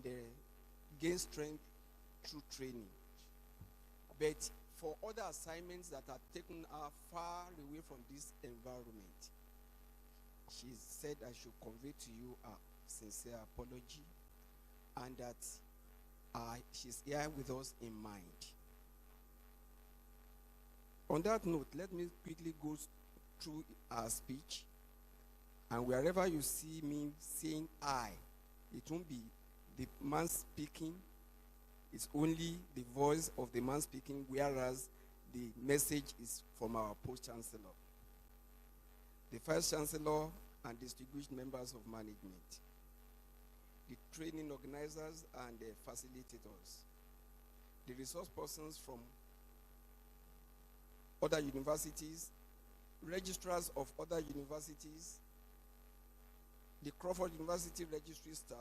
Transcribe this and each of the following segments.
and gain strength through training. But for other assignments that are taken her far away from this environment, she said I should convey to you a sincere apology, and that she's here with us in mind. On that note, let me quickly go through our speech, and wherever you see me saying I, it won't be the man speaking. It's only the voice of the man speaking, whereas the message is from our post-chancellor, the vice chancellor, and distinguished members of management, the training organizers and the facilitators, the resource persons from other universities, registrars of other universities, the Crawford University Registry staff,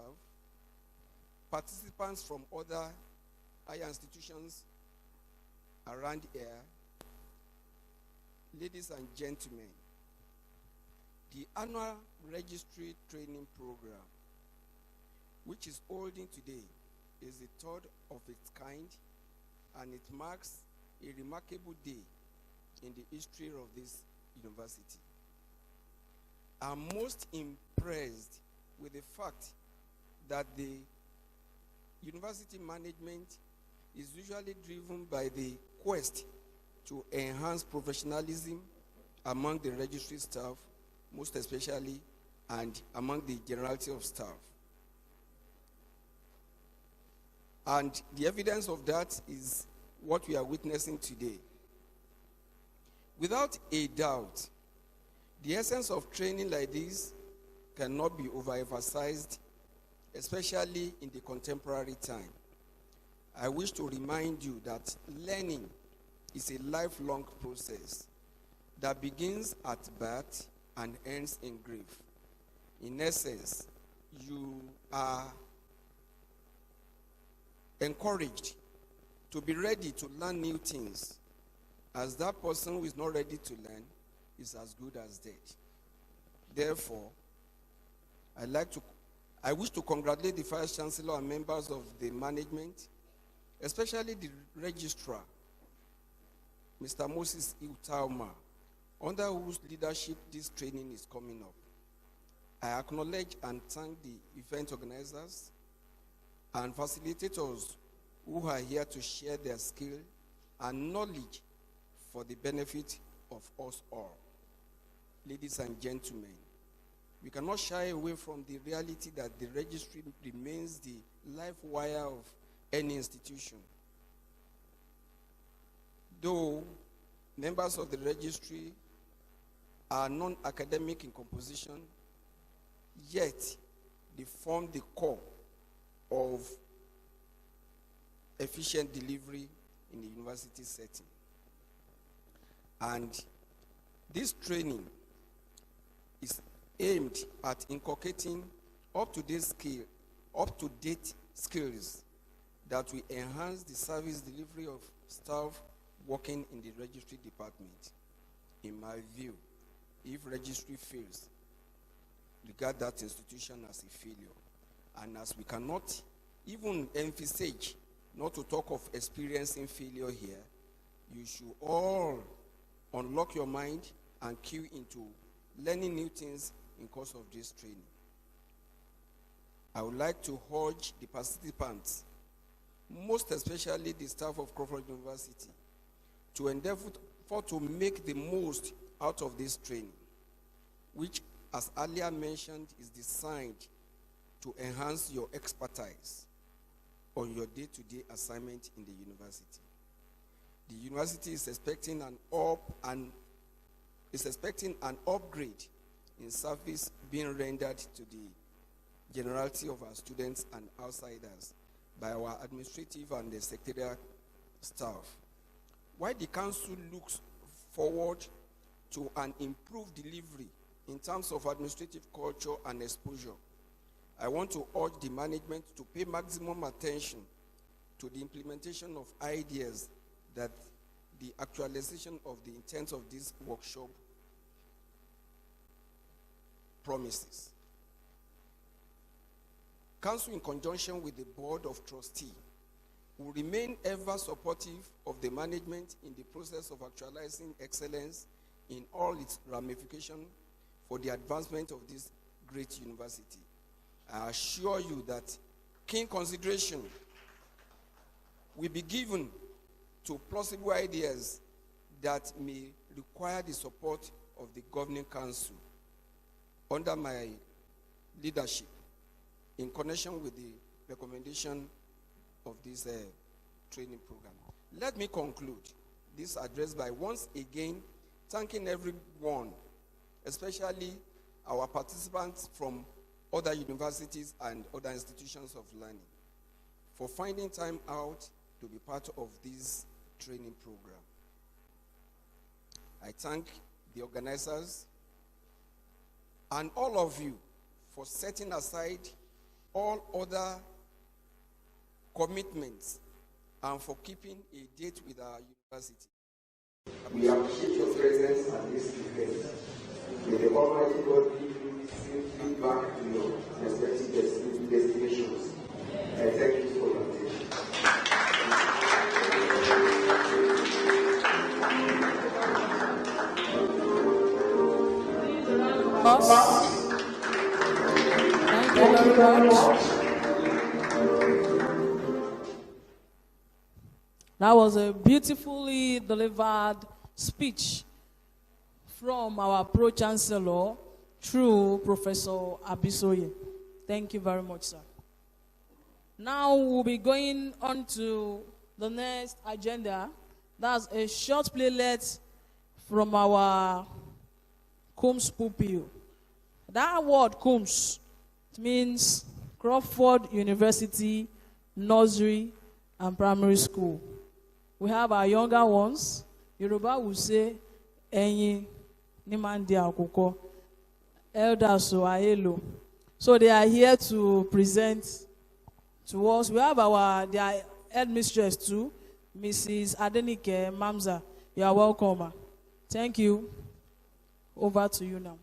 participants from other higher institutions around here, ladies and gentlemen, the annual registry training program, which is holding today, is the third of its kind, and it marks a remarkable day in the history of this university. I'm most impressed with the fact that the university management is usually driven by the quest to enhance professionalism among the registry staff, most especially, and among the generality of staff. And the evidence of that is what we are witnessing today. Without a doubt, the essence of training like this cannot be overemphasized, especially in the contemporary time. I wish to remind you that learning is a lifelong process that begins at birth and ends in grave. In essence, you are encouraged to be ready to learn new things, as that person who is not ready to learn is as good as dead. Therefore, I wish to congratulate the Vice Chancellor and members of the management, especially the registrar, Mr. Moses Iutauma, under whose leadership this training is coming up. I acknowledge and thank the event organizers and facilitators who are here to share their skill and knowledge for the benefit of us all. Ladies and gentlemen, we cannot shy away from the reality that the registry remains the life wire of any institution. Though members of the registry are non-academic in composition, yet they form the core of efficient delivery in the university setting. And this training is aimed at inculcating up-to-date skills that will enhance the service delivery of staff working in the registry department. In my view, if registry fails, regard that institution as a failure. And as we cannot even envisage not to talk of experiencing failure here, you should all unlock your mind and cue into learning new things in course of this training. I would like to urge the participants, most especially the staff of Crawford University, to endeavor to make the most out of this training, which, as earlier mentioned, is designed to enhance your expertise on your day-to-day assignment in the university. The university is expecting an upgrade in service being rendered to the generality of our students and outsiders by our administrative and the secretarial staff. While the council looks forward to an improved delivery in terms of administrative culture and exposure, I want to urge the management to pay maximum attention to the implementation of ideas that the actualization of the intent of this workshop promises. Council, in conjunction with the Board of Trustees, will remain ever supportive of the management in the process of actualizing excellence in all its ramifications for the advancement of this great university. I assure you that keen consideration will be given to plausible ideas that may require the support of the Governing Council under my leadership in connection with the recommendation of this training program. Let me conclude this address by once again thanking everyone, especially our participants from other universities and other institutions of learning, for finding time out to be part of this training program. I thank the organizers and all of you for setting aside all other commitments and for keeping a date with our university. We appreciate your presence at this event. May the Almighty God give you safely back to your respective destinations. I thank you for your attention. Thank you very much. That was a beautifully delivered speech from our Pro-Chancellor through Professor Abisoye. Thank you very much, sir. Now we'll be going on to the next agenda. That's a short playlet from our Combs pupil. That word Combs means Crawford University Nursery and Primary School. We have our younger ones. Yoruba will say, Enyi Nimandi Akoko, Elders Soahelo. So they are here to present to us. We have their headmistress too, Mrs. Adenike Mamza. You are welcome. Thank you. Over to you now.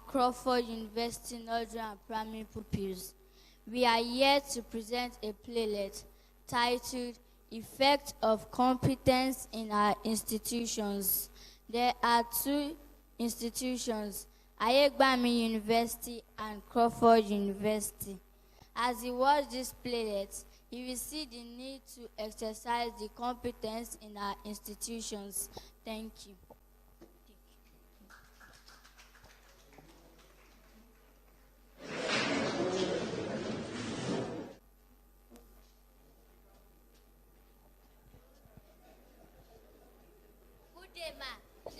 Crawford University Nursery and Primary pupils. We are here to present a playlet titled Effect of Competence in Our Institutions. There are two institutions, Ayegbami University and Crawford University. As you watch this playlet, you will see the need to exercise the competence in our institutions. Thank you.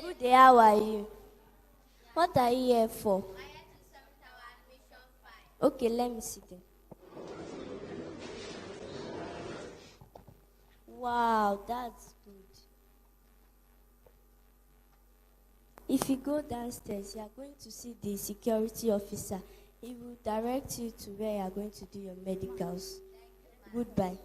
Good day, how are you? What are you here for? I'm here to submit our admission file. Okay, let me see them. Wow, that's good. If you go downstairs, you are going to see the security officer. He will direct you to where you are going to do your medicals. Goodbye.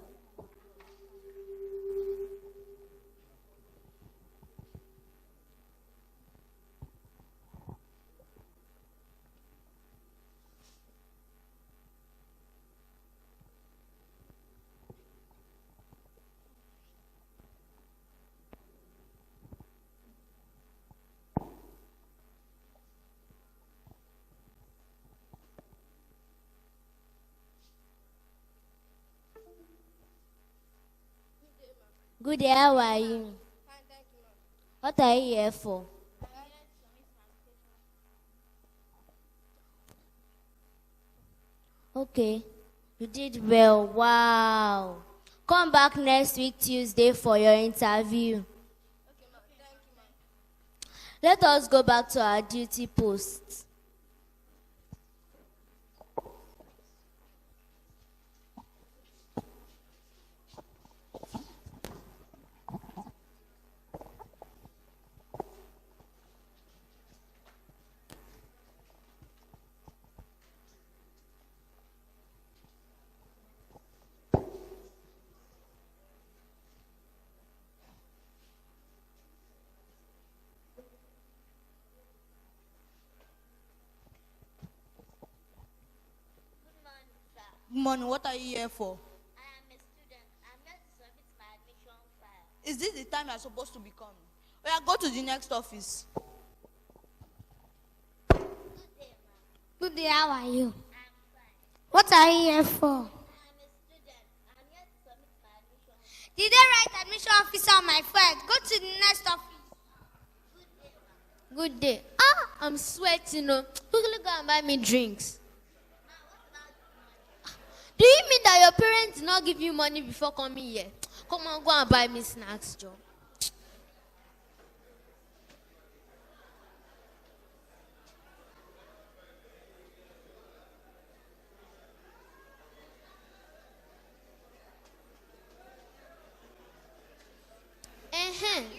Good day, how are you? What are you here for? Okay, you did well. Wow. Come back next week, Tuesday, for your interview. Let us go back to our duty posts. Good morning. What are you here for? I am a student. I'm here to submit my admission file. Is this the time you're supposed to be coming? Oh, yeah, go to the next office. Good day, how are you? I'm fine. What are you here for? I'm a student. I'm here to submit my admission file. Did they write admission officer on my forehead? Go to the next office. Good day. Ah, I'm sweating. Quickly go and buy me drinks. Do you mean that your parents did not give you money before coming here? Come on, go and buy me snacks, Joe.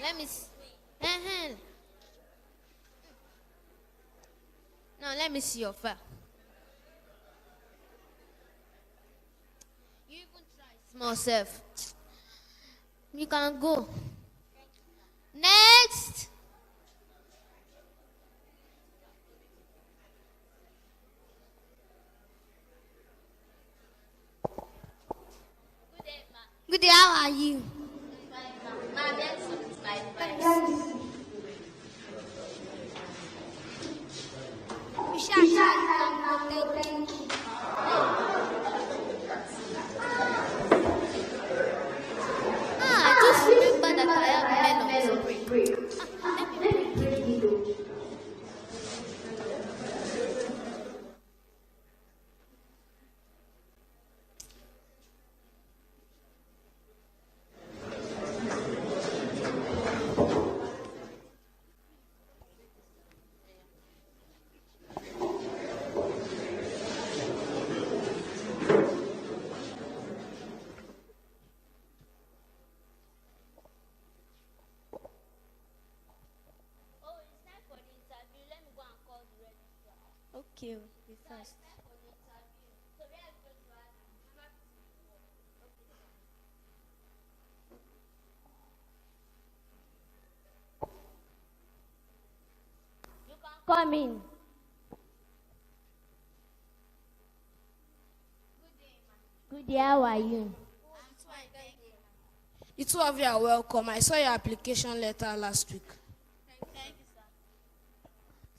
Let me see. Now let me see your file. You even try small self. You can go. Next. Good day, how are you? I just remember that I have men on break. Okay, be fast. Come in. Good day, how are you? The two of you are welcome. I saw your application letter last week.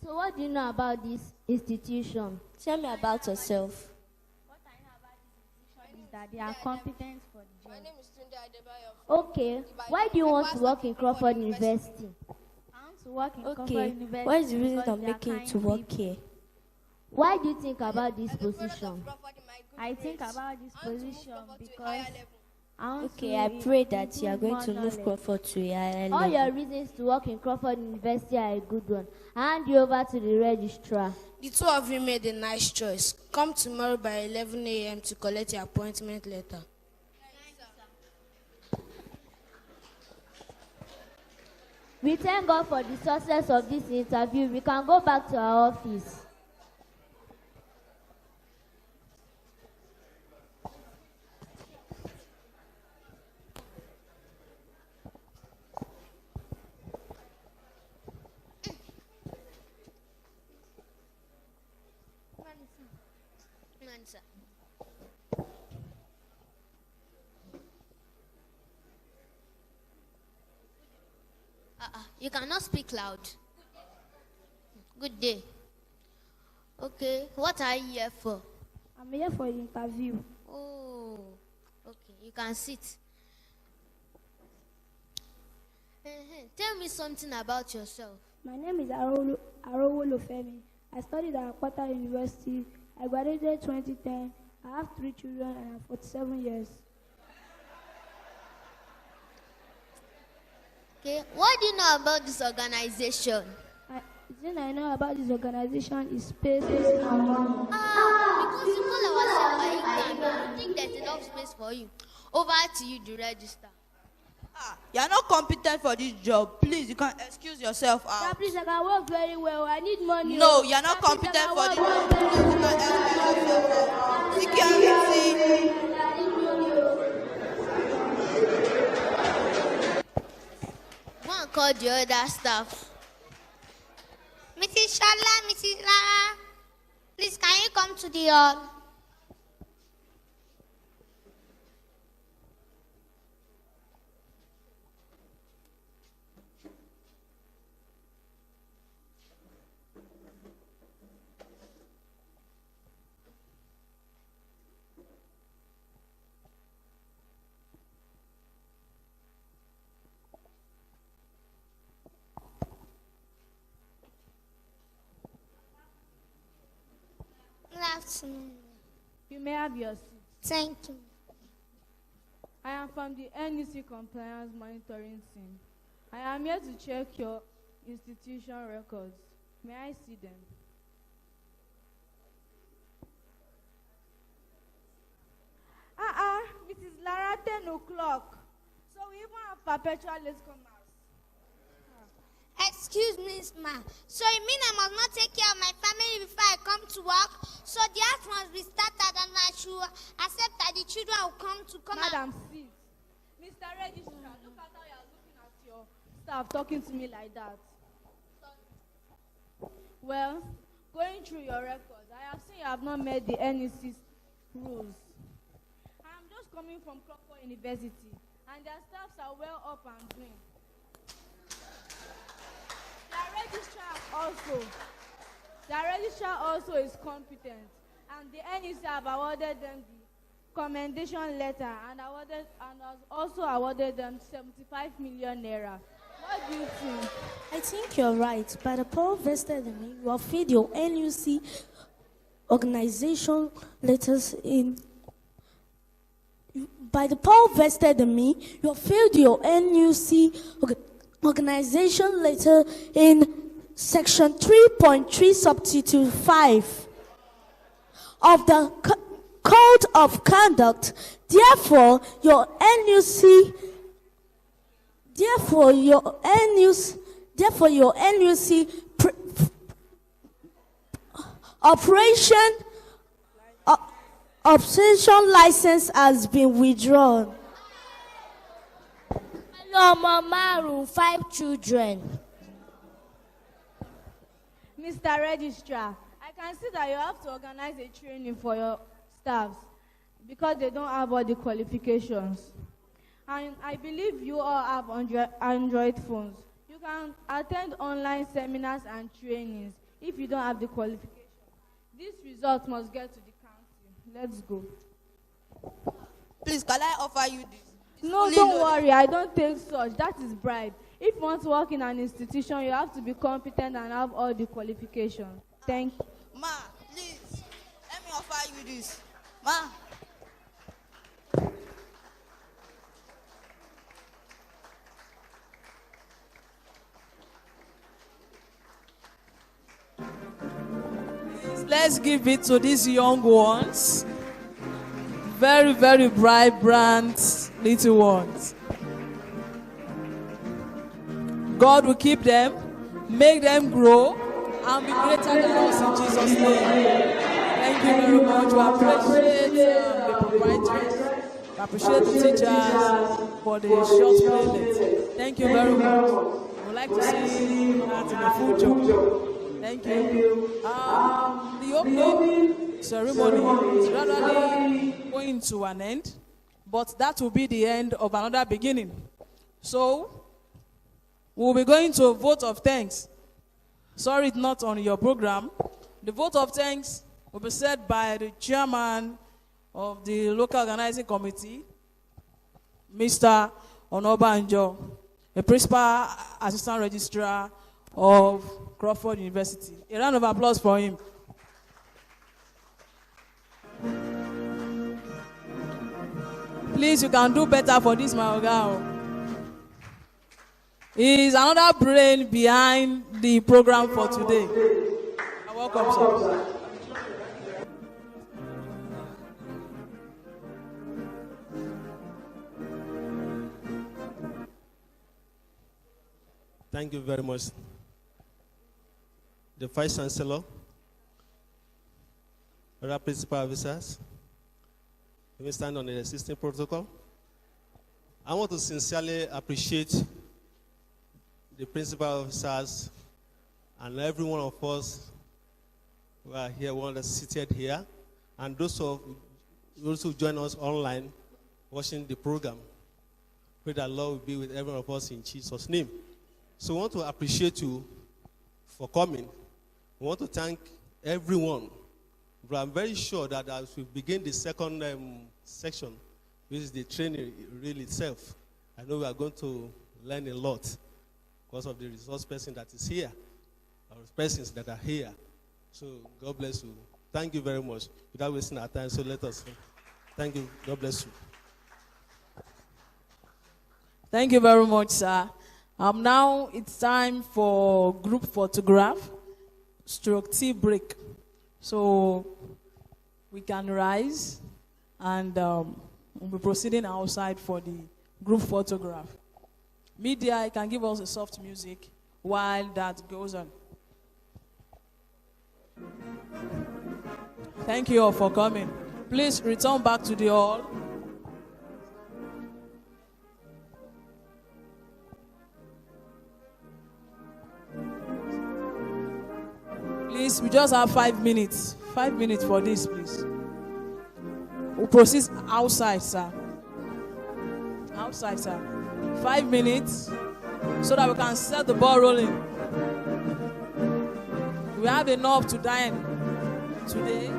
So what do you know about this institution? Tell me about yourself. What I know about this institution is that they are competent for the job. Okay. Why do you want to work in Crawford University? I want to work in Crawford Okay, University. what is the reason because of they are making you kind to work people. here? Why do you think about this position? I think about this position because I want Okay, to I pray that you are improve going more to move knowledge. Crawford to a higher All level. your reasons to work in Crawford University are a good one. I hand you over to the registrar. The two of you made a nice choice. Come tomorrow by 11 a.m. to collect your appointment letter. We thank God for the success of this interview. We can go back to our office. You cannot speak loud. Good day. Okay, what are you here for? I'm here for the interview. Oh, okay, you can sit. Tell me something about yourself. My name is Arowolo Femi. I studied at Akwata University. I graduated 2010. I have 3 children and I'm 47 years. Okay, what do you know about this organization? The thing I know about this organization is space and money. Because you call ourselves I think there's enough space for you. Over to you, the register. You are not competent for this job. Please, you can excuse yourself out. Sir, please, I can work very well. I need money. No, you are not competent for this job. Please, you can excuse yourself out. Security. Go and call the other staff. Mrs. Shala, Mrs. Lara, please can you come to the hall? Good afternoon. You may have your seat. Thank you. I am from the NEC Compliance Monitoring Team. I am here to check your institution records. May I see them? Mrs. Lara, 10 o'clock. So we even have perpetual latecomers. Excuse me, ma. So you mean I must not take care of my family before I come to work? So the act must be started and I should accept that the children will come Madam, sit. Mr. Registrar, look at how you are looking at your staff talking to me like that. Well, going through your records, I have seen you have not met the NEC's rules. I am just coming from Crawford University, and their staffs are well up and doing. Their registrar also is competent, and the NEC have awarded them the commendation letter and has also awarded them 75 million naira. What do you think? I think you're right. By the power vested in me, you have filled your NUC organization letters in. By the power vested in me, you have filled your NUC organization letter in Section 3.3 Substitute 5 of the Code of Conduct. Therefore, your NUC operation license has been withdrawn. Hello, Mama, 5 children. Mr. Registrar, I can see that you have to organize a training for your staffs because they don't have all the qualifications. And I believe you all have Android phones. You can attend online seminars and trainings if you don't have the qualification. This result must get to the council. Let's go. Please, can I offer you this? No, don't worry. I don't take such. That is bribe. If you want to work in an institution, you have to be competent and have all the qualifications. Thank you. Ma, please, let me offer you this. Ma. Let's give it to these young ones. Very, very vibrant little ones. God will keep them, make them grow, and be greater than us in Jesus' name. Thank you very much. We appreciate the proprietors. We appreciate the teachers for the short playlist. Thank you very much. We would like to see that in the future. Thank you. The opening ceremony is gradually going to an end, but that will be the end of another beginning. So, we'll be going to a vote of thanks. Sorry, it's not on your program. The vote of thanks will be said by the chairman of the local organizing committee, Mr. Onobanjo. a principal assistant registrar of Crawford University. A round of applause for him. Please, you can do better for this, my oga. He is another brain behind the program for today. You're welcome, sir. Thank you very much. The Vice Chancellor, other principal officers, we stand on the existing protocol. I want to sincerely appreciate the principal officers and every one of us who are here, one that's seated here, and those who join us online watching the program. Pray that Lord will be with every one of us in Jesus' name. So I want to appreciate you for coming. I want to thank everyone. But I'm very sure that as we begin the second section, which is the training really itself, I know we are going to learn a lot because of the resource person that is here, or persons that are here. So God bless you. Thank you very much. Without wasting our time, so let us. Thank you. God bless you. Thank you very much, sir. Now it's time for group photograph, stroke tea break. So we can rise and we'll be proceeding outside for the group photograph. Media, can give us a soft music while that goes on. Thank you all for coming. Please return back to the hall. Please, we just have 5 minutes. 5 minutes for this, please. We'll proceed outside, sir. Outside, sir. 5 minutes so that we can set the ball rolling. We have enough to dine today.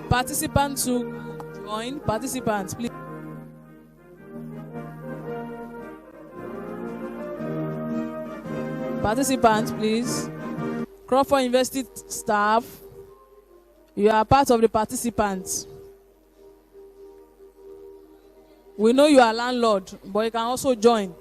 Participants to join. Participants, please. Participants, please. Crawford University staff, you are part of the participants. We know you are landlord, but you can also join.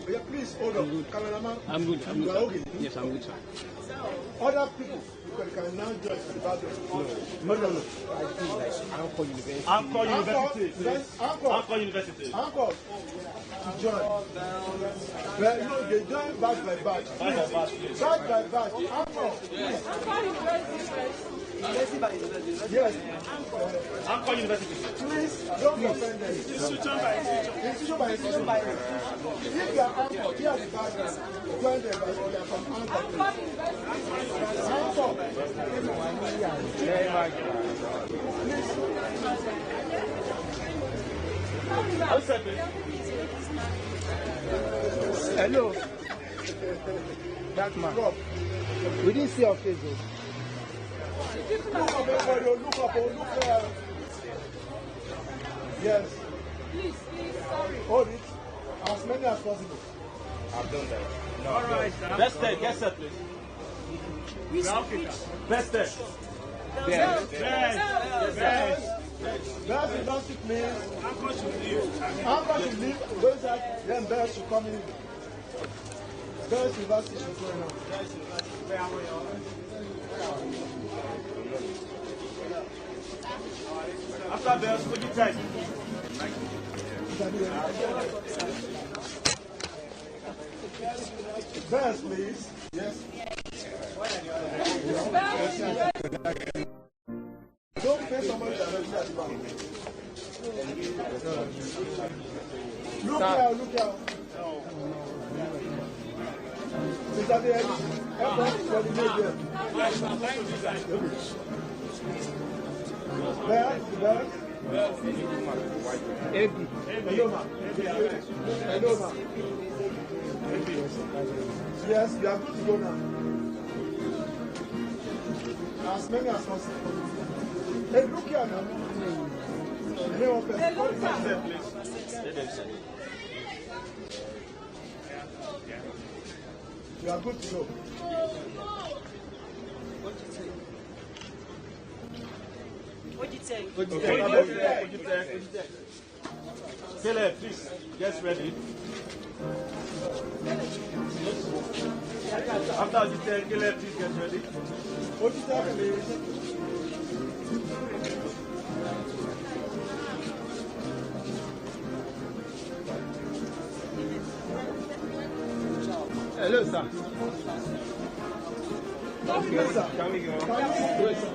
Yeah, please hold on. Cameraman. I'm good. You are okay? Yes, I'm good, sir. Other people, you can now join at the back door. No. I think like Anchor University. Anchor University. Anchor to join. Well, no, they join batch by batch. Batch by batch. Anchor. Yes. Anchor University. Please don't offend them. Institution by institution. If you are Anchor, here's the background. Join them by they are from Anchor. Hello. That man. We didn't see your face though. Look up. Yes. Please, sorry. Hold it. As many as possible. I've done that. No, all right, sir. Best step, get set, please. Best step. Best, university, please. Anchor should leave. Those that then Best should come in. Best university should go in. After Best, put it tight. Best, please. Yes. Don't pay somebody directly at the back. Look out. Mr. Davis, help us for the media. Best. Hello, ma. Yes, you are good to go now. As many as possible. Hey, look here now. You are good to go. What do you say? Caleb, please, get ready. After the 10, Caleb, please get ready. What do you say, please? Hello, sir. Yes, sir. Can we go? Yes, sir.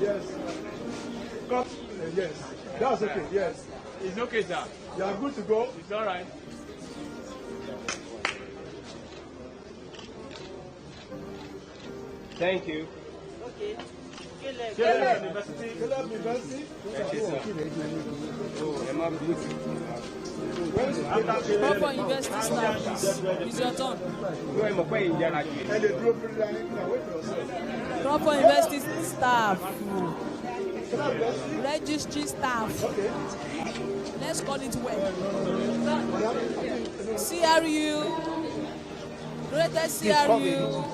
Yes. Come. Yes. That's okay. Yes. It's okay, sir. You are good to go. It's all right. Thank you. Okay. Caleb University. Thank you, sir. Oh, am I good? Crawford University staff, it's your turn. Crawford University staff, registry staff. Let's call it well. CRU, greatest CRU.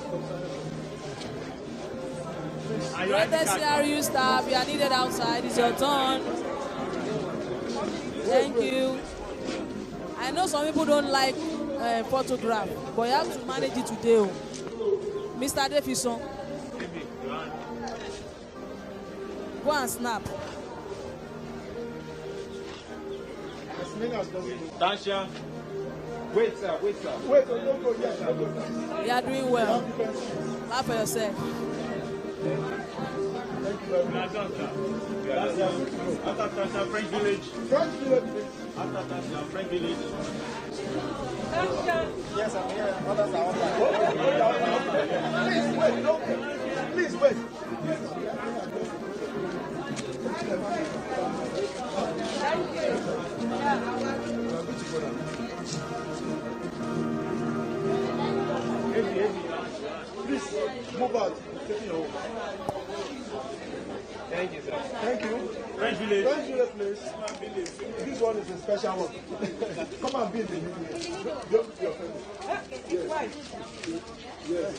Greatest CRU staff, you are needed outside. It's your turn. Thank you. I know some people don't like photograph, but you have to manage it today. Mr. Defison, go and snap. Tansha. Wait, sir. Wait, don't go yet. You are doing well. Clap for yourself. Thank you very much. After Tansha, French Village. After Tansha, French Village. Yes, I'm here. Others are Please wait. Please move out. Thank you, sir. Thank you. French Village. French Village, please. This one is a special one. Come and be in the video. Don't be offended. Yes.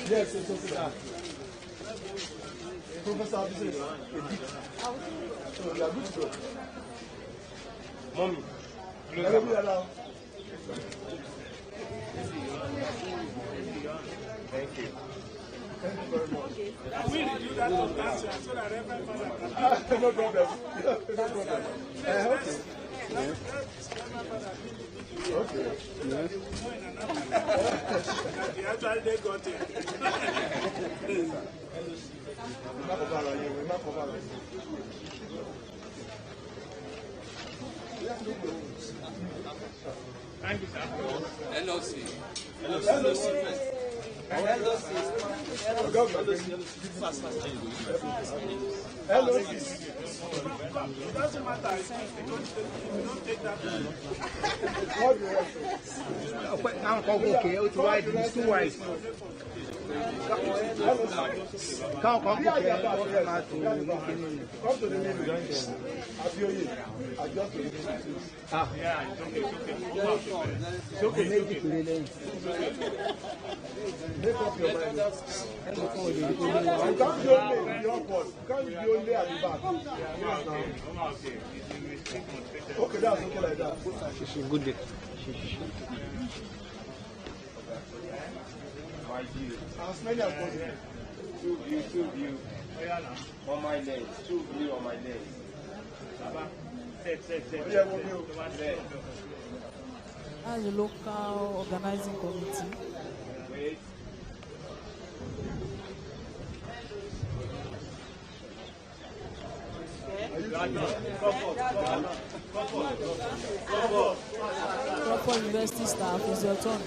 Yes, it's okay. Professor, this is a bit. So you are good to go. Mommy, Everybody allow. Thank you. Thank you very much. We do that on that so that Reverend Father can No problem. No problem. Okay. Okay. Yes. He actually they got it. Thank you, sir. LOC. LOC first. LOC. It doesn't matter. You don't take that. Okay, it's wide, it's too wide. Come to the middle. Ah, Yeah, it's okay. it's okay. Make it to the lens. Make up your mind. You can't be only in your boss. You can't be only at the back. Okay, that's okay like that. She's good. My view. As many as possible. Two view. On my lens. Two view on my lens. Set. As a local organizing committee. Wait. Crawford University staff, is your turn.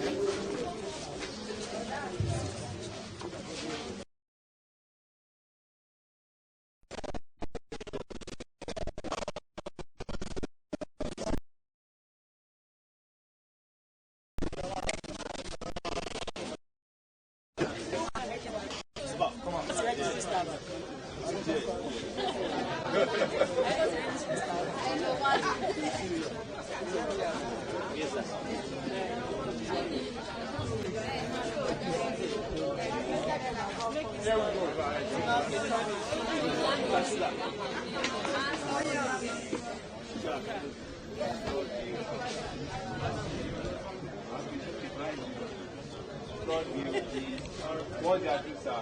What's your view, sir?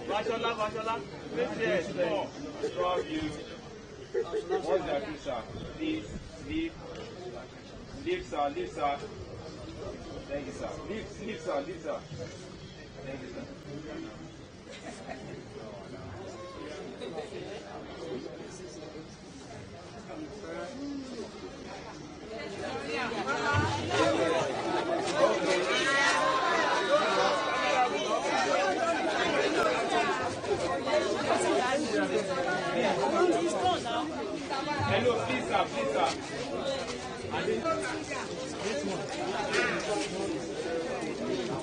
Bashola. Let's hear more. Strong view. What's your view, sir? Please, leave, sir. Thank you, sir. Leave, sir. Thank you, sir. Hello, please, sir. This one.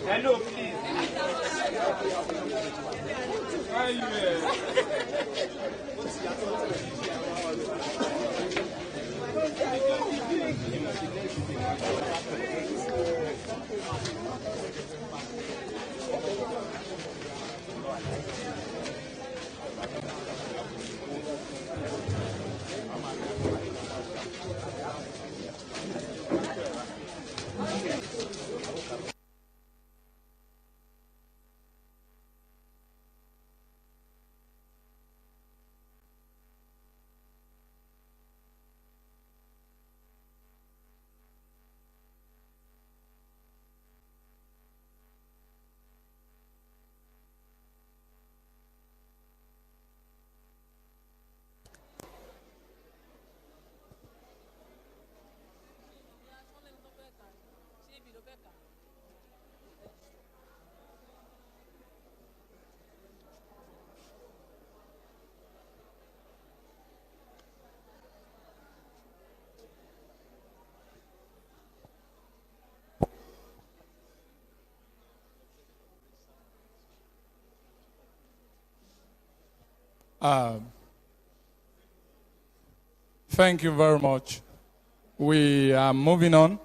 Hello, please. Where are you here? Thank you very much. We are moving on.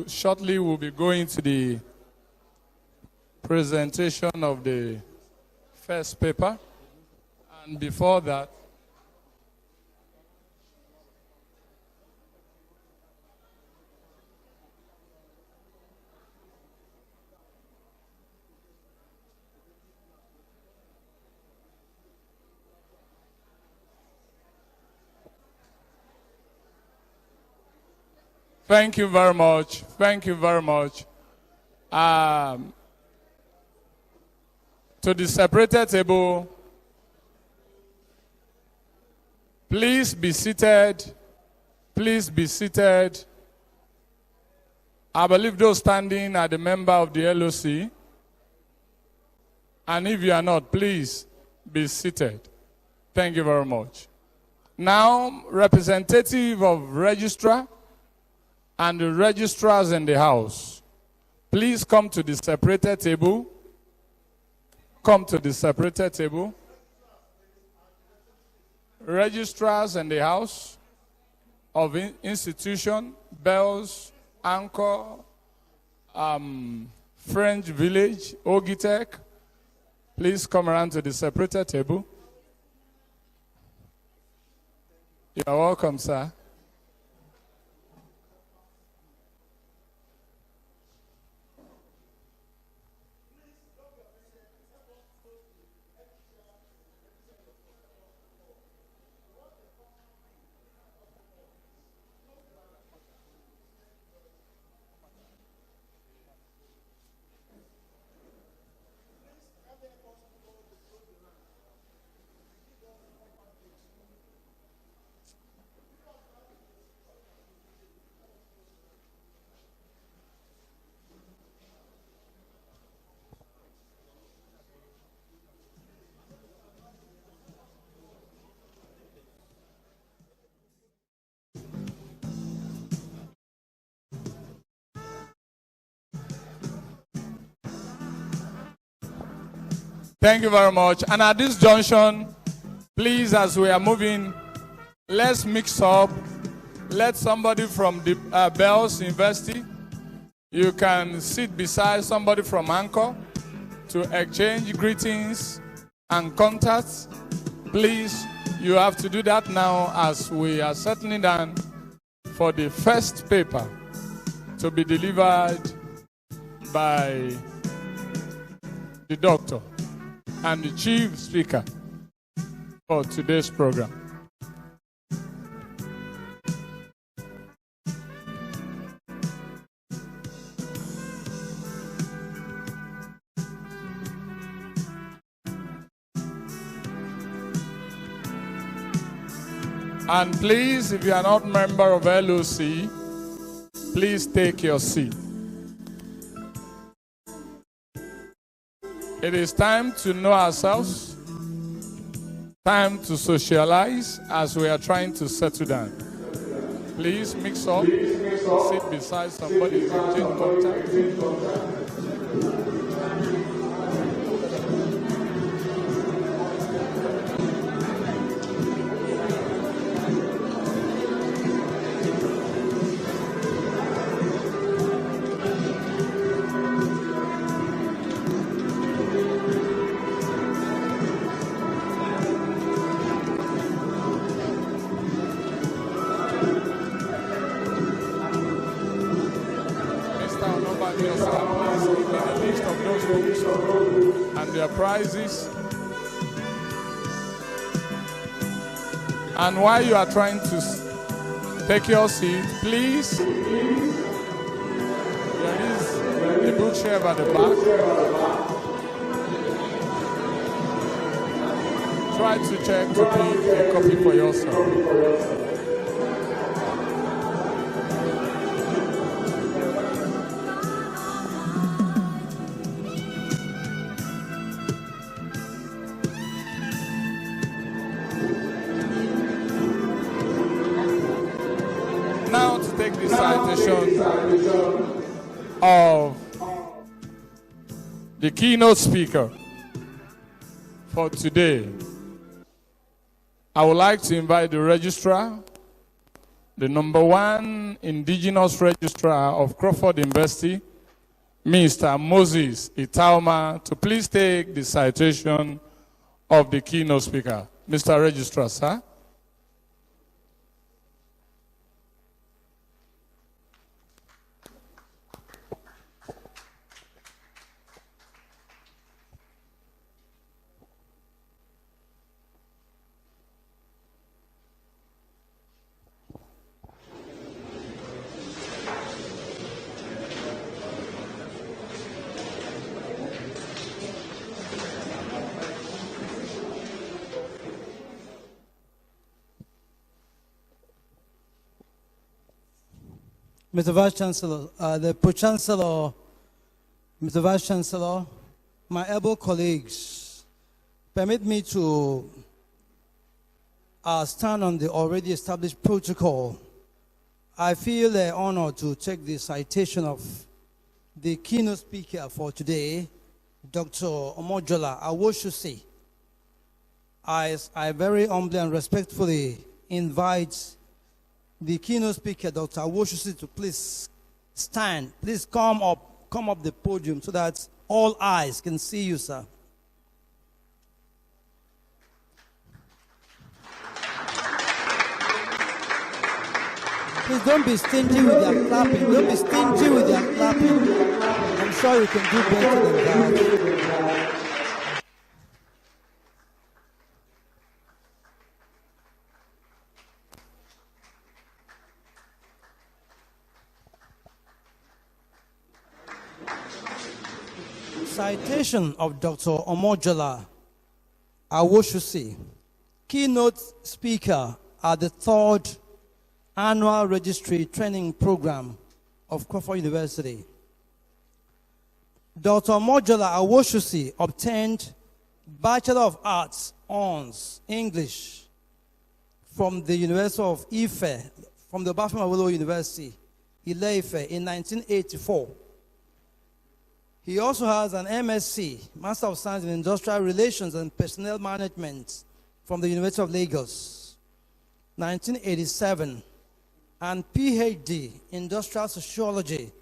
Shortly we'll be going to the presentation of the first paper. And before that, Thank you very much. Thank you very much. To the separated table, please be seated. Please be seated. I believe those standing are the member of the LOC. And if you are not, please be seated. Thank you very much. Now, representative of registrar and the registrars in the house, please come to the separated table. Come to the separated table. Registrars in the house of institution, Bells, Anchor, French Village, Ogitech, please come around to the separated table. You are welcome, sir. Thank you very much. And at this junction, please, as we are moving, let's mix up. Let somebody from the Bells University, you can sit beside somebody from Anchor to exchange greetings and contacts. Please, you have to do that now as we are settling down for the first paper to be delivered by the doctor and the chief speaker for today's program. And please, if you are not a member of LOC, please take your seat. It is time to know ourselves, time to socialize as we are trying to settle down. Please mix up, sit beside somebody, exchange contact. Their prizes. And while you are trying to take your seat, please, there is a bookshelf at the back. Try to check to pick a copy for yourself. Of the keynote speaker for today. I would like to invite the registrar, the #1 indigenous registrar of Crawford University, Mr. Moses Itauma, to please take the citation of the keynote speaker. Mr. Registrar, sir. Mr. Vice Chancellor, the Pro-Chancellor, Mr. Vice Chancellor, my able colleagues, permit me to stand on the already established protocol. I feel honored to take the citation of the keynote speaker for today, Dr. Omojola Awoshusi. I very humbly and respectfully invite the keynote speaker, Dr. Awoshusi, to please stand. Please come up the podium so that all eyes can see you, sir. Please don't be stingy with your clapping. Don't be stingy with your clapping. I'm sure you can do better than that. Citation of Dr. Omojola Awoshusi, keynote speaker at the 3rd Annual Registry Training Program of Crawford University. Dr. Omojola Awoshusi obtained Bachelor of Arts, Honors, English from the University of Ife, from the Obafemi Awolowo University, Ile-Ife, in 1984. He also has an MSc, Master of Science in Industrial Relations and Personnel Management from the University of Lagos, 1987, and PhD, Industrial Sociology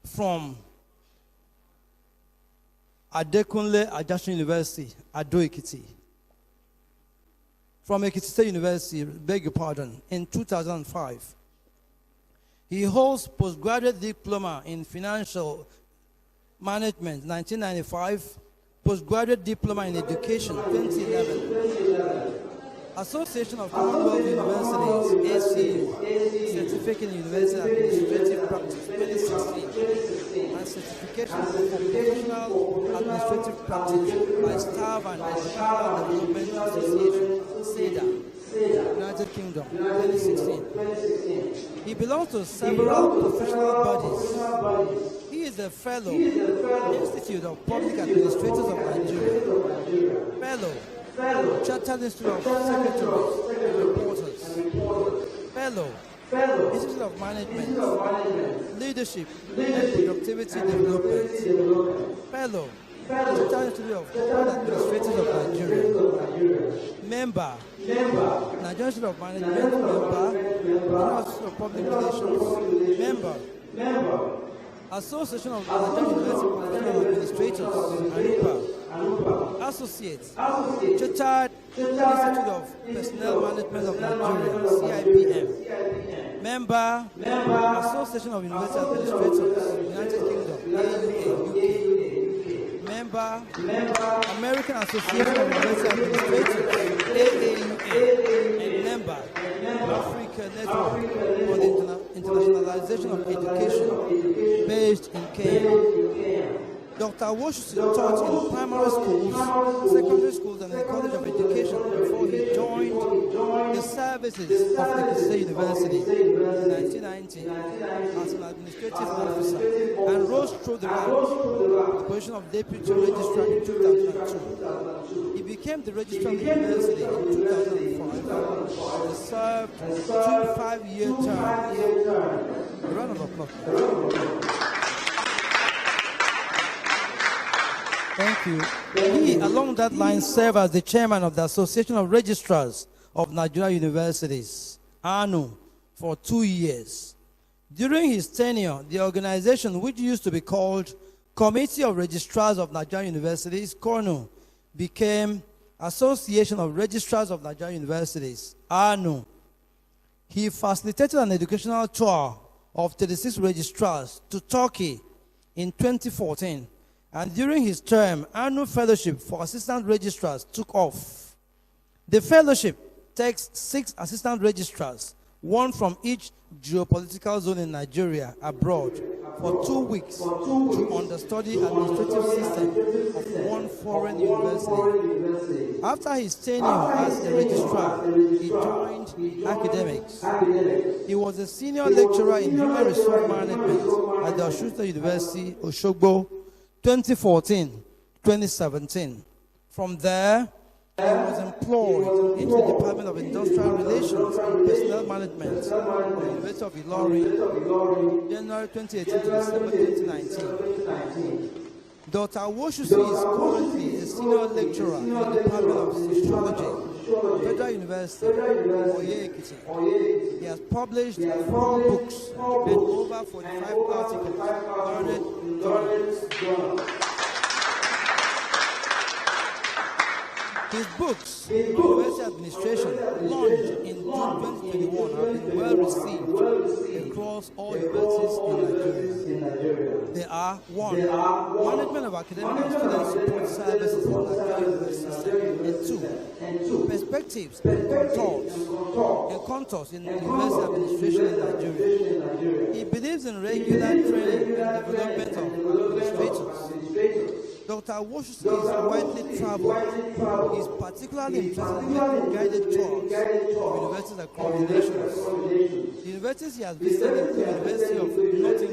from Adekunle Ajasin University, Ado-Ekiti. From Ekiti State University, beg your pardon, in 2005. He holds postgraduate diploma in financial management, 1995, postgraduate diploma in education, 2011. Association of Commonwealth Universities, ACU, Certificate in University Administrative Practice, 2016, and Certification for Professional Administrative Practice by Staff and Educational Development Association, SEDA, United Kingdom, 2016. He belongs to several professional bodies. He is a fellow, Institute of Public Administrators of Nigeria, fellow, Chartered Institute of Secretaries and Reporters, fellow, Institute of Management, Leadership and Productivity Development, fellow, Chartered Institute of Corporate Administrators of Nigeria, member, Nigerian Institute of Management, member, Nigerian Institute of Public Relations, member, Association of Nigerian University Professional Administrators, ANUPA, Associate, Chartered Institute of Personnel Management of Nigeria, CIPM, member, Association of University Administrators, United Kingdom, AUA, UK, member, American Association of University Administrators, AAUA, and member, Africa Network for the Internationalization of Education, based in Kenya. Dr. Awoshusi taught in primary schools, secondary schools, and the College of Education before he joined the services of Ekiti State University in 1990 as an administrative officer and rose through the ranks to the position of Deputy Registrar in 2002. He became the Registrar of the University in 2005 and served 2 5-year terms. A round of applause. Thank you. He, along that line, served as the chairman of the Association of Registrars of Nigeria Universities, ANU, for 2 years. During his tenure, the organization, which used to be called Committee of Registrars of Nigeria Universities, CONU, became Association of Registrars of Nigeria Universities, ANU. He facilitated an educational tour of 36 registrars to Turkey in 2014. And during his term, annual fellowship for assistant registrars took off. The fellowship takes 6 assistant registrars, one from each geopolitical zone in Nigeria, abroad, for 2 weeks to understudy administrative system of one foreign university. After his tenure as a registrar, he joined academics. He was a senior lecturer in human resource management at the Osun University, Osogbo, 2014-2017. From there, he was employed into the Department of Industrial Relations and Personnel Management at the University of Ilorin, January 2018 to December 2019. Dr. Woshusi is currently a senior lecturer in the Department of Sociology, Federal University, Oye-Ekiti. He has published 4 books and over 45 articles in journals. His books on university administration, launched in June 2021, have been well received across all universities in Nigeria. They are 1. Management of academic and student support services in Nigeria university system, and 2. Perspectives and contours in university administration in Nigeria. He believes in regular training and development of administrators. Dr. Woshusi is widely traveled. He is particularly interested in making guided tours to universities across the nations. The universities he has visited include the University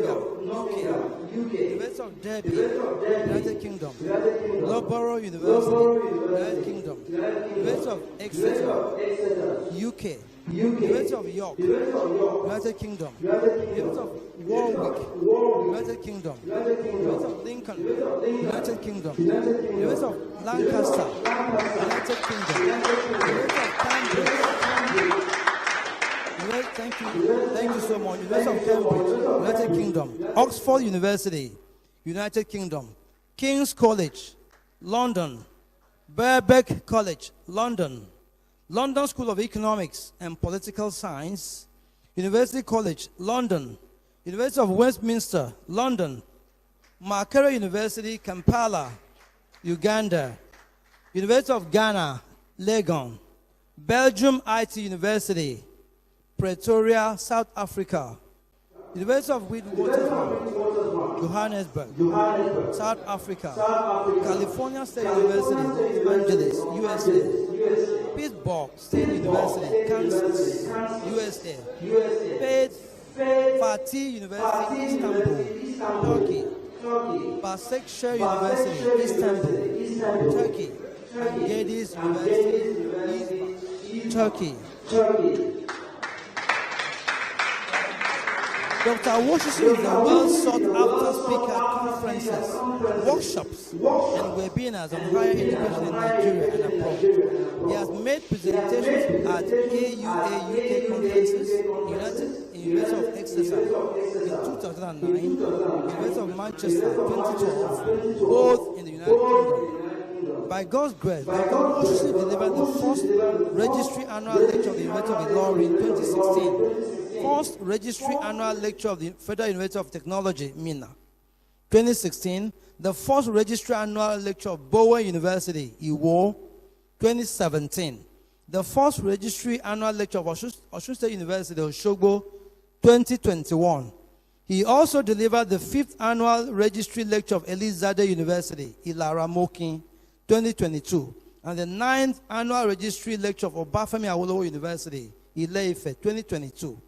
of Nottingham, UK, University of Derby, United Kingdom, Loughborough University, United Kingdom, University of Exeter, UK, University of York, United Kingdom, University of Warwick, United Kingdom, University of Lincoln, United Kingdom, University of Lancaster, United Kingdom, University of Cambridge. Thank you so much. University of Cambridge, United Kingdom, Oxford University, United Kingdom, King's College, London, Birkbeck College, London, London School of Economics and Political Science, University College, London, University of Westminster, London, Makerere University, Kampala, Uganda, University of Ghana, Legon, Belgium IT University, Pretoria, South Africa, University of Witwatersrand, Johannesburg, South Africa, California State University, Los Angeles, USA, Pittsburgh State University, Kansas, USA, Fatih University, Istanbul, Turkey, Başakşehir University, Istanbul, Turkey, and Geddes University, Turkey. Dr. Woshusi is a well-sought-after speaker at conferences, workshops, and webinars on higher education in Nigeria and abroad. He has made presentations at AUA UK conferences, University of Exeter in 2009, University of Manchester 2012, both in the United Kingdom. By God's grace, Dr. Woshusi delivered the first registry annual lecture of the University of Ilorin in 2016. First registry annual lecture of the Federal University of Technology, Minna. 2016, the first registry annual lecture of Bowen University, Iwo. 2017, the first registry annual lecture of Osun State University, Osogbo. 2021. He also delivered the 5th annual registry lecture of Elizade University, Ilaramokin. 2022, and the 9th annual registry lecture of Obafemi Awolowo University, Ile-Ife, 2022.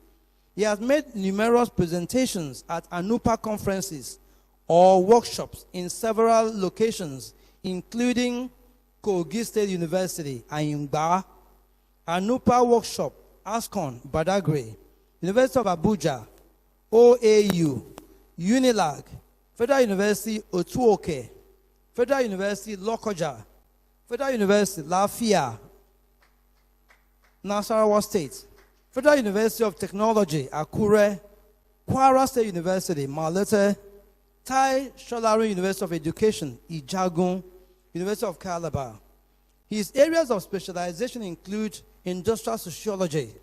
He has made numerous presentations at ANUPA conferences or workshops in several locations, including Kogi State University, Ayimba, ANUPA workshop, ASCON, Badagry, University of Abuja, OAU, UNILAG, Federal University, Otuoke, Federal University, Lokoja, Federal University, Lafia, Nasarawa State, Federal University of Technology, Akure, Kwara State University, Malete, Tai Sholari University of Education, Ijagun, University of Calabar. His areas of specialization include industrial sociology,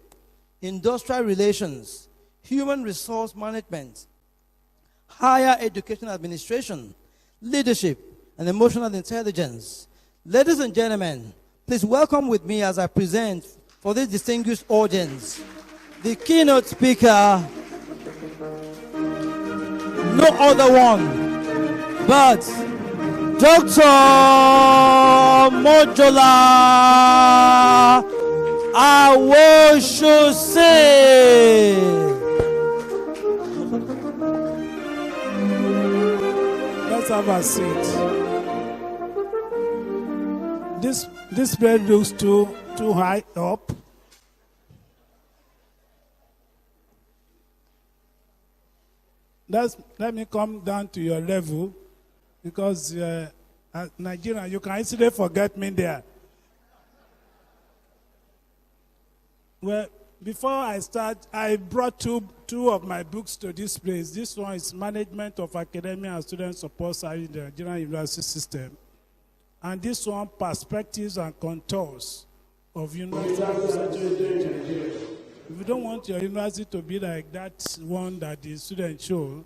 industrial relations, human resource management, higher education administration, leadership, and emotional intelligence. Ladies and gentlemen, please welcome with me as I present for this distinguished audience the keynote speaker, no other one but Dr. Mojola Awoshose. Let's have a seat. This bed looks too high up. Let me come down to your level, because Nigeria, you can easily forget me there. Well, before I start, I brought two of my books to this place. This one is Management of Academia and Student Support Service in the Nigerian University System. And this one, Perspectives and Contours of University Administration in Nigeria. If you don't want your university to be like that one that the students show,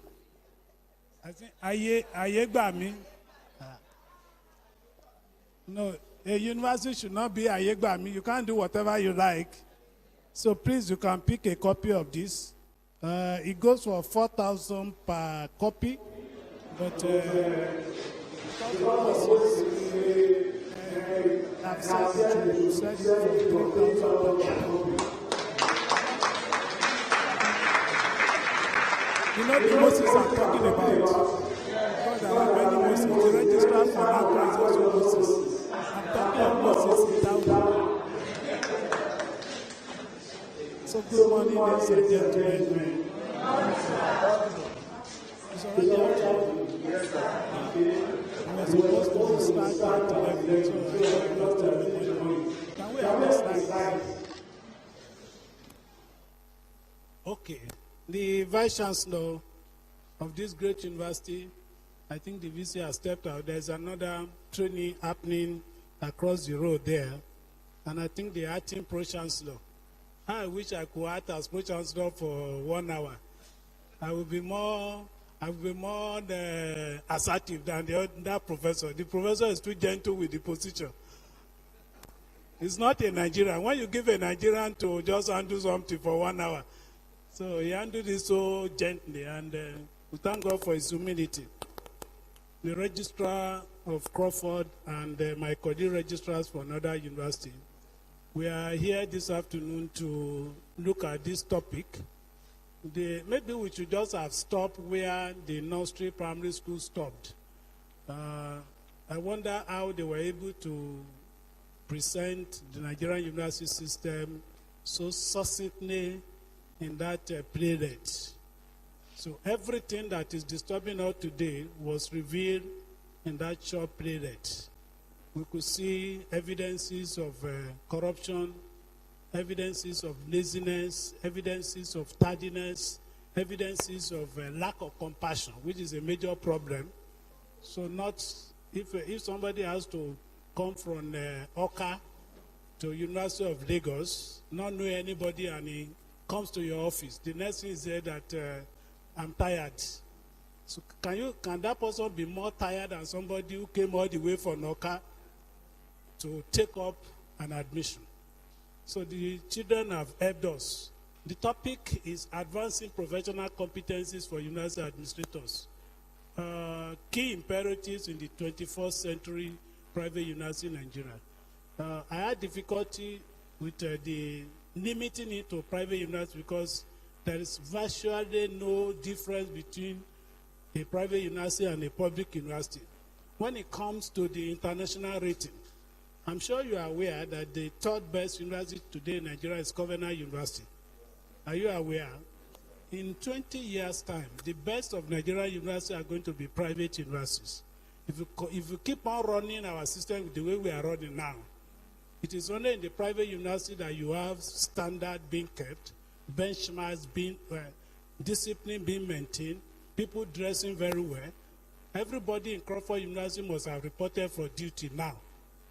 I think Ayegbami. No, a university should not be Ayegbami. You can't do whatever you like. So please, you can pick a copy of this. It goes for 4,000 per copy, but I've said it for 3,000 per copy. You know the Moses I'm talking about? Because there are many Moses. The registrar for Accra is also Moses. I'm talking of Moses in town. So good morning, ladies and gentlemen. It's already out. We were supposed to start at 11, so can we have the slide? Okay. The Vice Chancellor of this great university, I think the VC has stepped out. There's another training happening across the road there. And I think the acting Pro-Chancellor. I wish I could act as Pro-Chancellor for 1 hour. I will be more assertive than that professor. The professor is too gentle with the position. It's not a Nigerian. When you give a Nigerian to just undo something for 1 hour, so he handled it so gently, and we thank God for his humility. The registrar of Crawford and my colleague registrars for another university, we are here this afternoon to look at this topic. Maybe we should just have stopped where the nursery primary school stopped. I wonder how they were able to present the Nigerian university system so succinctly in that playlet. So everything that is disturbing us today was revealed in that short playlet. We could see evidences of corruption, evidences of laziness, evidences of tardiness, evidences of lack of compassion, which is a major problem. So not if somebody has to come from Oka to University of Lagos, not know anybody, and he comes to your office, the next thing is that I'm tired. So can that person be more tired than somebody who came all the way from Oka to take up an admission? So the children have helped us. The topic is advancing professional competencies for university administrators. Key imperatives in the 21st century private university in Nigeria. I had difficulty with the limiting it to private universities because there is virtually no difference between a private university and a public university. When it comes to the international rating, I'm sure you are aware that the third best university today in Nigeria is Covenant University. Are you aware? In 20 years' time, the best of Nigerian universities are going to be private universities. If you keep on running our system the way we are running now, it is only in the private university that you have standard being kept, benchmarks being, discipline being maintained, people dressing very well. Everybody in Crawford University must have reported for duty now.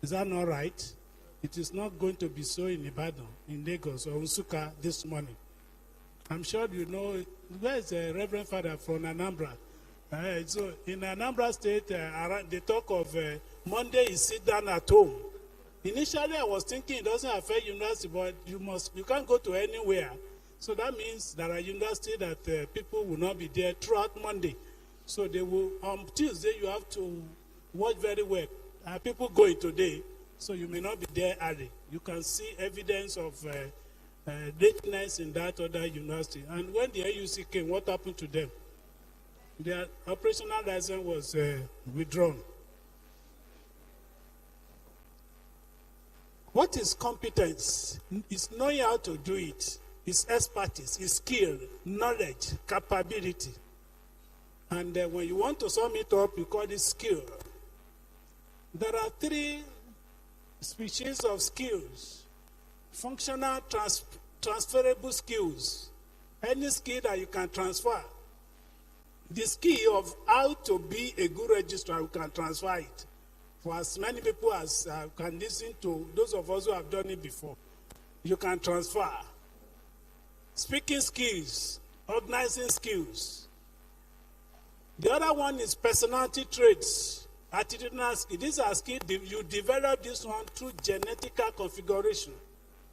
Is that not right? It is not going to be so in Ibadan, in Lagos, or Nsukka this morning. I'm sure you know, where is the Reverend Father from Anambra? So in Anambra State, they talk of Monday is sit down at home. Initially, I was thinking it doesn't affect university, but you can't go to anywhere. So that means there are universities that people will not be there throughout Monday. So they will, on Tuesday, you have to watch very well. People going today, so you may not be there early. You can see evidence of lateness in that other university. And when the AUC came, what happened to them? Their operational license was withdrawn. What is competence? It's knowing how to do it. It's expertise, it's skill, knowledge, capability. And when you want to sum it up, you call it skill. There are three species of skills. Functional, transferable skills. Any skill that you can transfer. The skill of how to be a good registrar, you can transfer it. For as many people as can listen to, those of us who have done it before, you can transfer. Speaking skills, organizing skills. The other one is personality traits, attitudinal skills. These are skills, you develop this one through genetical configuration.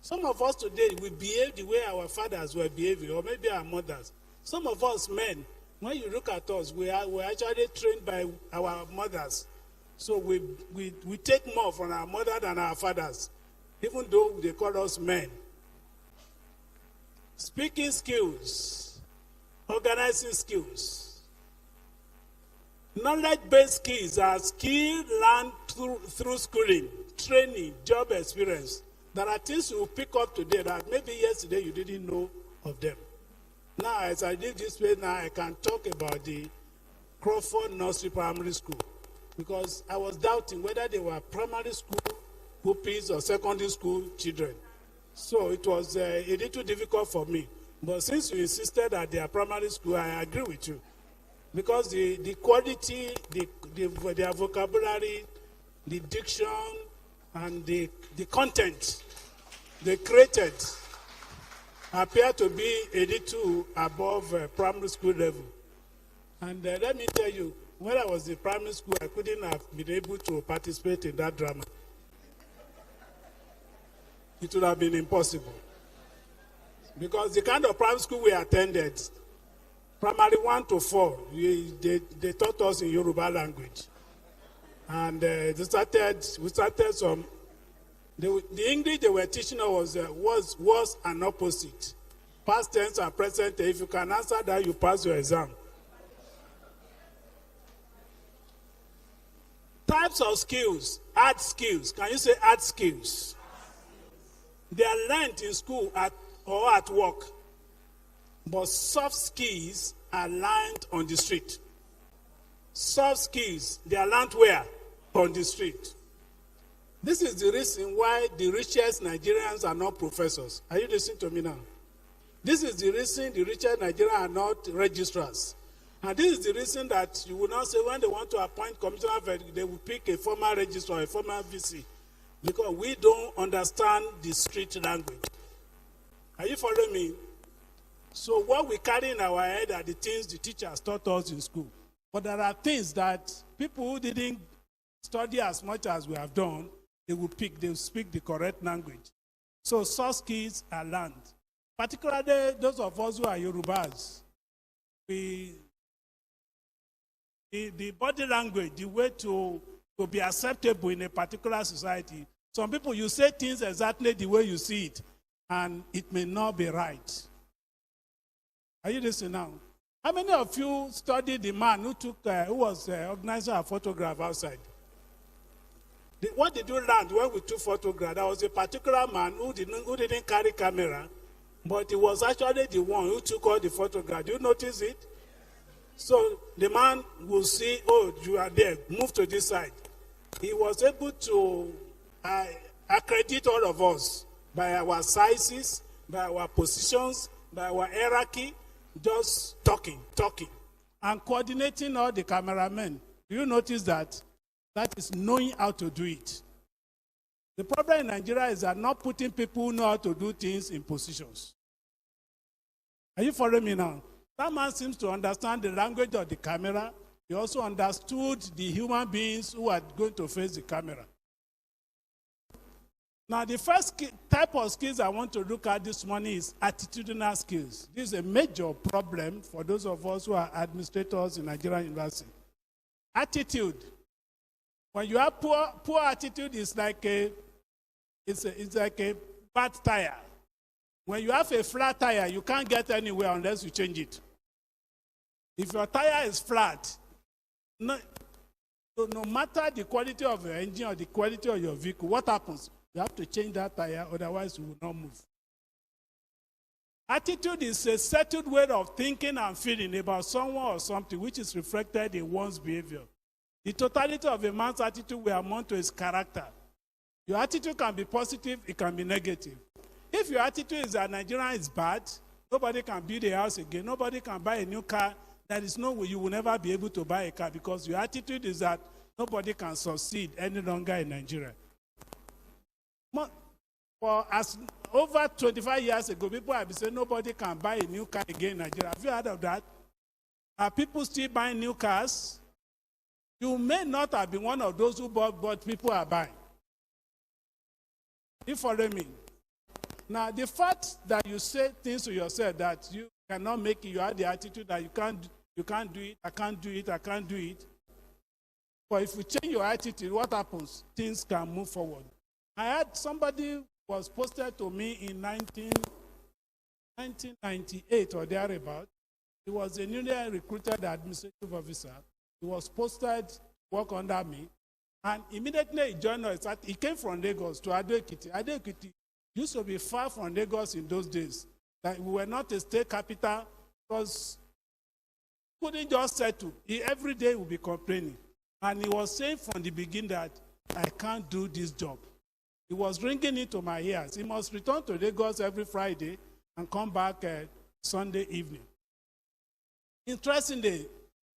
Some of us today, we behave the way our fathers were behaving, or maybe our mothers. Some of us men, when you look at us, we're actually trained by our mothers. So we take more from our mother than our fathers, even though they call us men. Speaking skills, organizing skills. Knowledge-based skills are skills learned through schooling, training, job experience. There are things you will pick up today that maybe yesterday you didn't know of them. Now, as I did this way now, I can talk about the Crawford Nursery Primary School, because I was doubting whether they were primary school pupils or secondary school children. So it was a little difficult for me. But since you insisted that they are primary school, I agree with you. Because the quality, their vocabulary, the diction, and the content they created appear to be a little above primary school level. And let me tell you, when I was in primary school, I couldn't have been able to participate in that drama. It would have been impossible. Because the kind of primary school we attended, primary 1 to 4, they taught us in Yoruba language. And we started some, the English they were teaching us was an opposite. Past tense and present tense. If you can answer that, you pass your exam. Types of skills, hard skills. Can you say hard skills? They are learned in school or at work. But soft skills are learned on the street. Soft skills, they are learned where? On the street. This is the reason why the richest Nigerians are not professors. Are you listening to me now? This is the reason the richest Nigerians are not registrars. And this is the reason that you will not say when they want to appoint commissioner, they will pick a former registrar, a former VC. Because we don't understand the street language. Are you following me? So what we carry in our head are the things the teachers taught us in school. But there are things that people who didn't study as much as we have done, they will speak the correct language. So soft skills are learned. Particularly those of us who are Yorubas. The body language, the way to be acceptable in a particular society. Some people, you say things exactly the way you see it, and it may not be right. Are you listening now? How many of you studied the man who was organizing a photograph outside? What did you learn when we took photograph? There was a particular man who didn't carry camera, but he was actually the one who took all the photograph. Do you notice it? So the man will see, oh, you are there, move to this side. He was able to accredit all of us by our sizes, by our positions, by our hierarchy, just talking, and coordinating all the cameramen. Do you notice that? That is knowing how to do it. The problem in Nigeria is that not putting people who know how to do things in positions. Are you following me now? That man seems to understand the language of the camera. He also understood the human beings who are going to face the camera. Now, the first type of skills I want to look at this morning is attitudinal skills. This is a major problem for those of us who are administrators in Nigerian university. Attitude. When you have poor attitude, it's like a bad tire. When you have a flat tire, you can't get anywhere unless you change it. If your tire is flat, no matter the quality of your engine or the quality of your vehicle, what happens? You have to change that tire, otherwise you will not move. Attitude is a settled way of thinking and feeling about someone or something which is reflected in one's behavior. The totality of a man's attitude will amount to his character. Your attitude can be positive, it can be negative. If your attitude is that Nigeria is bad, nobody can build a house again, nobody can buy a new car, there is no way you will never be able to buy a car because your attitude is that nobody can succeed any longer in Nigeria. For as over 25 years ago, people have been saying nobody can buy a new car again in Nigeria. Have you heard of that? Are people still buying new cars? You may not have been one of those who bought, but people are buying. You follow me? Now, the fact that you say things to yourself that you cannot make it, you have the attitude that you can't do it, I can't do it, I can't do it. But if you change your attitude, what happens? Things can move forward. I had somebody was posted to me in 1998 or thereabout. He was a newly recruited administrative officer. He was posted to work under me. And immediately he joined us. He came from Lagos to Ado-Ekiti. Ado-Ekiti used to be far from Lagos in those days. Like we were not a state capital because couldn't just settle. Every day would be complaining. And he was saying from the beginning that I can't do this job. He was ringing into my ears. He must return to Lagos every Friday and come back Sunday evening. Interestingly,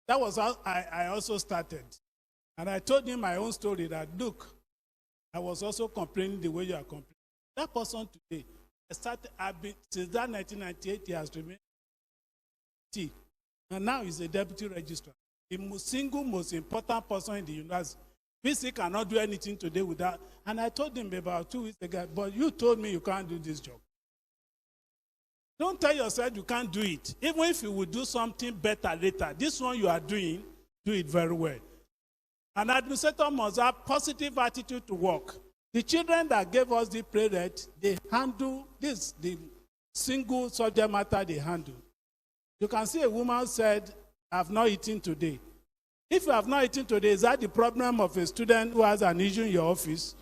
that was how I also started. And I told him my own story that, look, I was also complaining the way you are complaining. That person today, since that 1998, he has remained T. And now he's a deputy registrar. The single most important person in the university. VC cannot do anything today with that. And I told him about 2 weeks ago, but you told me you can't do this job. Don't tell yourself you can't do it. Even if you will do something better later, this one you are doing, do it very well. An administrator must have positive attitude to work. The children that gave us the playlist, they handle this, the single subject matter they handle. You can see a woman said, I have not eaten today. If you have not eaten today, is that the problem of a student who has an issue in your office?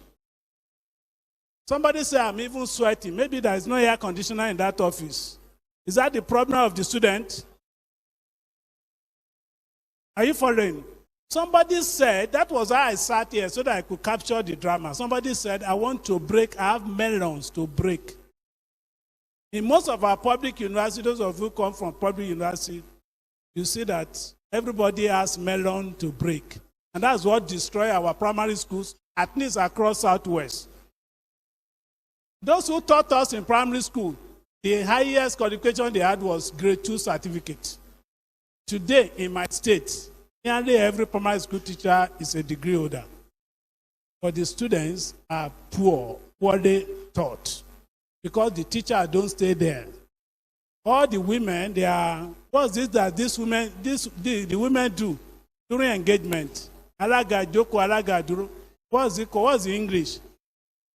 Somebody said, I'm even sweating. Maybe there is no air conditioner in that office. Is that the problem of the student? Are you following? Somebody said, that was how I sat here so that I could capture the drama. Somebody said, I want to break, I have melons to break. In most of our public universities, those of you who come from public university, you see that everybody has melon to break. And that's what destroys our primary schools, at least across Southwest. Those who taught us in primary school, the highest qualification they had was grade 2 certificate. Today, in my state, nearly every primary school teacher is a degree holder. But the students are poorly taught, because the teacher don't stay there. All the women, they are, what's this that the women do during engagement? Alaga joko, alaga duro. What's it called? What's the English?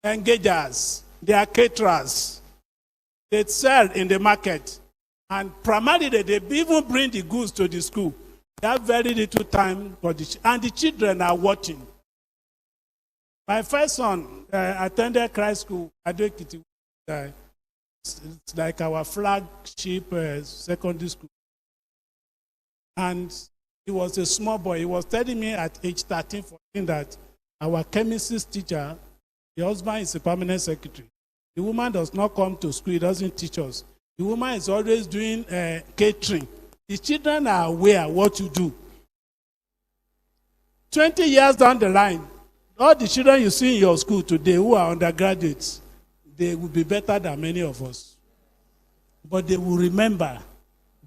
Engagers. They are caterers. They sell in the market. And primarily, they even bring the goods to the school. They have very little time for and the children are watching. My first son attended Christ School, Ado-Ekiti. It's like our flagship secondary school. And he was a small boy. He was telling me at age 13, 14 that our chemistry teacher, the husband is a permanent secretary. The woman does not come to school. He doesn't teach us. The woman is always doing catering. The children are aware what you do. 20 years down the line, all the children you see in your school today who are undergraduates, they will be better than many of us. But they will remember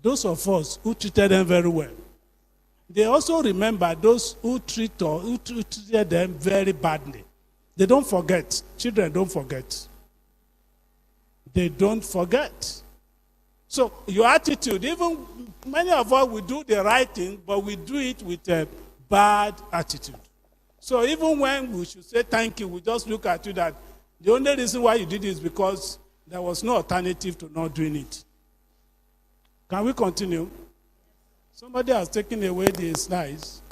those of us who treated them very well. They also remember those who treated them very badly. They don't forget. Children don't forget. They don't forget. So your attitude, even many of us, we do the right thing, but we do it with a bad attitude. So even when we should say thank you, we just look at you that the only reason why you did it is because there was no alternative to not doing it. Can we continue? Somebody has taken away the slides.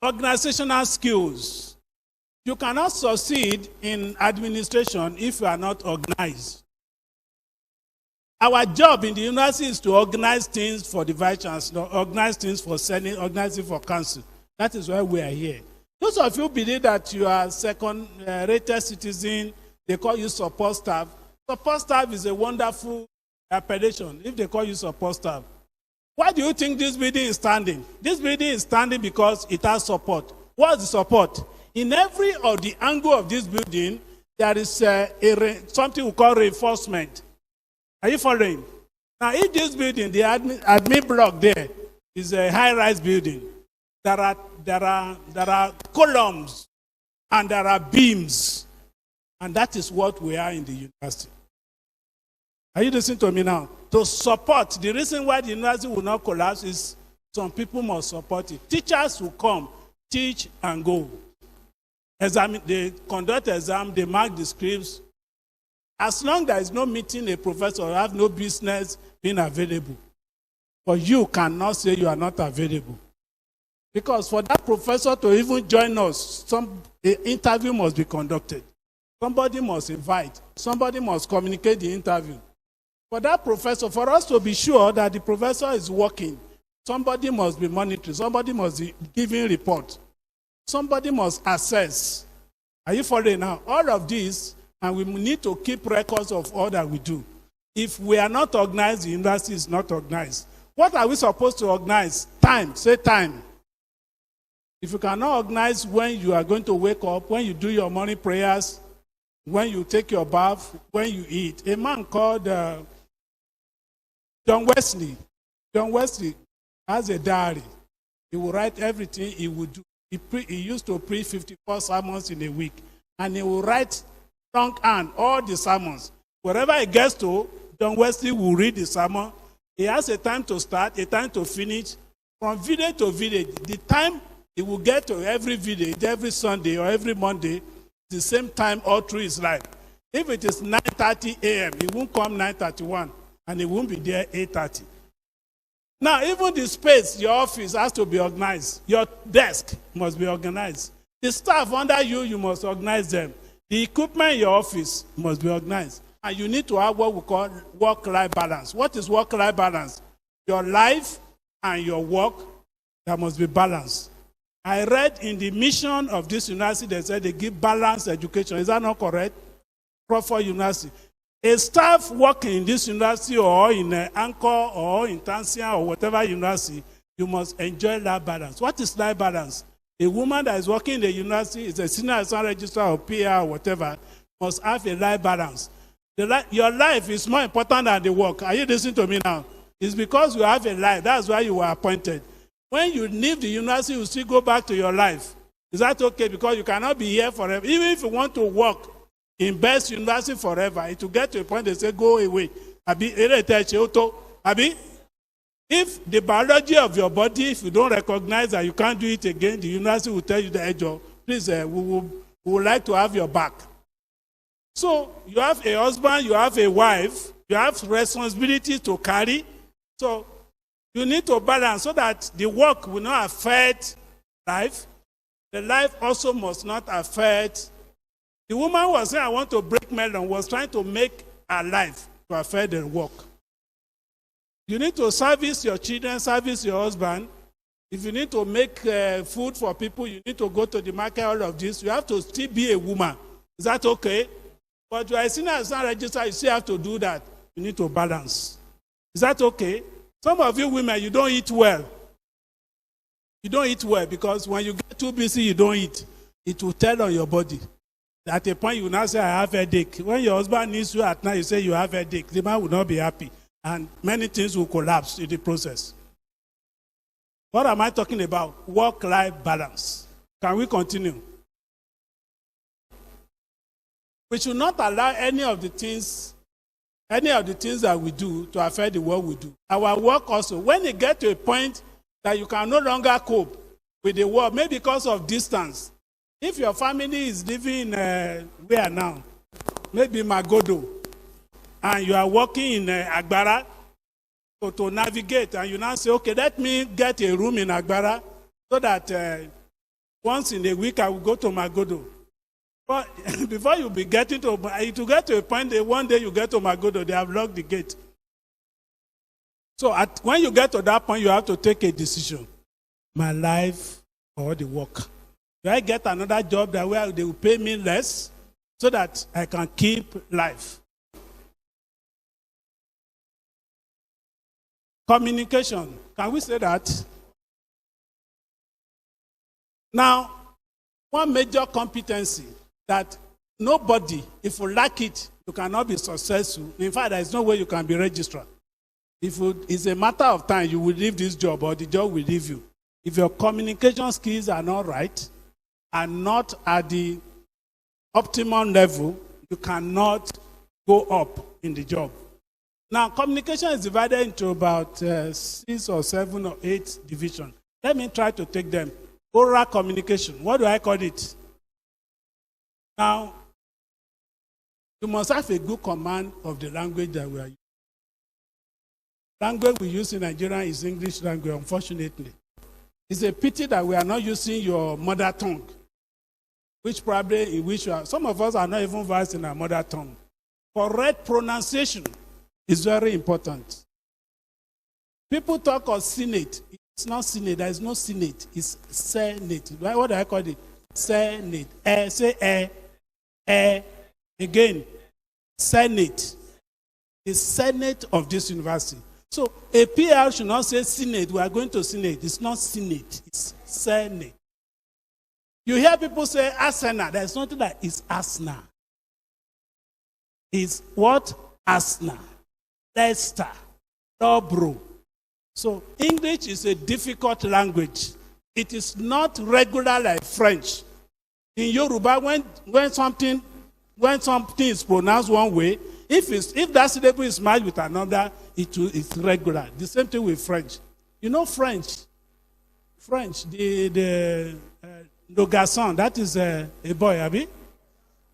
Organizational skills. You cannot succeed in administration if you are not organized. Our job in the university is to organize things for the vice chancellor, organize things for senate, organize it for council. That is why we are here. Those of you believe that you are second-rated citizen, they call you support staff. Support staff is a wonderful appellation if they call you support staff. Why do you think this building is standing? This building is standing because it has support. What is the support? In every of the angle of this building, there is something we call reinforcement. Are you following? Now, if this building, the admin block there, is a high-rise building, there are columns and there are beams, and that is what we are in the university. Are you listening to me now? To support, the reason why the university will not collapse is some people must support it. Teachers will come, teach and go. They conduct exam, they mark the scripts. As long as there is no meeting, a professor will have no business being available. But you cannot say you are not available. Because for that professor to even join us, an interview must be conducted. Somebody must invite. Somebody must communicate the interview. For that professor, for us to be sure that the professor is working, somebody must be monitoring. Somebody must be giving report. Somebody must assess. Are you following now? All of this, and we need to keep records of all that we do. If we are not organized, the university is not organized. What are we supposed to organize? Time. Say time. If you cannot organize when you are going to wake up, when you do your morning prayers, when you take your bath, when you eat. A man called John Wesley. John Wesley has a diary. He will write everything he would do. He used to preach 54 sermons in a week. And he will write longhand all the sermons. Wherever he gets to, John Wesley will read the sermon. He has a time to start, a time to finish. From village to village, the time he will get to every village, every Sunday or every Monday, the same time all through his life. If it is 9:30 a.m., he won't come 9:31, and he won't be there 8:30. Now, even the space, your office has to be organized. Your desk must be organized. The staff under you, you must organize them. The equipment in your office must be organized. And you need to have what we call work-life balance. What is work-life balance? Your life and your work, that must be balanced. I read in the mission of this university, they said they give balanced education. Is that not correct? Crawford University. A staff working in this university or in Anchor or in Tansia or whatever university, you must enjoy life balance. What is life balance? A woman that is working in the university, is a senior assistant registrar or PR or whatever, must have a life balance. Your life is more important than the work. Are you listening to me now? It's because you have a life. That's why you were appointed. When you leave the university, you still go back to your life. Is that okay? Because you cannot be here forever. Even if you want to work in best university forever, it will get to a point they say, go away. If the biology of your body, if you don't recognize that you can't do it again, the university will tell you the age of, please, we would like to have your back. So you have a husband, you have a wife, you have responsibilities to carry. So you need to balance so that the work will not affect life. The life also must not affect. The woman was saying, I want to break melon, was trying to make her life to affect the work. You need to service your children, service your husband. If you need to make food for people, you need to go to the market, all of this. You have to still be a woman. Is that okay? But you are a senior assistant registrar, you still have to do that. You need to balance. Is that okay? Some of you women, you don't eat well. You don't eat well because when you get too busy, you don't eat. It will tell on your body. At a point, you will now say, I have a headache. When your husband needs you at night, you say you have a headache. The man will not be happy. And many things will collapse in the process. What am I talking about? Work-life balance. Can we continue? We should not allow any of the things that we do to affect the work we do. Our work also, when it gets to a point that you can no longer cope with the work, maybe because of distance. If your family is living where now? Maybe Magodo, and you are working in Agbara to navigate, and you now say, okay, let me get a room in Agbara so that once in a week I will go to Magodo. But before you be getting to get to a point that one day you get to Magodo, they have locked the gate. So when you get to that point, you have to take a decision. My life or the work. Do I get another job that where they will pay me less so that I can keep life? Communication. Can we say that? Now, one major competency that nobody, if you lack it, you cannot be successful. In fact, there is no way you can be registrar. It's a matter of time, you will leave this job or the job will leave you. If your communication skills are not right and not at the optimum level, you cannot go up in the job. Now, communication is divided into about 6 or 7 or 8 divisions. Let me try to take them. Oral communication. What do I call it? Now, you must have a good command of the language that we are using. Language we use in Nigeria is English language, unfortunately. It's a pity that we are not using your mother tongue, which probably in which some of us are not even versed in our mother tongue. Correct pronunciation is very important. People talk of Senate. It's not Senate. There is no Senate. It's Senate. What do I call it? Senate. Say again. Senate. The Senate of this university. So a PR should not say Senate. We are going to Senate. It's not Senate. It's Senate. You hear people say Arsenal. There is nothing that is Arsenal. It's what? Arsenal. Leicester. Dobro. So English is a difficult language. It is not regular like French. In Yoruba, when something is pronounced one way, if that syllable is merged with another, it's regular. The same thing with French. You know French, the garçon, that is a boy, Abi.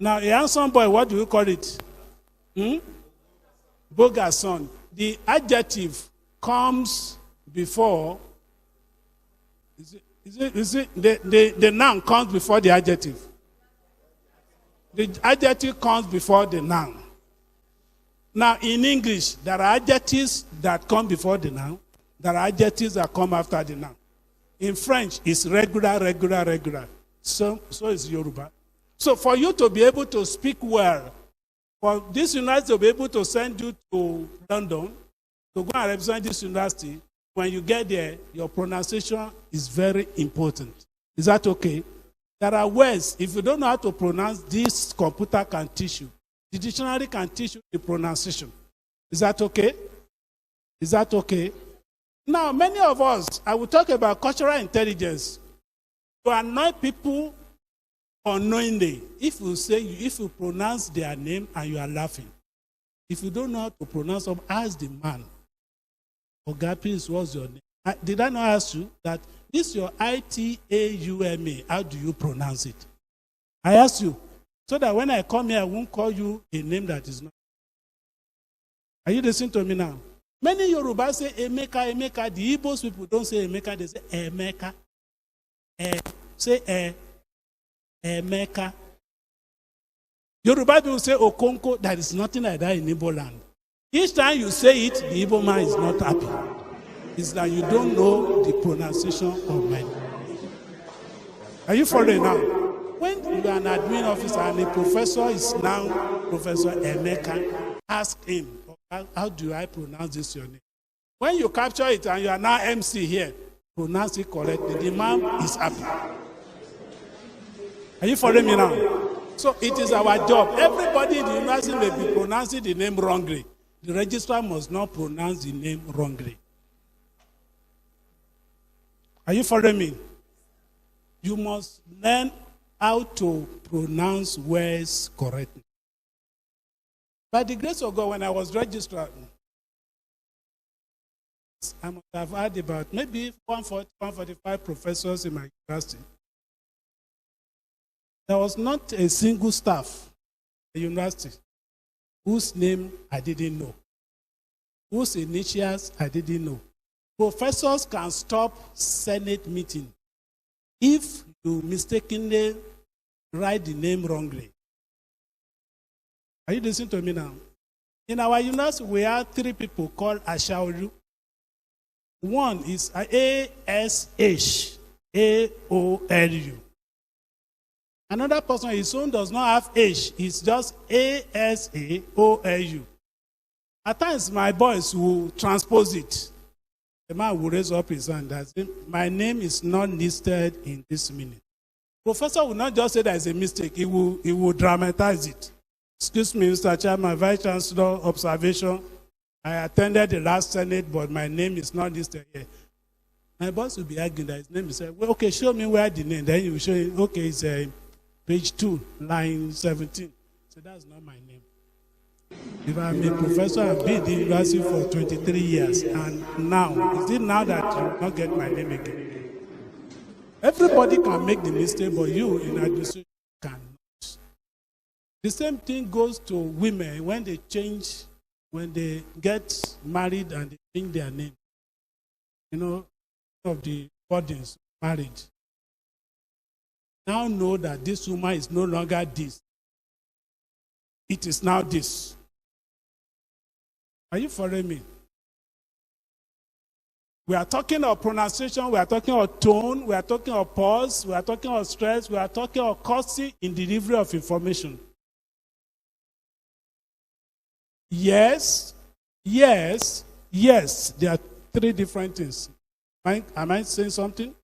Now a handsome boy, what do you call it? Beau garçon. The adjective comes before. The noun comes before the adjective. The adjective comes before the noun. Now, in English, there are adjectives that come before the noun. There are adjectives that come after the noun. In French, it's regular. So is Yoruba. So for you to be able to speak well, for this university to be able to send you to London, to go and represent this university, when you get there, your pronunciation is very important. Is that okay? There are words, if you don't know how to pronounce, this computer can teach you. The dictionary can teach you the pronunciation. Is that okay? Is that okay? Now, many of us, I will talk about cultural intelligence. To annoy people unknowingly, if you pronounce their name and you are laughing. If you don't know how to pronounce them, ask the man. Oga, please, what's your name? Did I not ask you that this is your Itauma? How do you pronounce it? I asked you. So that when I come here, I won't call you a name that is not. Are you listening to me now? Many Yoruba say Emeka. The Igbos people don't say Emeka, they say Emeka. Say Emeka. Yoruba people say Okonko. There is nothing like that in Igbo land. Each time you say it, the Igbo man is not happy. It's that you don't know the pronunciation of my name. Are you following now? When you are an admin officer and the professor is now Professor Emeka, ask him, how do I pronounce this your name? When you capture it and you are now MC here, pronounce it correctly. The man is happy. Are you following me now? So it is our job. Everybody in the university may be pronouncing the name wrongly. The registrar must not pronounce the name wrongly. Are you following me? You must learn how to pronounce words correctly. By the grace of God, when I was registered, I must have had about maybe 145 professors in my university. There was not a single staff at the university whose name I didn't know, whose initials I didn't know. Professors can stop Senate meeting if you mistakenly write the name wrongly. Are you listening to me now? In our university, we have 3 people called Ashaolu. One is A-S-H-A-O-L-U. Another person, his own does not have H. It's just A-S-A-O-L-U. At times, my boys will transpose it. The man will raise up his hand and say, my name is not listed in this minute. Professor will not just say there is a mistake. He will dramatize it. Excuse me, Mr. Chairman, Vice Chancellor, observation. I attended the last Senate, but my name is not listed here. My boss will be arguing that his name is, well, okay, show me where the name. Then he will show you, okay, it's page 2, line 17. So that's not my name. If I'm a professor, I've been in the university for 23 years, and now, is it now that you will not get my name again? Everybody can make the mistake, but you in administration cannot. The same thing goes to women when they get married and they change their name. You know, of the burdens of marriage. Now know that this woman is no longer this. It is now this. Are you following me? We are talking of pronunciation, we are talking of tone, we are talking of pause, we are talking of stress, we are talking of courtesy in delivery of information. Yes, yes, yes. There are 3 different things. Am I saying something?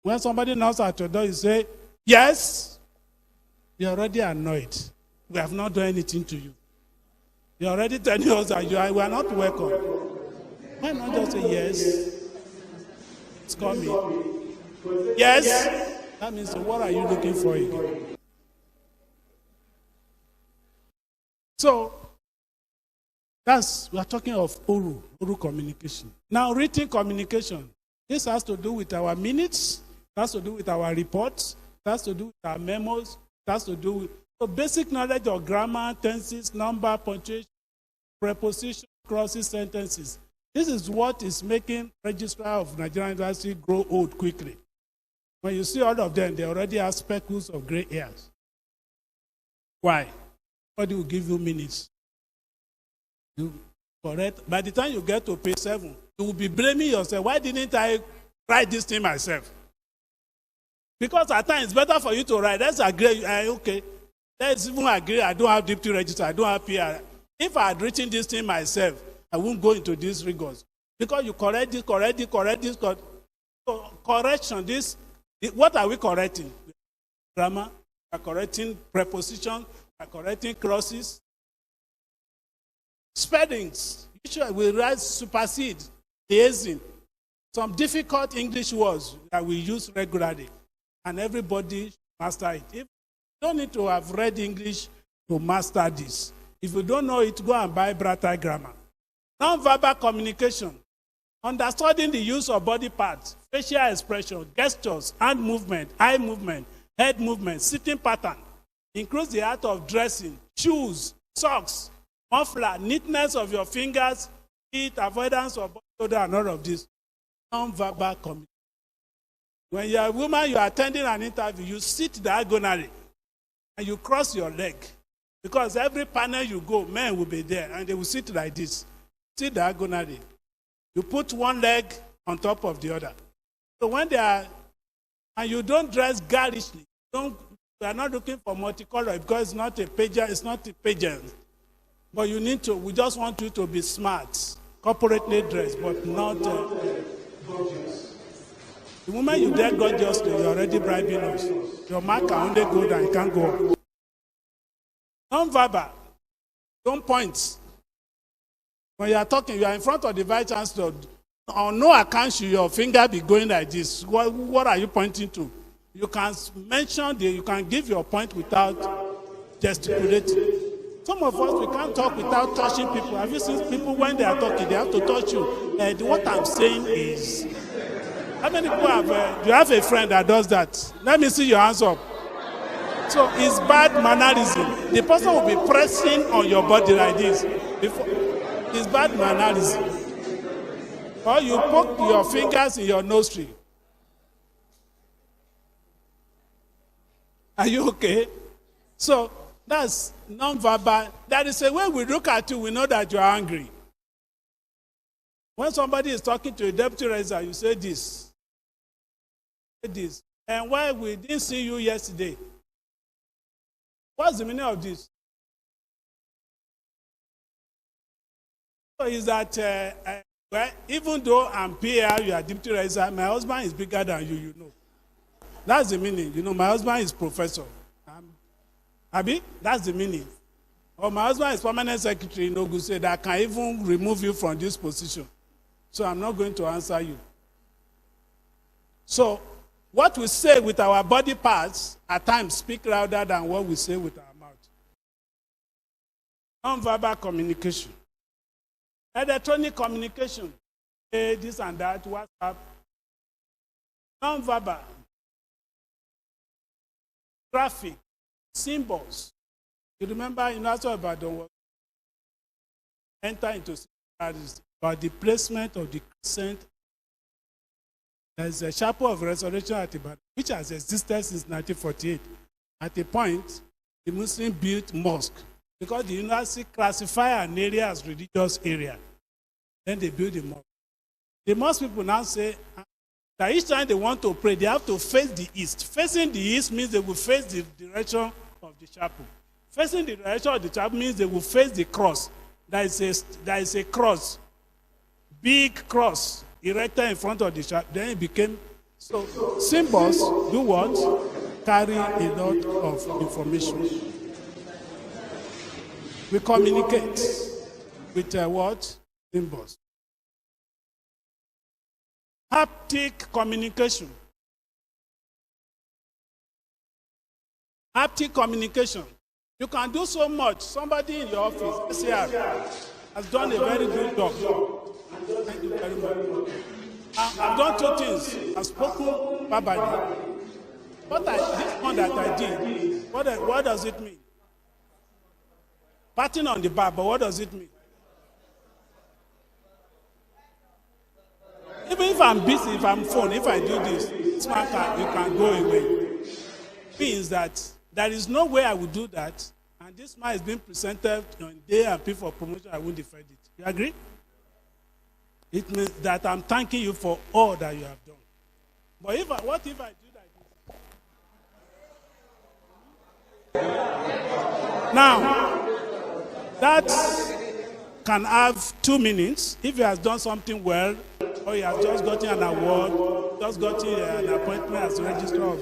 When somebody knocks at your door, you say, yes. You're already annoyed. We have not done anything to you. You're already telling us that we are not welcome. Why not just say yes? It's coming. Yes. That means, what are you looking for again? So, we are talking of oral communication. Now, written communication. This has to do with our minutes, it has to do with our reports, it has to do with our memos, it has to do with basic knowledge of grammar, tenses, number, punctuation, preposition, clauses, sentences. This is what is making Registrar of Nigerian University grow old quickly. When you see all of them, they already have speckles of gray hairs. Why? Nobody will give you minutes. Correct. By the time you get to page 7, you will be blaming yourself. Why didn't I write this thing myself? Because at times it's better for you to write. Let's agree. Okay. Let's even agree. I don't have deputy registrar. I don't have PR. If I had written this thing myself, I won't go into these rigors. Because you correct this. So correction, what are we correcting? Grammar. We are correcting preposition. We are correcting clauses. Spellings. Usually we write supersede, liaison. Some difficult English words that we use regularly. And everybody master it. If you don't need to have read English to master this. If you don't know it, go and buy Brata Grammar. Non-verbal communication. Understanding the use of body parts, facial expression, gestures, hand movement, eye movement, head movement, sitting pattern. Includes the art of dressing, shoes, socks, muffler, neatness of your fingers, feet, avoidance of body odor, and all of this. Non-verbal communication. When you're a woman, you're attending an interview, you sit diagonally and you cross your leg. Because every panel you go, men will be there and they will sit like this. Sit diagonally. You put one leg on top of the other. So when they are, and you don't dress garishly, you are not looking for multicolor because it's not a pageant. But you need to, we just want you to be smart, corporately dressed, but not gorgeous. The moment you dare gorgeously, you're already bribing us. Your mark can only go down, you can't go up. Non-verbal, don't point. When you are talking, you are in front of the vice chancellor. On no account should your finger be going like this. What are you pointing to? You can mention, you can give your point without gesticulating. Some of us, we can't talk without touching people. Have you seen people when they are talking, they have to touch you? What I'm saying is, how many people have, do you have a friend that does that? Let me see your hands up. So it's bad mannerism. The person will be pressing on your body like this. It's bad mannerism. Or you poke your fingers in your nostril. Are you okay? So that's non-verbal. That is a way we look at you, we know that you are angry. When somebody is talking to a deputy registrar, you say this. Say this. And why we didn't see you yesterday? What's the meaning of this? So is that well, even though I'm PR, you are deputy registrar, my husband is bigger than you, you know. That's the meaning. You know, my husband is professor. Abi, that's the meaning. Or my husband is permanent secretary in Ogun State that can even remove you from this position. So I'm not going to answer you. So what we say with our body parts at times speak louder than what we say with our mouth. Non-verbal communication. Electronic communication. This and that, WhatsApp. Non-verbal. Graphic. Symbols. You remember in Nassau Ibadan, enter into studies about the placement of the crescent. There's a chapel of resurrection at Ibadan, which has existed since 1948. At a point, the Muslim built mosque because the university classified an area as religious area. Then they built the mosque. The mosque people now say that each time they want to pray, they have to face the east. Facing the east means they will face the direction of the chapel. Facing the direction of the chapel means they will face the cross. There is a cross, big cross, erected in front of the chapel. Then it became, so symbols do what? Carry a lot of information. We communicate with what? Symbols. Haptic communication. Haptic communication. You can do so much. Somebody in your office, SCR, has done a very good job. Thank you very much. I've done two things. I've spoken verbally. This one that I did, what does it mean? Patting on the back, but what does it mean? Even if I'm busy, if I'm phone, if I do this man you can go away. Means that there is no way I would do that, and this man is being presented on day and pay for promotion, I won't defend it. You agree? It means that I'm thanking you for all that you have done. But what if I do that? Now, that can have two meanings. If he has done something well, or he has just gotten an award, just gotten an appointment as registrar of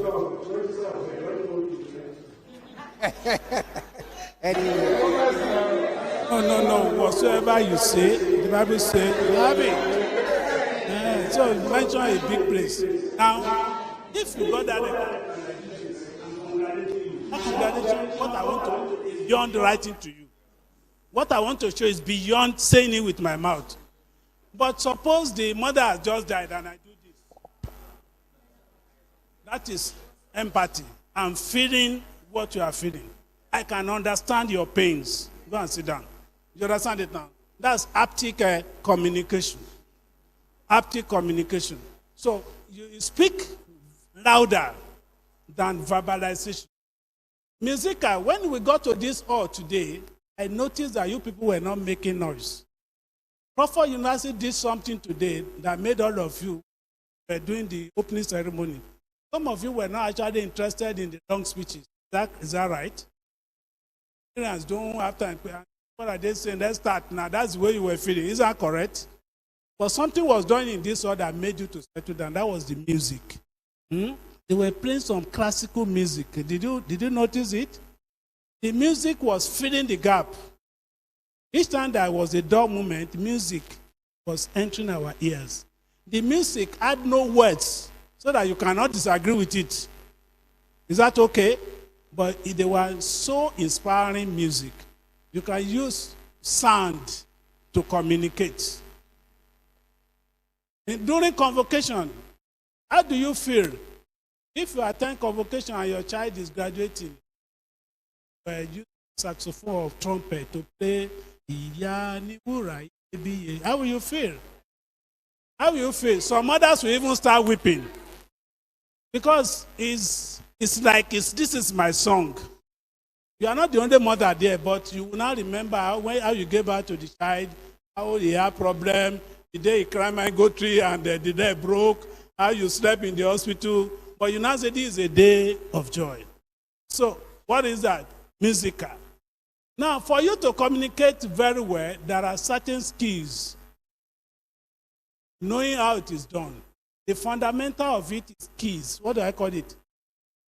No. Whatsoever you say, the Bible says, you have it. So you mention a big place. Now, if you got that, what I want to, beyond writing to you, what I want to show is beyond saying it with my mouth. But suppose the mother has just died and I do this. That is empathy. I'm feeling what you are feeling. I can understand your pains. Go and sit down. You understand it now? That's haptic communication. Haptic communication. So you speak louder than verbalization. Musical, when we got to this hall today, I noticed that you people were not making noise. Crawford University did something today that made all of you doing the opening ceremony. Some of you were not actually interested in the long speeches. Is that right? Parents don't have time. What are they saying? Let's start now. That's the way you were feeling. Is that correct? But something was done in this hall that made you to settle down. That was the music. They were playing some classical music. Did you notice it? The music was filling the gap. Each time there was a dull moment, music was entering our ears. the music had no words so that you cannot disagree with it. Is that okay? But they were so inspiring music. You can use sound to communicate. During convocation, how do you feel? If you attend convocation and your child is graduating, use saxophone or trumpet to play, how will you feel? How will you feel? Some others will even start weeping. Because it's like this is my song. You are not the only mother there, but you will not remember how you gave birth to the child, how he had problem, the day he cried my goat tree and the day broke, how you slept in the hospital. But you now say this is a day of joy. So what is that? Musical. Now, for you to communicate very well, there are certain skills. Knowing how it is done. The fundamental of it is keys. What do I call it?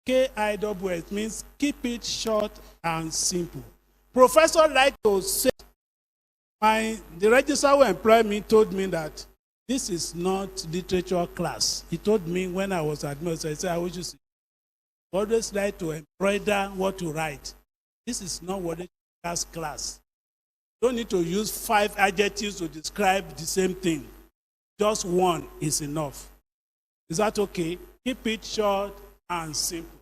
KIWS means keep it short and simple. Professor like to say, the registrar who employed me told me that this is not literature class. He told me when I was admitted, I said, I wish you see. Always like to embroider what you write. This is not what it is class. You don't need to use 5 adjectives to describe the same thing. Just one is enough. Is that okay? Keep it short and simple.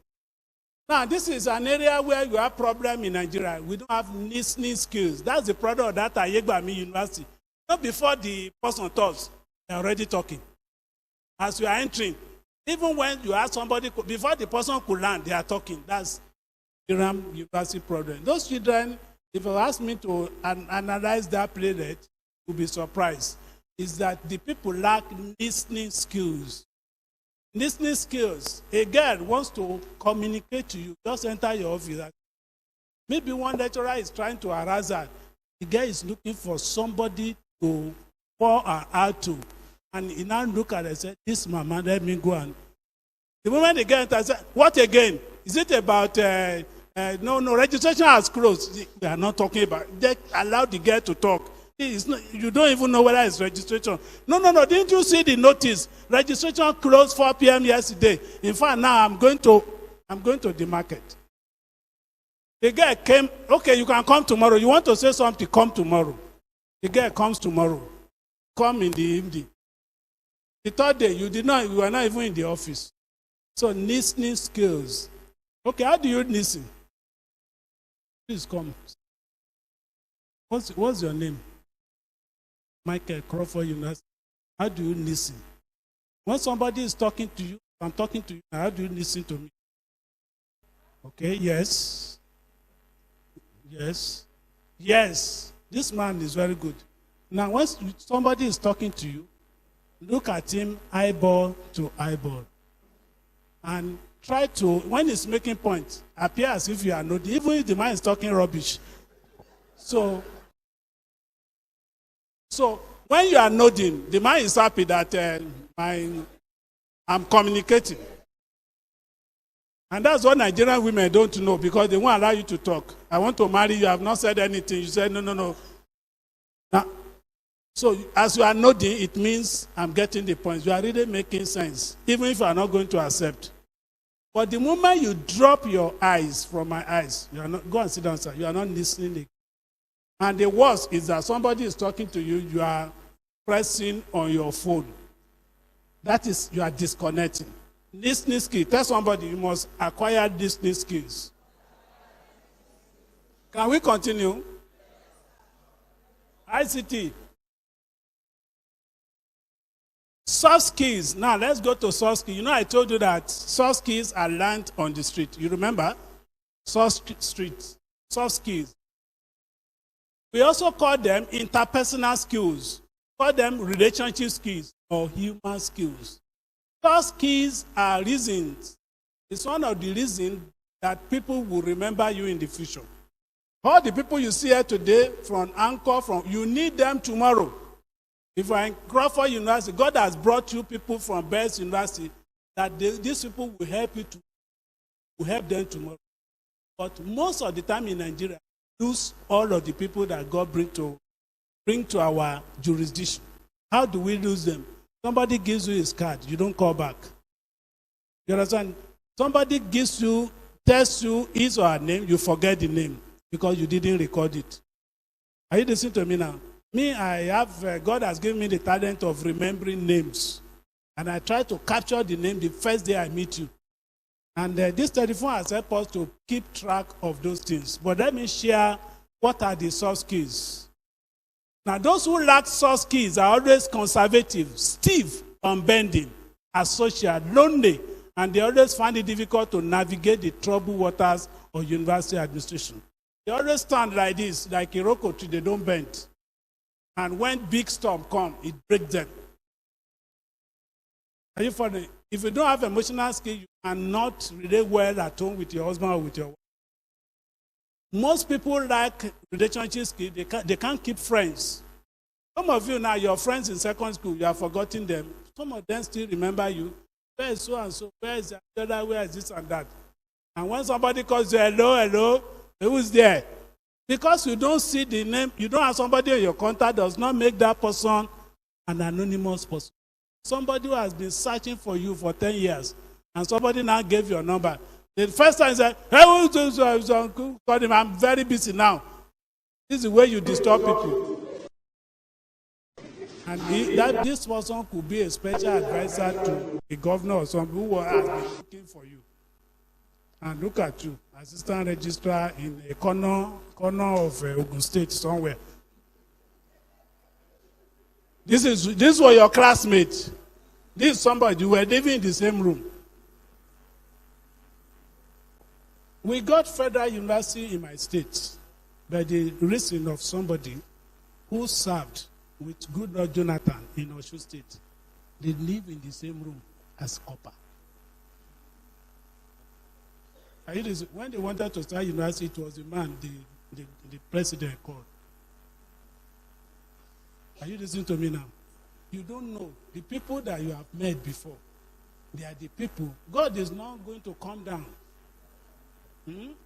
Now, this is an area where you have problem in Nigeria. We don't have listening skills. That's the product of that Ayegbami University. Not before the person talks, they're already talking. As you are entering, even when you ask somebody, before the person could land, they are talking. That's the Ram University problem. Those children, if you ask me to analyze that playlet, you'll be surprised. Is that the people lack listening skills. Listening skills. A girl wants to communicate to you. Just enter your office. Maybe one lecturer is trying to harass her. The girl is looking for somebody to pour her out to. And he now look at her and say, this mama, let me go on. The moment the girl enters, what again? Is it about, no, registration has closed. We are not talking about, they allow the girl to talk. Not, you don't even know whether it's registration. No. Didn't you see the notice? Registration closed 4 p.m. yesterday. In fact, now I'm going to the market. The girl came. Okay, you can come tomorrow. You want to say something? Come tomorrow. The girl comes tomorrow. Come in the evening. The third day, you were not even in the office. So listening skills. Okay, how do you listen? Please come. What's your name? Michael Crawford, how do you listen? When somebody is talking to you, I'm talking to you, how do you listen to me? Okay, yes. This man is very good. Now, when somebody is talking to you, look at him eyeball to eyeball. And try to, when he's making points, appear as if you are not, even if the man is talking rubbish. So when you are nodding, the man is happy that I'm communicating. And that's what Nigerian women don't know because they won't allow you to talk. I want to marry you, I have not said anything. You said, no. Now, so as you are nodding, it means I'm getting the points. You are really making sense, even if you are not going to accept. But the moment you drop your eyes from my eyes, you are not, go and sit down, sir. You are not listening. And the worst is that somebody is talking to you, you are pressing on your phone. That is, you are disconnecting. Listening skills. Tell somebody you must acquire listening skills. Can we continue? ICT. Soft skills. Now let's go to soft skills. You know I told you that soft skills are learned on the street. You remember? Soft skills. We also call them interpersonal skills. Call them relationship skills or human skills. Soft skills are reasons. It's one of the reasons that people will remember you in the future. All the people you see here today from Anchor, you need them tomorrow. If you are in Crawford University, God has brought you people from Bells University that these people will help you will help them tomorrow. But most of the time in Nigeria, lose all of the people that God bring to our jurisdiction. How do we lose them? Somebody gives you his card, you don't call back. You understand? Somebody tells you his or her name, you forget the name because you didn't record it. Are you listening to me now? Me, God has given me the talent of remembering names. And I try to capture the name the first day I meet you. And this telephone has helped us to keep track of those things. But let me share what are the soft skills. Now, those who lack soft skills are always conservative, stiff, unbending, asocial, lonely, and they always find it difficult to navigate the troubled waters of university administration. They always stand like this, like a rock tree, they don't bend. And when big storm comes, it breaks them. Are you following? If you don't have emotional skill, you cannot relate well at home with your husband or with your wife. Most people lack relationship skill. They can't keep friends. Some of you now, your friends in secondary school, you have forgotten them. Some of them still remember you. Where is so and so? Where is the other? Where is this and that? And when somebody calls you, hello, who's there? Because you don't see the name, you don't have somebody in your contact, does not make that person an anonymous person. Somebody who has been searching for you for 10 years, and somebody now gave your number. The first time he said, hey, call him, I'm very busy now. This is the way you disturb people. And this person could be a special advisor to a governor or somebody who has been looking for you. And look at you, assistant registrar in a corner of Ogun State somewhere. This was your classmate. This is somebody, you were living in the same room. We got federal university in my state by the reason of somebody who served with Goodluck Jonathan in Osun State. They live in the same room as copper. When they wanted to start university, it was the man the president called. Are you listening to me now? You don't know. The people that you have met before, they are the people. God is not going to come down.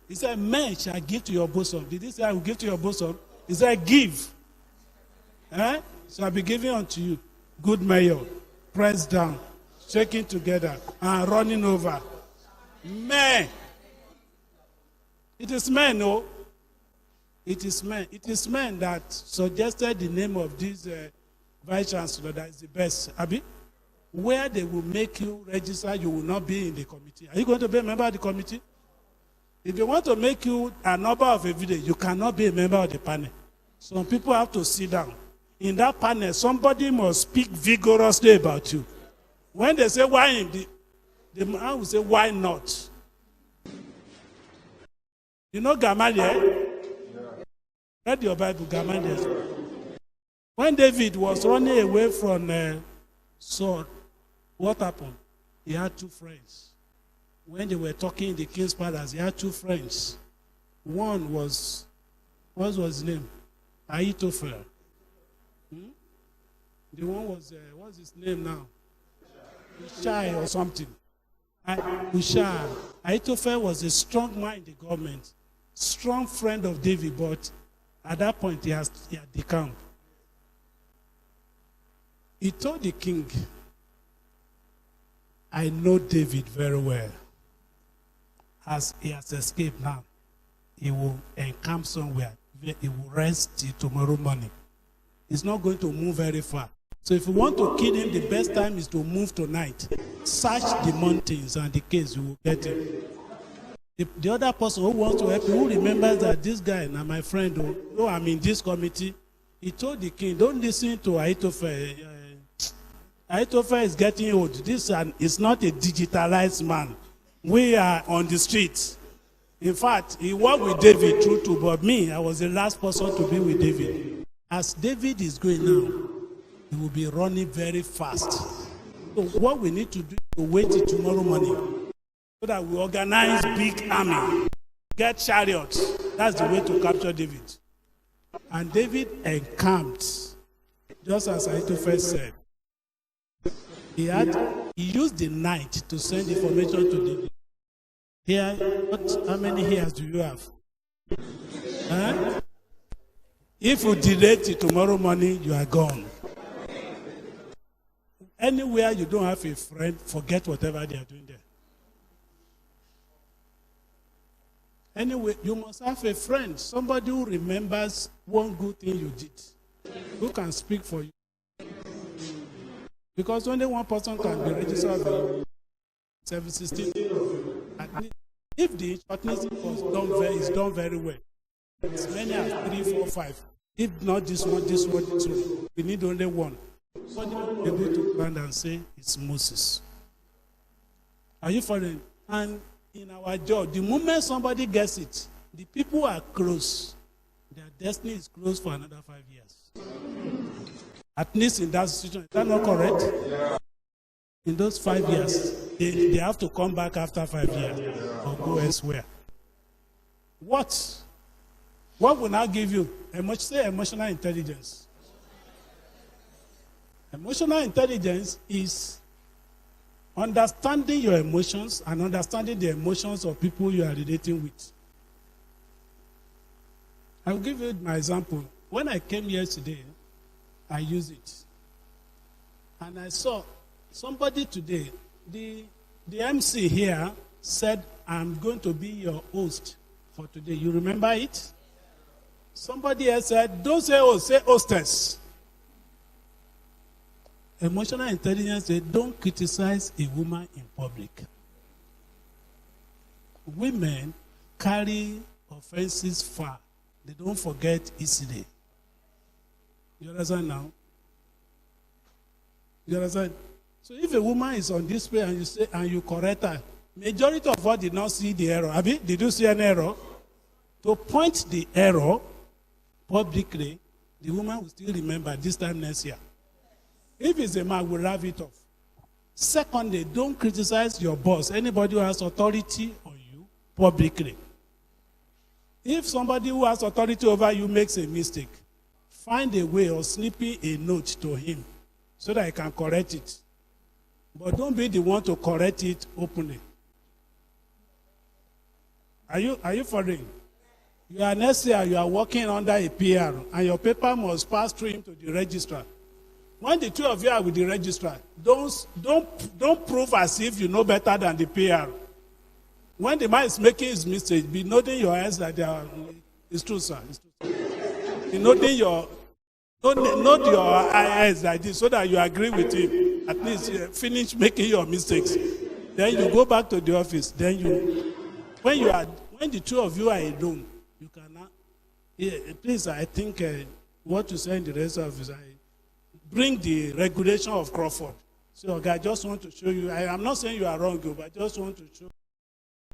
He said, men shall give to your bosom. Did he say, I will give to your bosom? He said, give. Shall be given unto you. Good measure, pressed down, shaking together, and running over. Men. It is men, no? It is men. It is men that suggested the name of this vice chancellor that is the best. Abi? Where they will make you register, you will not be in the committee. Are you going to be a member of the committee? If they want to make you a number of a video, you cannot be a member of the panel. Some people have to sit down. In that panel, somebody must speak vigorously about you. When they say why, the man will say, why not? You know Gamaliel? Read your Bible, Gamaliel. When David was running away from Saul, what happened? He had two friends. When they were talking in the king's palace, he had two friends. One was, what was his name? Ahithophel. The one was, what's his name now? Hushai or something. Hushai. Ahithophel was a strong man in the government. Strong friend of David, but at that point he had decamped. He told the king, I know David very well. As he has escaped now, he will encamp somewhere. He will rest till tomorrow morning. He's not going to move very far. So if you want to kill him, the best time is to move tonight. Search the mountains and the caves, you will get him. The other person who wants to help you, who remembers that this guy, now my friend, though I'm in this committee, he told the king, don't listen to Ahithophel. Ahithophel is getting old. This is not a digitalized man. We are on the streets. In fact, he worked with David through too, but me, I was the last person to be with David. As David is going now, he will be running very fast. So what we need to do is to wait till tomorrow morning so that we organize big army, get chariots. That's the way to capture David. And David encamped, just as Ahithophel said. He used the night to send information to David. Here, how many hairs do you have? Huh? If you delay till tomorrow morning, you are gone. Anywhere you don't have a friend, forget whatever they are doing there. Anyway, you must have a friend, somebody who remembers one good thing you did, who can speak for you. Because only one person can be registered for 716. If the shortlisting is done very well, as many as 3, 4, 5. If not this one, this one, this one, we need only one. Somebody will be able to stand and say it's Moses. Are you following? And in our job, the moment somebody gets it, the people are close. Their destiny is close for another 5 years. At least in that situation. Is that not correct? In those 5 years, they have to come back after 5 years or go elsewhere. What will now give you? Say emotional intelligence. Emotional intelligence is understanding your emotions and understanding the emotions of people you are relating with. I'll give you my example. When I came here today, I used it. And I saw somebody today, the MC here said, I'm going to be your host for today. You remember it? Somebody else said, don't say host, say hostess. Emotional intelligence says, don't criticize a woman in public. Women carry offenses far. They don't forget easily. You understand now? You understand? So if a woman is on display and you say and you correct her, majority of us did not see the error. Abi, did you see an error? To point the error publicly, the woman will still remember this time next year. If it's a man, we'll have it off. Secondly, don't criticize your boss, anybody who has authority on you, publicly. If somebody who has authority over you makes a mistake, find a way of slipping a note to him so that he can correct it. But don't be the one to correct it openly. Are you following? You are next year, you are working under a PR, and your paper must pass through him to the registrar. When the two of you are with the registrar, don't prove as if you know better than the PR. When the man is making his mistake, be nodding your heads that they are. It's true, sir. It's true. Be nodding nod your eyes like this so that you agree with him. At least finish making your mistakes. Then you go back to the office. Then when the two of you are alone, you cannot. Please, I think what you say in the rest of is bring the regulation of Crawford. So, okay, I just want to show you. I'm not saying you are wrong, but I just want to show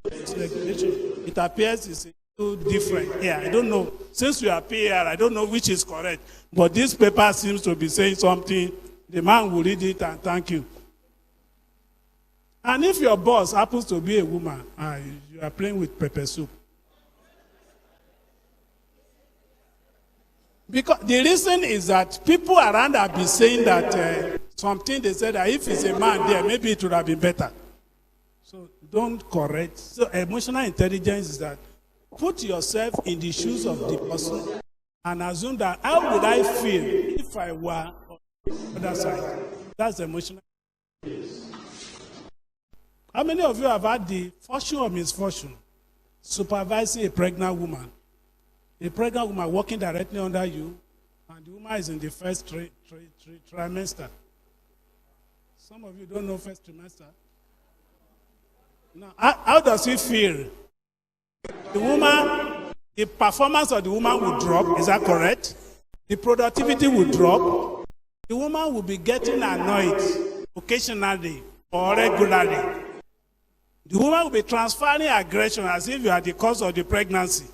you this regulation. It appears it's different. Yeah, I don't know. Since you are PR, I don't know which is correct. But this paper seems to be saying something. The man will read it and thank you. And if your boss happens to be a woman, you are playing with pepper soup. Because the reason is that people around have been saying that something they said that if it's a man there, maybe it would have been better. So don't correct. So emotional intelligence is that put yourself in the shoes of the person and assume that how would I feel if I were on the other side? That's emotional intelligence. How many of you have had the fortune or misfortune supervising a pregnant woman? A pregnant woman working directly under you, and the woman is in the first trimester. Some of you don't know first trimester. Now, how does it feel? The performance of the woman will drop, is that correct? The productivity will drop. The woman will be getting annoyed occasionally or regularly. The woman will be transferring aggression as if you are the cause of the pregnancy.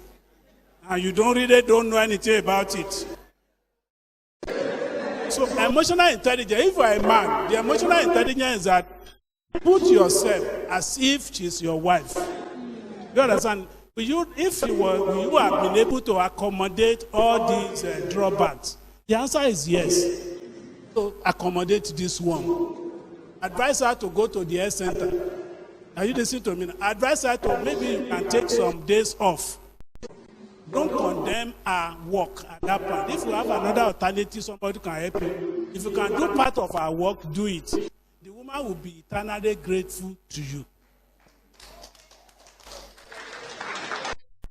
And you don't know anything about it. So emotional intelligence, if you are a man, the emotional intelligence is that put yourself as if she's your wife. You understand? If you have been able to accommodate all these drawbacks, the answer is yes. So accommodate this one. Advise her to go to the health center. Are you listening to me? Advise her to maybe you can take some days off. Don't condemn her work at that point. If you have another alternative, somebody can help you. If you can do part of our work, do it. The woman will be eternally grateful to you.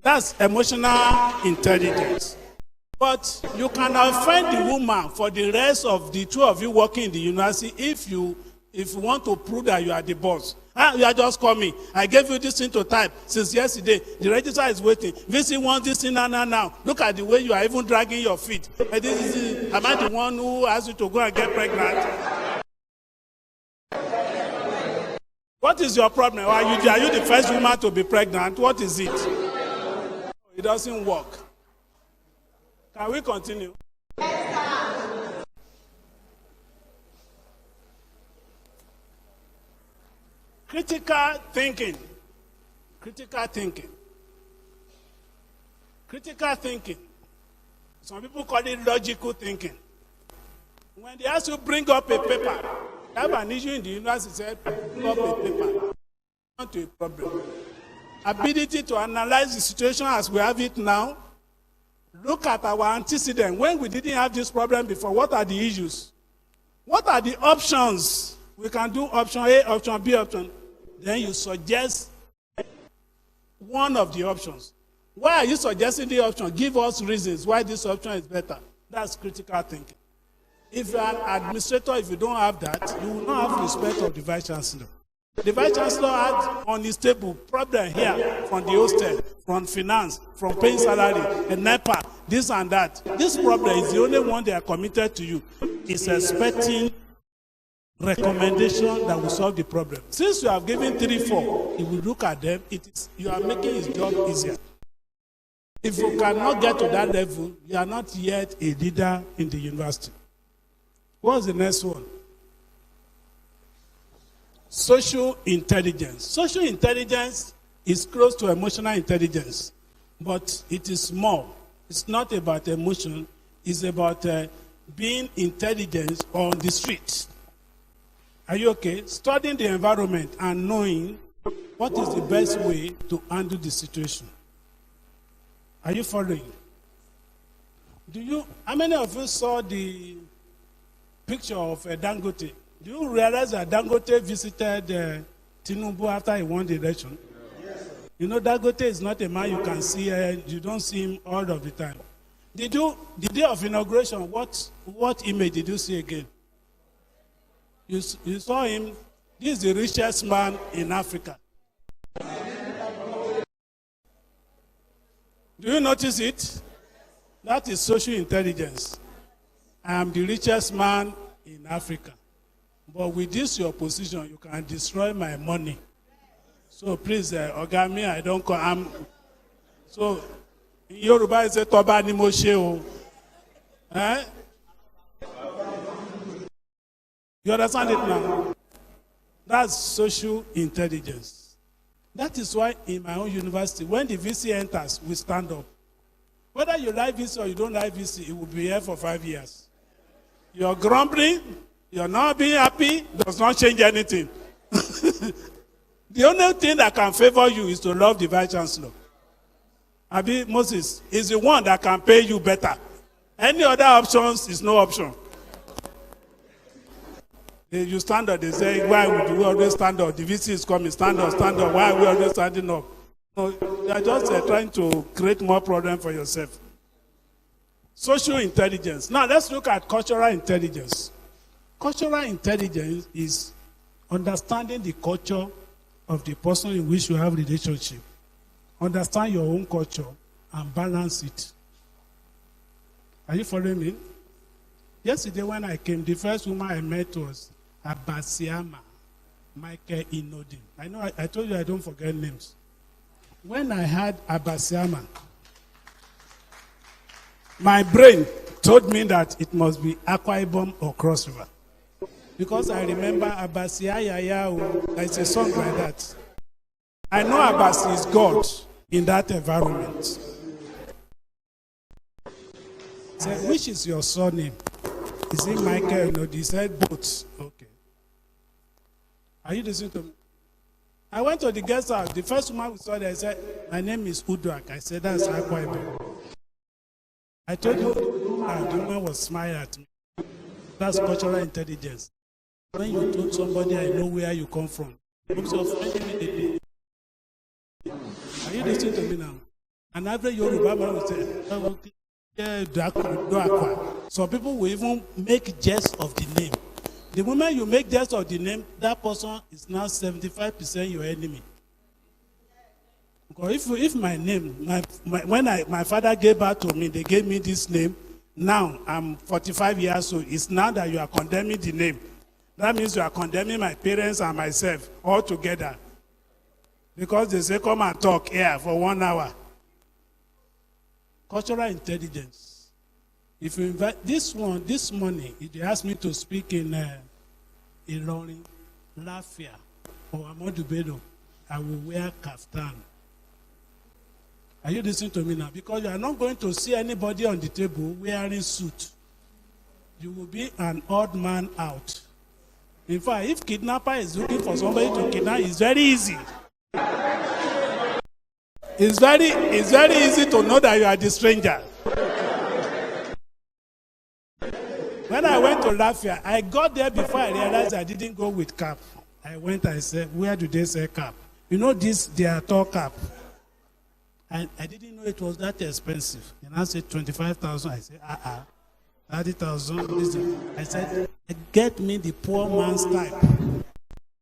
That's emotional intelligence. But you can offend the woman for the rest of the two of you working in the university if you want to prove that you are the boss. You are just coming. I gave you this thing to type since yesterday. The registrar is waiting. VC wants this thing now. Look at the way you are even dragging your feet. Am I the one who asked you to go and get pregnant? What is your problem? Are you the first woman to be pregnant? What is it? It doesn't work. Can we continue? Critical thinking. Critical thinking. Critical thinking. Some people call it logical thinking. When they ask you bring up a paper, you have an issue in the university, say, bring up a paper. Not a problem. Ability to analyze the situation as we have it now. Look at our antecedent. When we didn't have this problem before, what are the issues? What are the options? We can do option A, option B, option. Then you suggest one of the options. Why are you suggesting the option? Give us reasons why this option is better. That's critical thinking. If you are an administrator, if you don't have that, you will not have respect of the vice chancellor. The vice chancellor had on his table problem here from the hostel, from finance, from paying salary, and NEPA, this and that. This problem is the only one they are committed to you. It's expecting recommendation that will solve the problem. Since you have given 3, 4, if you look at them, you are making his job easier. If you cannot get to that level, you are not yet a leader in the university. What's the next one? Social intelligence. Social intelligence is close to emotional intelligence, but it is small. It's not about emotion. It's about being intelligent on the street. Are you okay? Studying the environment and knowing what is the best way to handle the situation. Are you following? How many of you saw the picture of Dangote? Do you realize that Dangote visited Tinubu after he won the election? Yes. You know, Dangote is not a man you can see, you don't see him all of the time. The day of inauguration, what image did you see again? You saw him, this is the richest man in Africa. Do you notice it? That is social intelligence. I am the richest man in Africa. But with this your position, you can destroy my money. So please, Ogami, I don't come. So, in Yoruba, it's a toba ni mo se o. You understand it now? That's social intelligence. That is why in my own university, when the VC enters, we stand up. Whether you like VC or you don't like VC, it will be here for 5 years. You're grumbling, you're not being happy, does not change anything. The only thing that can favor you is to love the vice chancellor. Abi Moses is the one that can pay you better. Any other options is no option. You stand up, they say, why would we always stand up? The VC is coming, stand up, why are we always standing up? No, you are just trying to create more problem for yourself. Social intelligence. Now let's look at cultural intelligence. Cultural intelligence is understanding the culture of the person in which you have relationship. Understand your own culture and balance it. Are you following me? Yesterday when I came, the first woman I met was Abasiama Michael Inodin. I know I told you I don't forget names. When I had Abasiama, my brain told me that it must be Akwa Ibom or Cross River. Because I remember Abasi Ayaya, it's a song like that. I know Abasi is God in that environment. Said, which is your surname? Is it Michael? No, he said both. Okay. Are you listening to me? I went to the guest house. The first woman we saw there said, my name is Udwak. I said, that's Akwa Ibom. I told you, the woman was smiling at me. That's cultural intelligence. When you told somebody, I know where you come from, most of you, are you listening to me now? An average Yoruba man will say, some people will even make jest of the name. The moment you make jest of the name, that person is now 75% your enemy. Because if my name, when my father gave birth to me, they gave me this name. Now I'm 45 years old. It's now that you are condemning the name. That means you are condemning my parents and myself all together. Because they say, come and talk here for 1 hour. Cultural intelligence. If you invite this morning, if they ask me to speak in Ilorin, Lafia, or Amadu Bello, I will wear kaftan. Are you listening to me now? Because you are not going to see anybody on the table wearing suit. You will be an odd man out. In fact, if kidnapper is looking for somebody to kidnap, it's very easy. It's very easy to know that you are the stranger. When I went to Lafia, I got there before I realized I didn't go with cap. I went and said, where do they sell cap? You know this, they are tall cap. And I didn't know it was that expensive. And I said 25,000. I said, 30,000. I said, get me the poor man's type.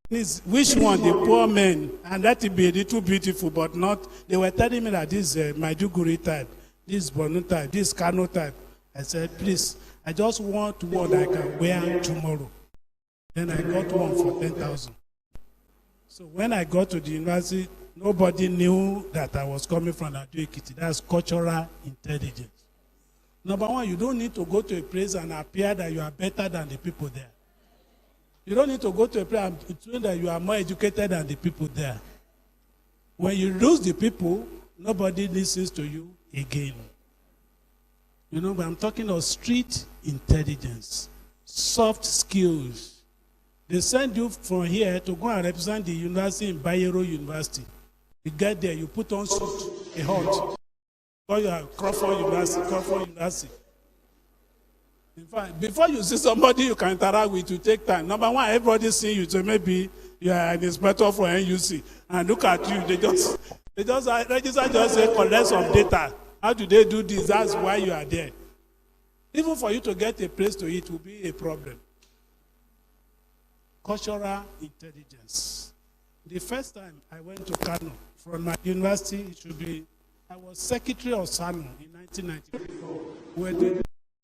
Please, which one? The poor man. And that would be a little beautiful, but not. They were telling me that this is Maiduguri type, this Borno type, this Kano type. I said, please, I just want one I can wear tomorrow. Then I got one for 10,000. So when I got to the university, nobody knew that I was coming from Ado-Ekiti. That's cultural intelligence. Number one, you don't need to go to a place and appear that you are better than the people there. You don't need to go to a place and pretend that you are more educated than the people there. When you lose the people, nobody listens to you again. You know, but I'm talking of street intelligence, soft skills. They send you from here to go and represent the university in Bayero University. You get there, you put on suit, a hat. Call you Crawford University. In fact, before you see somebody you can interact with, you take time. Number one, everybody sees you, so maybe you are an inspector for NUC. And look at you, register just say, collect some data. How do they do this? That's why you are there. Even for you to get a place to eat will be a problem. Cultural intelligence. The first time I went to Kano from my university, I was secretary of SANU in 1994. We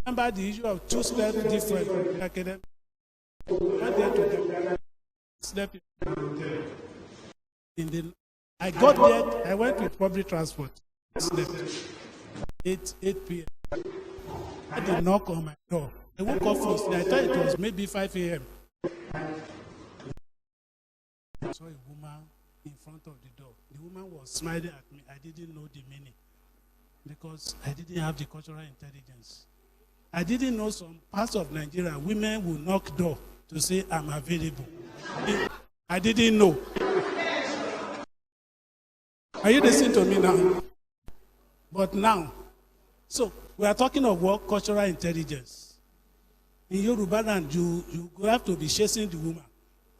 remember the issue of two-step difference in academic. I got there, I went with public transport. 8 p.m. I had a knock on my door. I woke up first. I thought it was maybe 5 a.m. I saw a woman in front of the door. The woman was smiling at me. I didn't know the meaning because I didn't have the cultural intelligence. I didn't know some parts of Nigeria, women will knock door to say, I'm available. I didn't know. Are you listening to me now? But now, so we are talking of what? Cultural intelligence. In Yoruba land, you have to be chasing the woman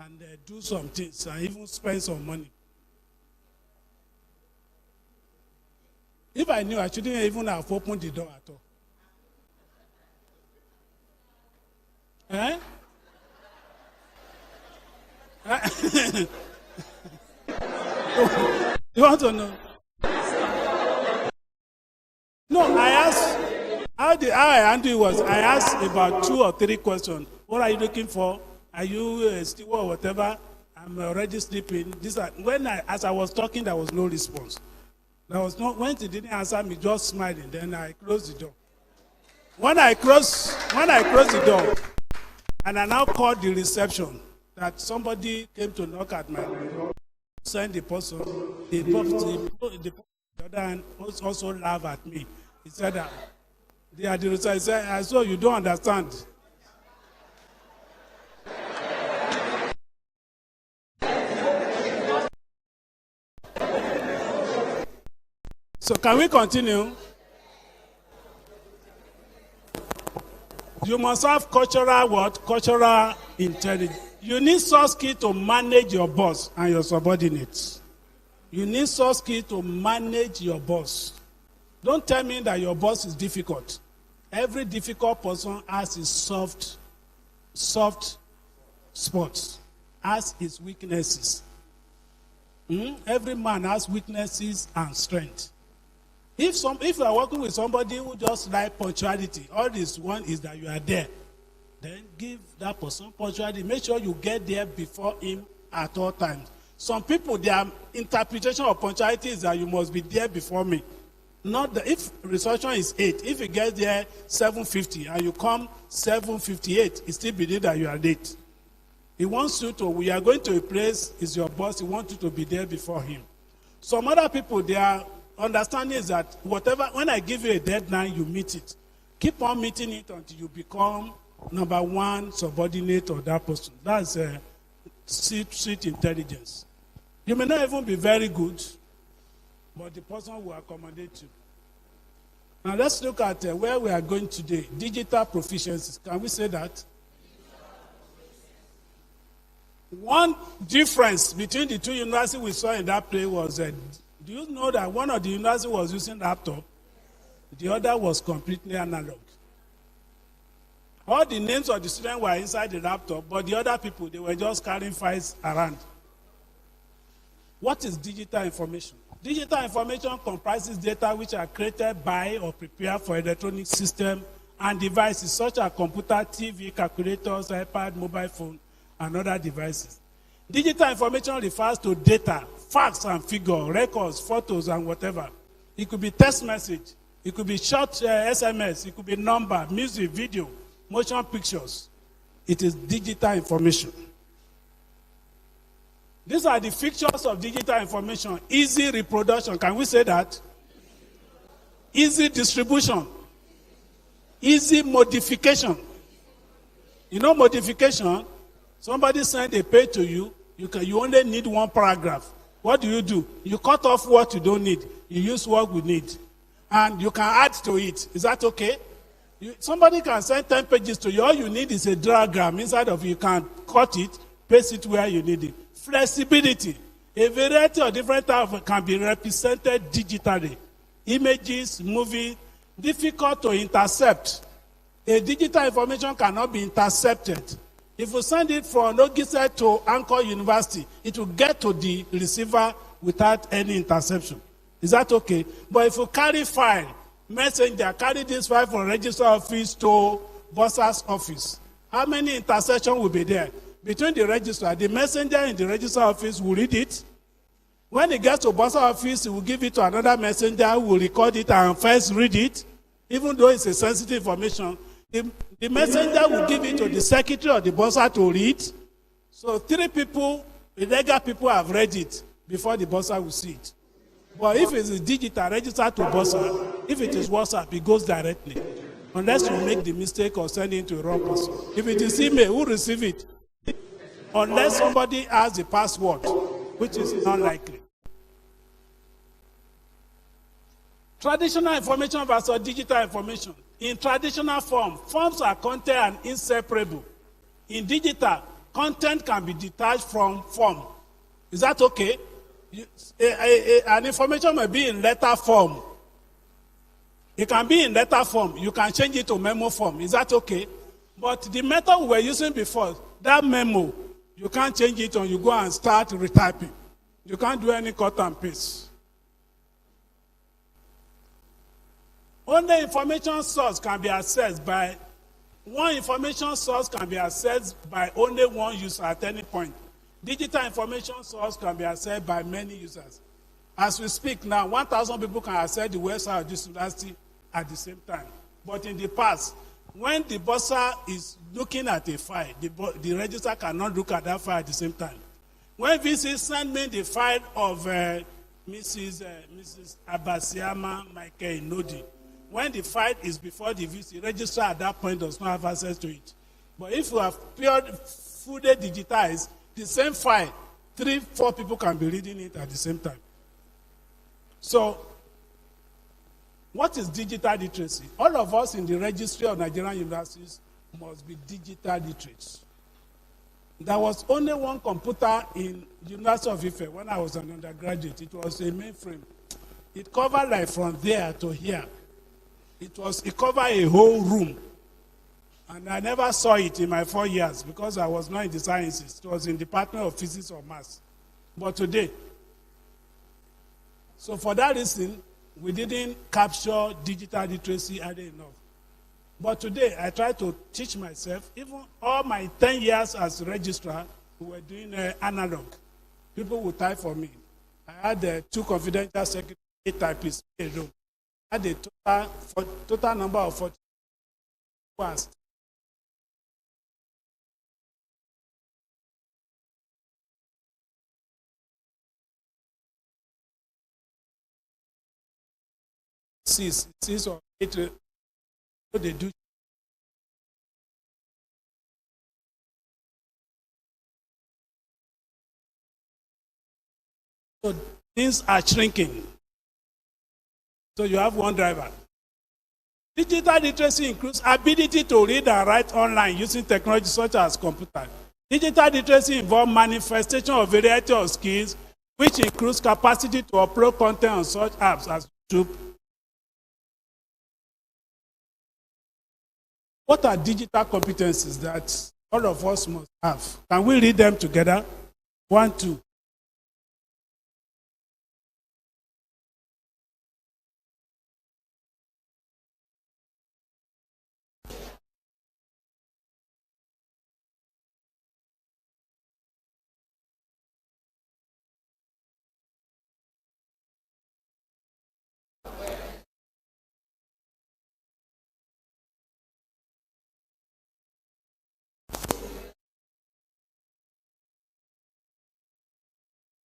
and do some things and even spend some money. If I knew, I shouldn't even have opened the door at all. Eh? You want to know? No, I asked, how I handled it was, I asked about 2 or 3 questions. What are you looking for? Are you a steward or whatever? I'm already sleeping. As I was talking, there was no response. When he didn't answer me, just smiling, then I closed the door. When I closed the door, and I now called the reception, that somebody came to knock at my door, send the person, the other hand also laughed at me. He said that they are the reception. He said, I saw you don't understand. So can we continue? You must have cultural what? Cultural intelligence. You need soft skill to manage your boss and your subordinates. You need soft skill to manage your boss. Don't tell me that your boss is difficult. Every difficult person has his soft spots, has his weaknesses. Every man has weaknesses and strength. If you are working with somebody who just like punctuality, all this one is that you are there, then give that person punctuality. Make sure you get there before him at all times. Some people, their interpretation of punctuality is that you must be there before me. Not that if reception is 8, if you get there 7:50 and you come 7:58, he still believe that you are late. He wants you to, we are going to a place, is your boss, he wants you to be there before him. Some other people, their understanding is that whatever, when I give you a deadline, you meet it. Keep on meeting it until you become number one subordinate of that person. That's sweet intelligence. You may not even be very good, but the person will accommodate you. Now let's look at where we are going today. Digital proficiencies. Can we say that? One difference between the two universities we saw in that play was, do you know that one of the universities was using laptop? The other was completely analog. All the names of the students were inside the laptop, but the other people, they were just carrying files around. What is digital information? Digital information comprises data which are created by or prepared for electronic systems and devices such as computer, TV, calculators, iPad, mobile phone, and other devices. Digital information refers to data, facts and figures, records, photos, and whatever. It could be text message. It could be short SMS. It could be number, music, video, motion pictures. It is digital information. These are the features of digital information. Easy reproduction. Can we say that? Easy distribution. Easy modification. You know modification? Somebody sent a page to you. You only need one paragraph. What do? You cut off what you don't need. You use what we need. And you can add to it. Is that okay? Somebody can send 10 pages to you. All you need is a diagram inside of it. You can cut it, paste it where you need it. Flexibility. A variety of different types can be represented digitally. Images, movies, difficult to intercept. A digital information cannot be intercepted. If you send it from Nogise to Anchor University, it will get to the receiver without any interception. Is that okay? But if you carry file, messenger, carry this file from register office to bursar's office, how many interceptions will be there? Between the registrar, the messenger in the register office will read it. When it gets to bursar office, he will give it to another messenger who will record it and first read it. Even though it's a sensitive information, the messenger will give it to the secretary of the bursar to read. So 3 people, illegal people, have read it before the bursar will see it. But if it's digital, register to bursar. If it is WhatsApp, it goes directly. Unless you make the mistake of sending it to a wrong person. If it is email, who receive it? Unless somebody has the password, which is unlikely. Traditional information versus digital information. In traditional form, forms are content and inseparable. In digital, content can be detached from form. Is that okay? An information may be in letter form. It can be in letter form. You can change it to memo form. Is that okay? But the method we were using before, that memo, you can't change it and you go and start retyping. You can't do any cut and paste. Only information source can be accessed by one information source can be accessed by only one user at any point. Digital information source can be accessed by many users. As we speak now, 1,000 people can access the website of this university at the same time. But in the past, when the bursar is looking at a file, the registrar cannot look at that file at the same time. When VC sent me the file of Mrs. Abasiama Michael Inodi, when the file is before the VC, registrar at that point does not have access to it. But if you have fully digitized, the same file, 3-4 people can be reading it at the same time. So, what is digital literacy? All of us in the Registry of Nigerian Universities must be digital literate. There was only one computer in University of Ife when I was an undergraduate. It was a mainframe. It covered like from there to here. It covered a whole room. And I never saw it in my 4 years because I was not in the sciences. It was in the Department of Physics or Maths. But today, so for that reason, we didn't capture digital literacy early enough. But today, I try to teach myself, even all my 10 years as registrar, we were doing analog. People would type for me. I had 2 confidential secretary typists alone. I had a total number of 40 hours. Six or 8, what they do. So things are shrinking. So you have one driver. Digital literacy includes ability to read and write online using technology such as computer. Digital literacy involves manifestation of variety of skills, which includes capacity to upload content on such apps as YouTube. What are digital competencies that all of us must have? Can we read them together? 1, 2.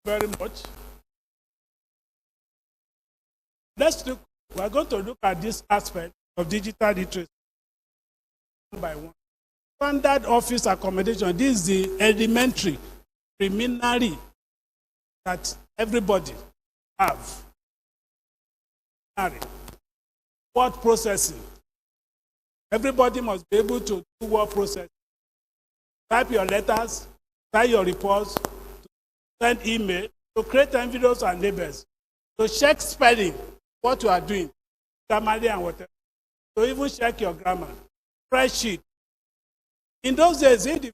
Very much. We're going to look at this aspect of digital literacy one by one. Standard office accommodation. This is the elementary, preliminary that everybody have. Word processing. Everybody must be able to do word processing. Type your letters, type your reports, send email, to create envelopes and labels, to check spelling, what you are doing, grammarly and whatever, to even check your grammar, spreadsheet. In those days, he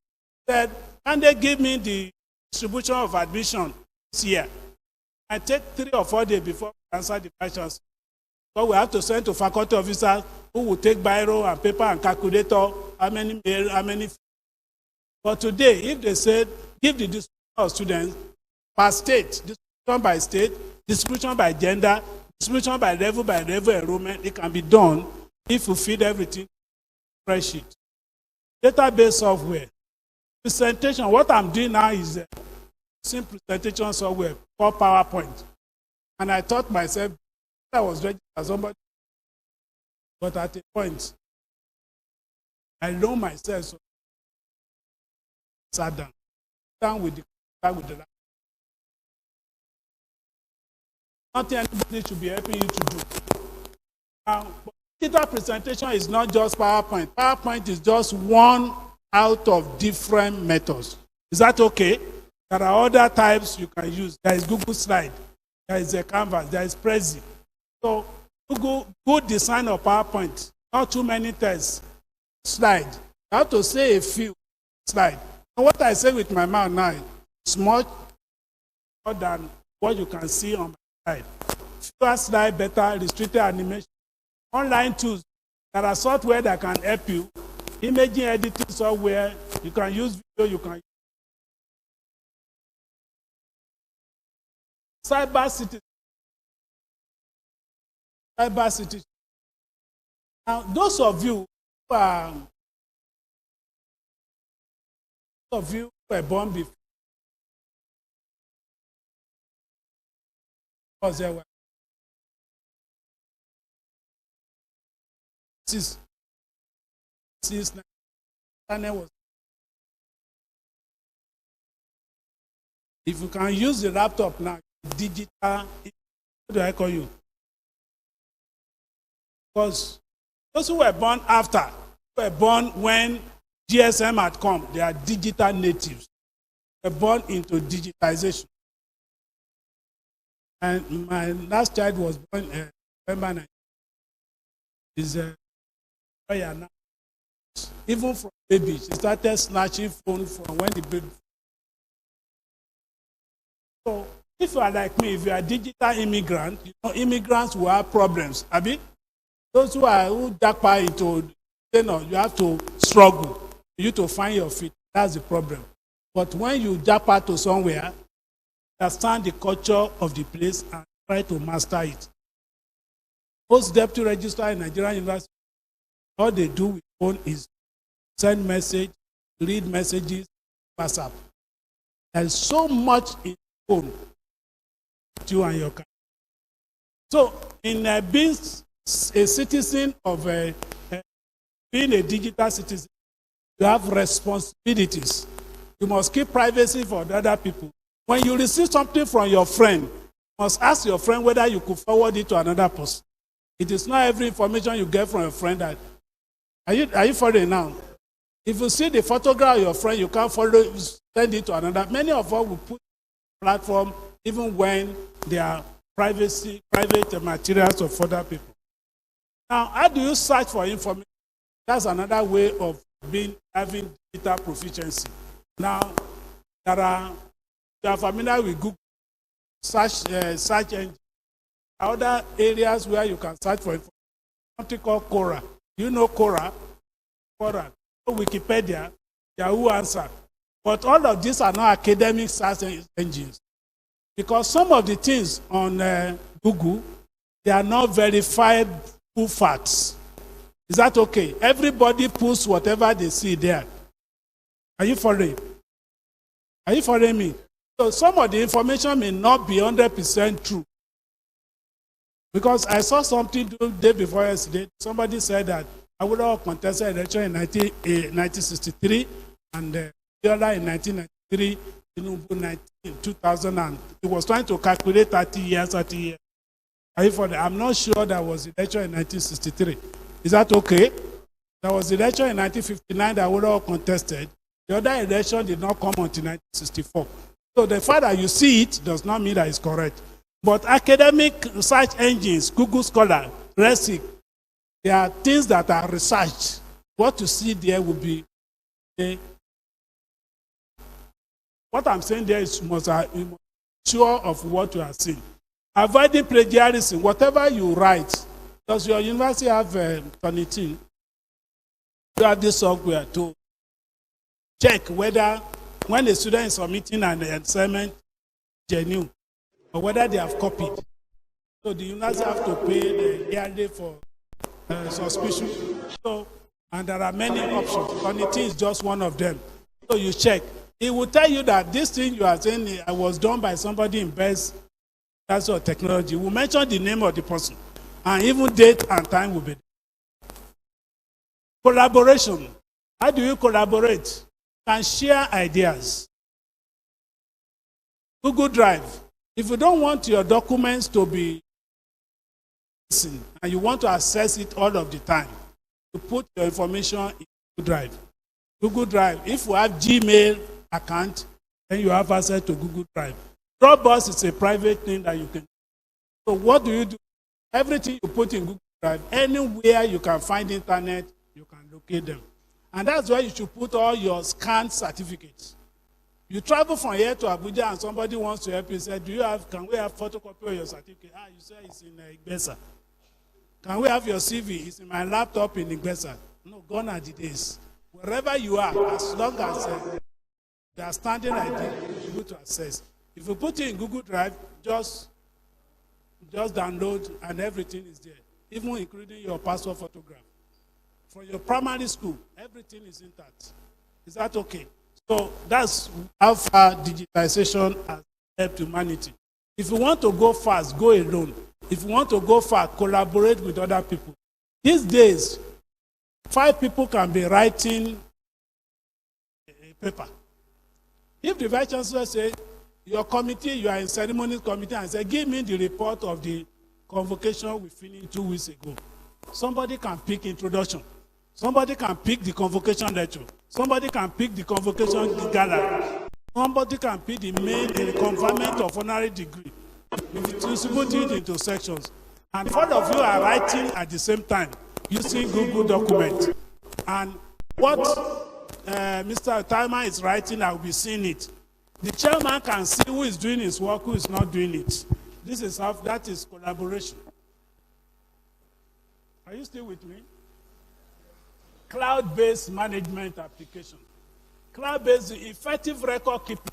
said, can they give me the distribution of admission this year? I take 3 or 4 days before we answer the questions. So we have to send to faculty officers who will take biro and paper and calculator, how many mail, how many. But today, if they said, give the distribution of students per state, distribution by state, distribution by gender, distribution by level enrollment, it can be done if you feed everything in a spreadsheet. Database software. Presentation, what I'm doing now is simple presentation software called PowerPoint. And I thought myself, I was ready as somebody, but at a point, I know myself, so sat down with the laptop. Nothing anybody should be helping you to do. Digital presentation is not just PowerPoint. PowerPoint is just one out of different methods. Is that okay? There are other types you can use. There is Google Slide. There is a Canvas. There is Prezi. So, good design of PowerPoint. Not too many tests. Slide. I have to say a few slide. And what I say with my mouth now is much more than what you can see on my slide. Fewer slide, better, restricted animation. Online tools. There are software that can help you. Imaging editing software. You can use video, you can use cyber city. Now, those of you who were born before, because there were since was. If you can use the laptop now, digital, what do I call you? Because those who were born after, were born when GSM had come. They are digital natives. They were born into digitization. And my last child was born in November 19. Is now. Even from baby, she started snatching phone from when the baby. So if you are like me, if you are a digital immigrant, you know immigrants will have problems. Those who jump into, you have to struggle. You to find your feet. That's the problem. But when you jump out to somewhere, understand the culture of the place and try to master it. Most deputy registrar in Nigerian university, all they do with phone is send message, read messages, WhatsApp. There's so much in phone you and your country. So, in being a citizen of being a digital citizen, you have responsibilities. You must keep privacy for the other people. When you receive something from your friend, you must ask your friend whether you could forward it to another person. It is not every information you get from a friend that. Are you following now? If you see the photograph of your friend, you can't send it to another. Many of us will put platform even when they are private materials of other people. Now, how do you search for information? That's another way of having digital proficiency. Now, you are familiar with Google search engine. Other areas where you can search for information, something called Quora. You know Quora? Quora. Wikipedia, Yahoo Answer. But all of these are not academic search engines. Because some of the things on Google, they are not verified full facts. Is that okay? Everybody puts whatever they see there. Are you following? Are you following me? So some of the information may not be 100% true. Because I saw something the day before yesterday. Somebody said that I would have contested election in 1963 and the other in 1993, in 2000. And he was trying to calculate 30 years. Are you following? I'm not sure that was election in 1963. Is that okay? There was election in 1959 that would have contested. The other election did not come until 1964. So the fact that you see it does not mean that it's correct. But academic research engines, Google Scholar, RESIC, there are things that are researched. What you see there will be. What I'm saying there is you must be sure of what you are seeing. Avoiding plagiarism. Whatever you write, does your university have Turnitin? You have this software to check whether when a student is submitting an assignment genuine or whether they have copied. So the university have to pay the yearly for suspicion. So, and there are many options. Turnitin is just one of them. So you check. It will tell you that this thing you are saying was done by somebody in best that's your technology. We'll mention the name of the person. And even date and time will be there. Collaboration. How do you collaborate? You can share ideas. Google Drive. If you don't want your documents to be missing and you want to access it all of the time, you put your information in Google Drive. Google Drive. If you have Gmail account, then you have access to Google Drive. Dropbox is a private thing that you can. So what do? Everything you put in Google Drive, anywhere you can find internet, you can locate them. And that's why you should put all your scanned certificates. You travel from here to Abuja and somebody wants to help you, say, can we have photocopy of your certificate? You say it's in Igbesa. Can we have your CV? It's in my laptop in Igbesa. No, gone are the days. Wherever you are, as long as they are standing ID, you're able to access. If you put it in Google Drive, just download and everything is there, even including your passport photograph. For your primary school, everything is intact. Is that okay? So that's how far digitization has helped humanity. If you want to go fast, go alone. If you want to go far, collaborate with other people. These days, 5 people can be writing a paper. If the vice chancellor says, your committee, you are in ceremonies committee, and say, give me the report of the convocation we finished 2 weeks ago. Somebody can pick introduction. Somebody can pick the convocation lecture. Somebody can pick the convocation gallery. Somebody can pick the main the conferment of honorary degree. If you distribute it into sections. And all of you are writing at the same time using Google document. And what Mr. Timer is writing, I will be seeing it. The chairman can see who is doing his work, who is not doing it. This is how, that is collaboration. Are you still with me? Cloud-based management application. Cloud-based effective record keeping.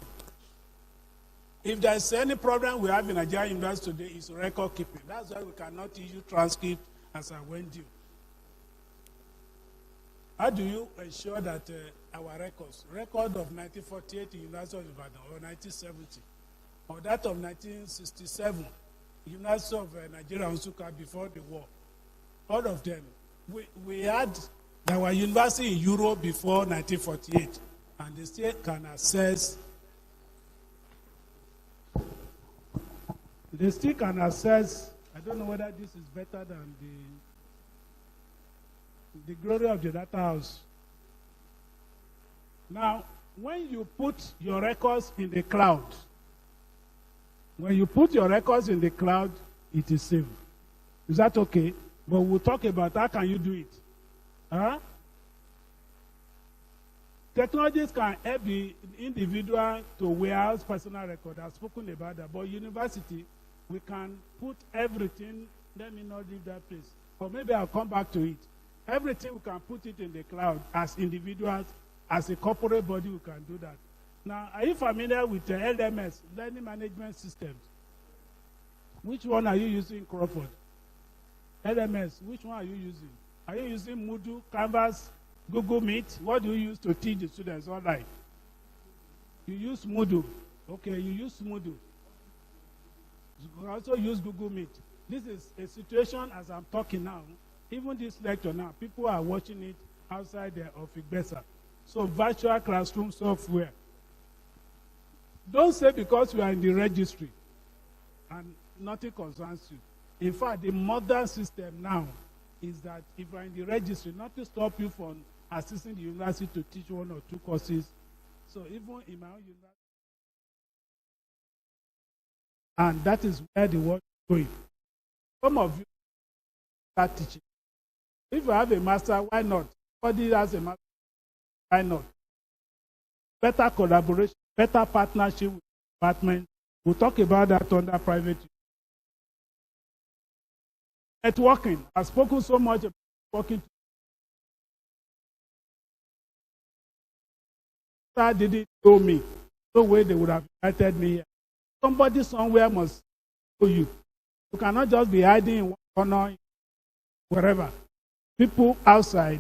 If there is any problem we have in Nigeria University today, it's record keeping. That's why we cannot issue transcript as I went due. How do you ensure that our records, record of 1948 in University of Ibadan or 1970, or that of 1967, University of Nigeria Nsukka before the war, all of them, we had our university in Europe before 1948, and the state can access. They still can access. I don't know whether this is better than the glory of the data house. Now, when you put your records in the cloud, it is safe. Is that okay? But we'll talk about how can you do it. Huh? Technologies can help the individual to warehouse personal record. I've spoken about that. But university, we can put everything. Let me not leave that place. Or maybe I'll come back to it. Everything we can put it in the cloud as individuals, as a corporate body, we can do that. Now, are you familiar with the LMS, Learning Management Systems? Which one are you using, Crawford? LMS, which one are you using? Are you using Moodle, Canvas, Google Meet? What do you use to teach the students online? You use Moodle. Okay, you use Moodle. You can also use Google Meet. This is a situation as I'm talking now. Even this lecture now, people are watching it outside of Igbesa. So virtual classroom software. Don't say because you are in the registry and nothing concerns you. In fact, the modern system now is that if you are in the registry, nothing stops you from assisting the university to teach one or two courses. So even in my own university, and that is where the world is going. Some of you start teaching. If you have a master, why not? Somebody has a master, why not? Better collaboration, better partnership with the department. We'll talk about that under private. Networking. I've spoken so much about networking. Sir didn't know me. No way they would have invited me here. Somebody somewhere must know you. You cannot just be hiding in one corner, wherever. People outside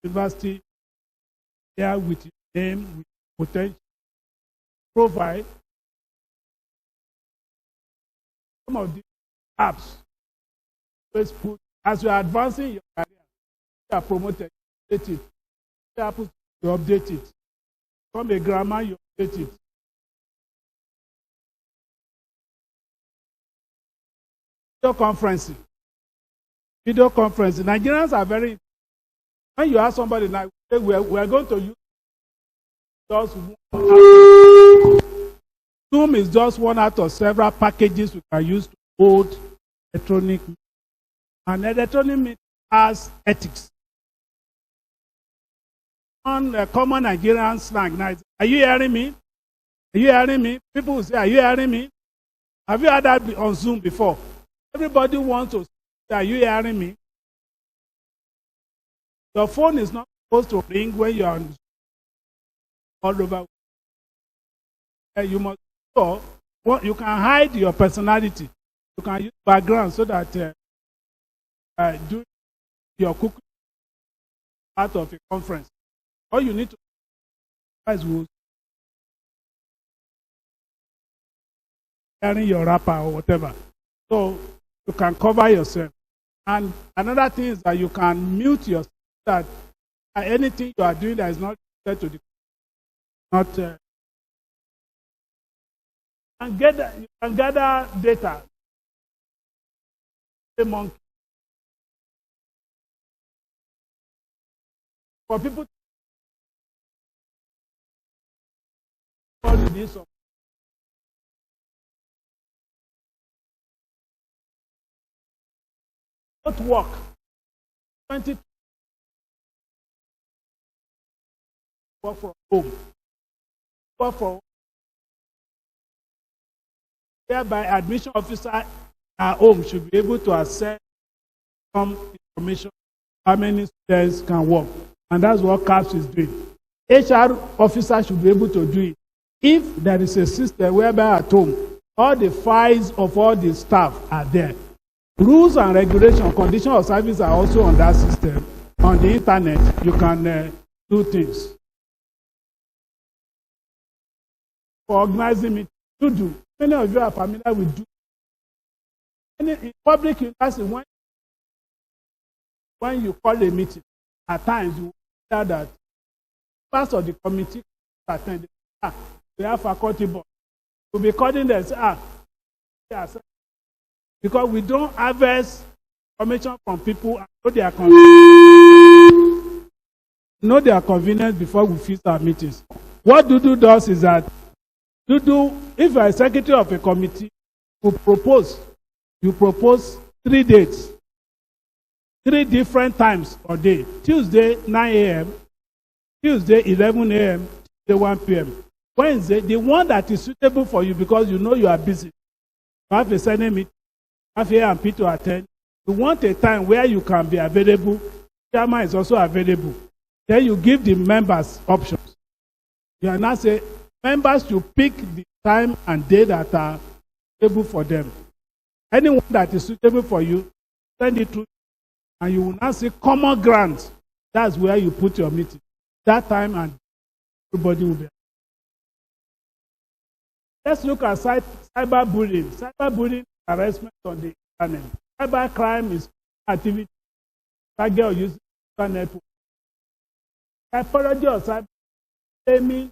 university, there with your name, with potential, provide some of these apps. Facebook, as you are advancing your career, you are promoted, you update it. You happens to update it. Become a grammar, you update it. Video conferencing. Nigerians are very. When you ask somebody like, we are going to use just one. Zoom is just one out of several packages we can use to hold electronic. And electronic meeting has ethics. On a common Nigerian slang, now, are you hearing me? Are you hearing me? People will say, are you hearing me? Have you heard that on Zoom before? Everybody wants to say, are you hearing me? Your phone is not supposed to ring when you are on all over. You must you can hide your personality. You can use background so that do your cooking part of a conference. All you need to do is carrying your wrapper or whatever. So you can cover yourself. And another thing is that you can mute yourself that anything you are doing that is not related to the not and you can gather data. A monkey. for people to this not work 20 work from home, work from whereby admission officer at home should be able to access some information how many students can work, and that's what CAPS is doing. HR officer should be able to do it. If there is a system whereby at home all the files of all the staff are there, rules and regulation, condition of service are also on that system. On the internet, you can do things. For organizing it, to do. Many of you are familiar with do. In public university, when you call a meeting, at times you hear that parts of the committee attend. We have faculty board. We'll be calling them, yes, because we don't harvest information from people and know their convenience before we fix our meetings. What Dudu does is that Dudu, if you are a secretary of a committee, you propose 3 dates, 3 different times per day. Tuesday, 9 a.m., Tuesday, 11 a.m., Tuesday, 1 p.m. Wednesday, the one that is suitable for you because you know you are busy. You have a Senate meeting, have A&P to attend. You want a time where you can be available. Chairman is also available. Then you give the members options. You are now say members should pick the time and day that are suitable for them. Anyone that is suitable for you, send it to, and you will now see common ground. That's where you put your meeting. That time and everybody will be. Let's look at cyberbullying. Cyberbullying is harassment on the internet. Cybercrime is activity target or using internet. Typology of cyber blaming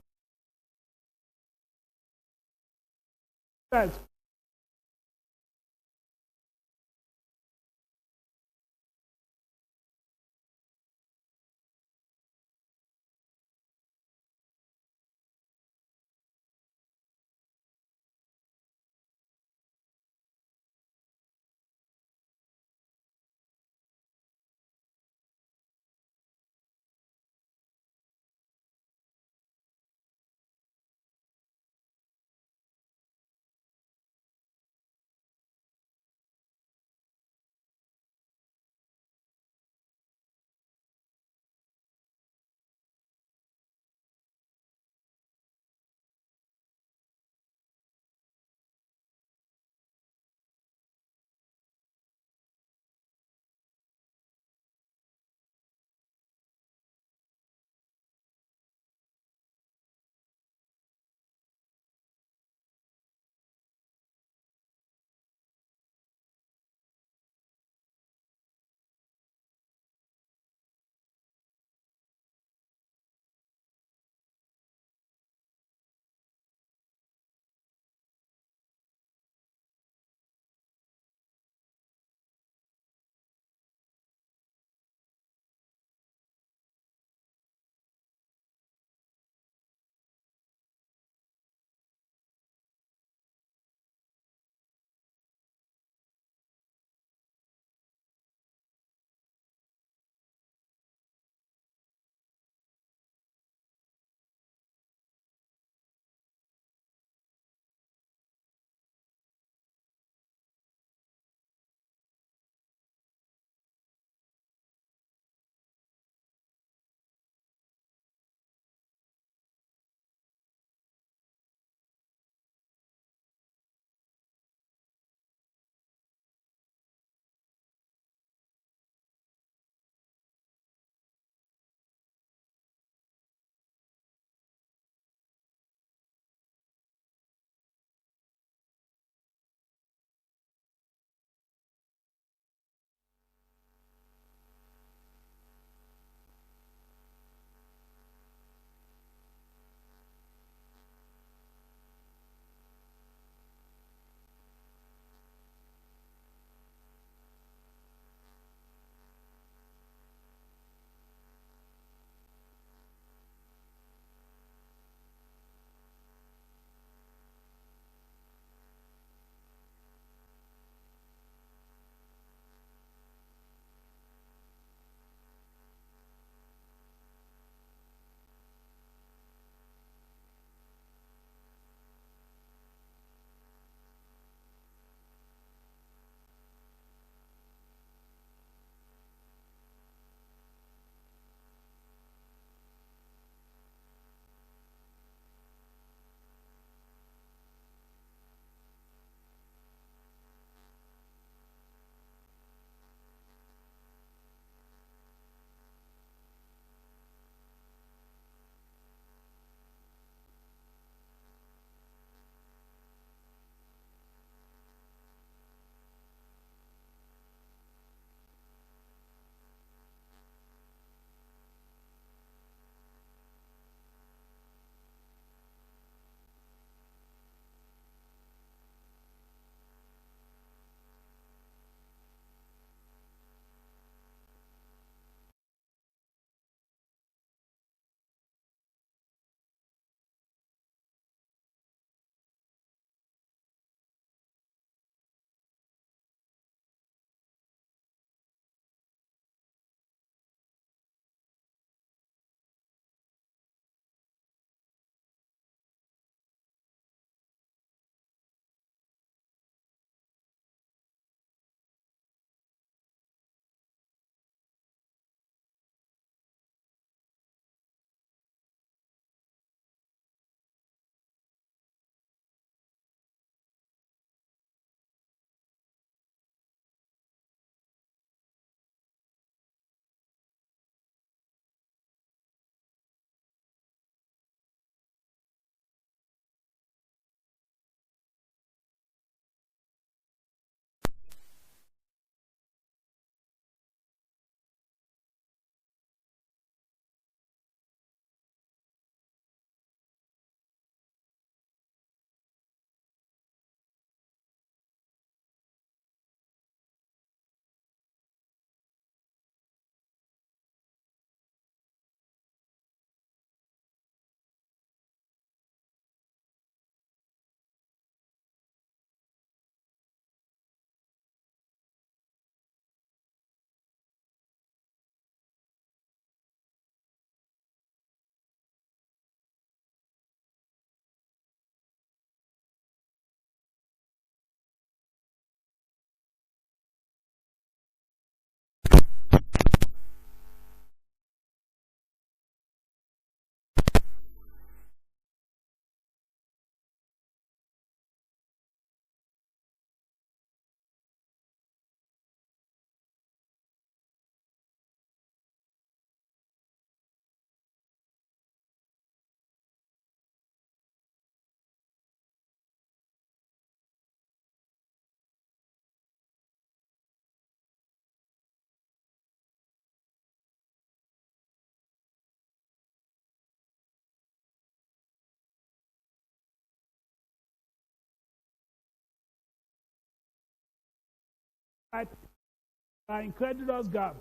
are in creditors' gap.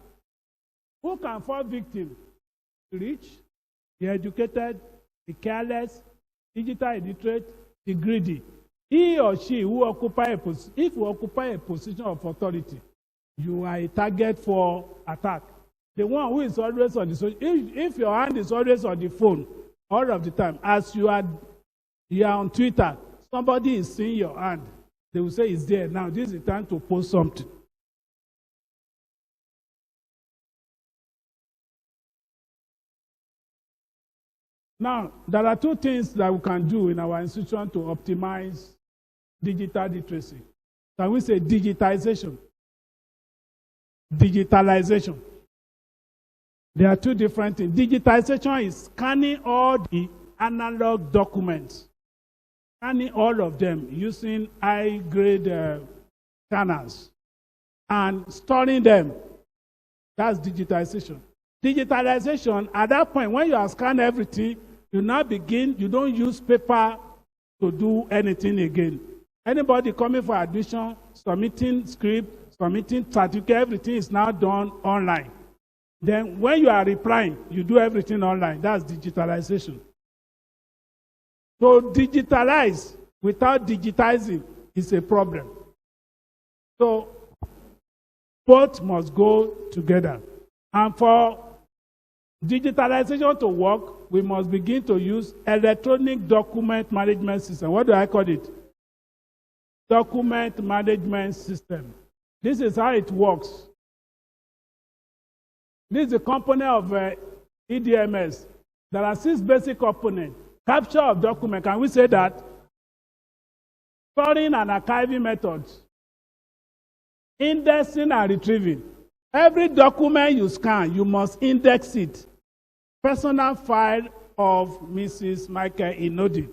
Who can fall victim? The rich, the educated, the careless, digital illiterate, the greedy. He or she who if you occupy a position of authority, you are a target for attack. The one who is always on the social, if your hand is always on the phone all of the time, as you are on Twitter, somebody is seeing your hand. They will say it's there. Now this is the time to post something. Now, there are two things that we can do in our institution to optimize digital literacy. Can we say digitization? Digitalization. There are two different things. Digitization is scanning all the analog documents, scanning all of them using high-grade scanners and storing them. That's digitization. Digitalization, at that point, when you have scanned everything, you don't use paper to do anything again. Anybody coming for admission, submitting script, submitting certificate, everything is now done online. Then when you are replying, you do everything online. That's digitalization. So digitalize without digitizing is a problem. So both must go together. And for digitalization to work, we must begin to use electronic document management system. What do I call it? Document management system. This is how it works. This is a component of EDMS. There are 6 basic components. Capture of document, can we say that? Storing and archiving methods. Indexing and retrieving. Every document you scan, you must index it. Personal file of Mrs. Michael Inodi.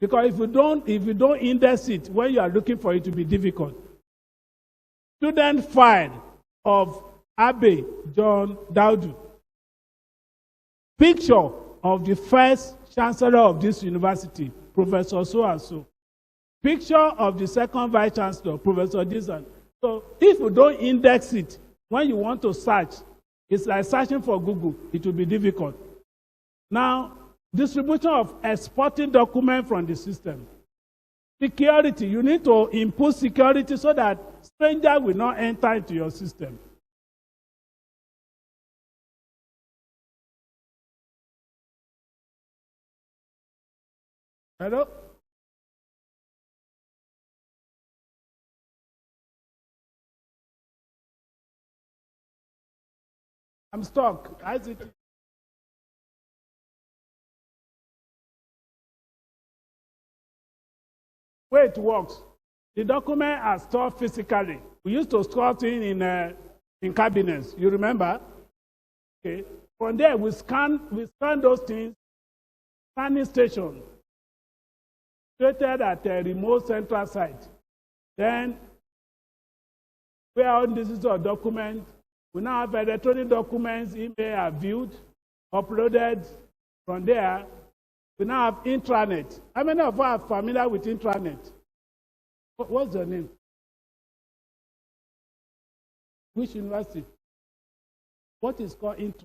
Because if you don't index it, when you are looking for it, to be difficult. Student file of Abe John Daudu. Picture of the first chancellor of this university, Professor so-and-so. Picture of the second vice chancellor, Professor Dizan. So if you don't index it, when you want to search, it's like searching for Google. It will be difficult. Now, distribution of exporting documents from the system. Security. You need to input security so that strangers will not enter into your system. Hello? I'm stuck. How's it? Way it works. The document are stored physically. We used to store things in cabinets. You remember? Okay. From there, we scan those things. Scanning station. Situated at a remote central site. Then, where all this is a document. We now have electronic documents, email are viewed, uploaded. From there, we now have intranet. How many of you are familiar with intranet? What's the name? Which university? What is called intranet?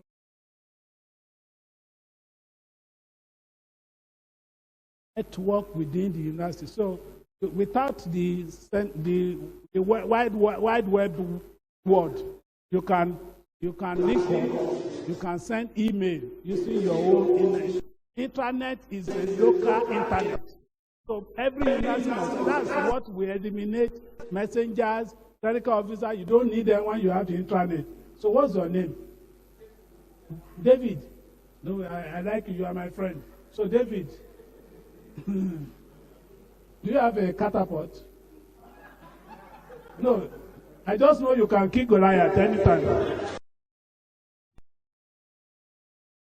Network within the university. So without the wide web world, you can link up, you can send email using your own internet. Internet is a local internet. So every university, that's what we eliminate. Messengers, clerical officer, you don't need them when you have the intranet. So what's your name? David. No, I like you, you are my friend. So David, do you have a catapult? No, I just know you can kick Goliath anytime.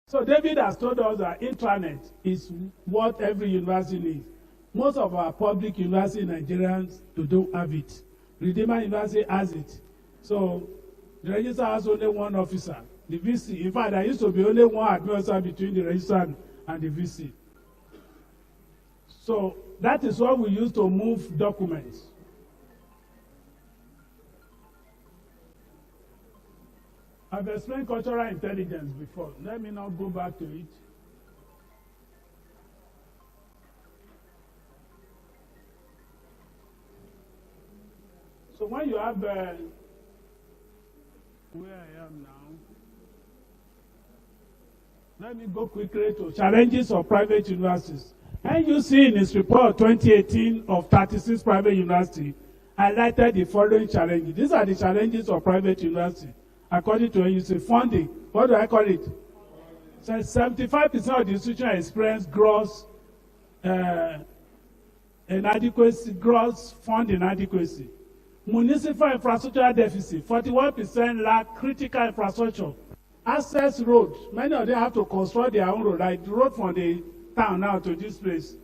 So David has told us that intranet is what every university needs. Most of our public university Nigerians don't have it. Redeemer University has it. So the register has only one officer, the VC. In fact, there used to be only one administrator between the register and the VC. So that is what we use to move documents. I've explained cultural intelligence before. Let me not go back to it. So when you have where I am now, let me go quickly to challenges of private universities. NUC in its report 2018 of 36 private universities highlighted the following challenges. These are the challenges of private university. According to NUC, funding, what do I call it? So 75% of the institutions experience gross inadequacy, gross fund inadequacy. Municipal infrastructure deficit, 41% lack critical infrastructure. Access road, many of them have to construct their own road, like the road from the town now to this place.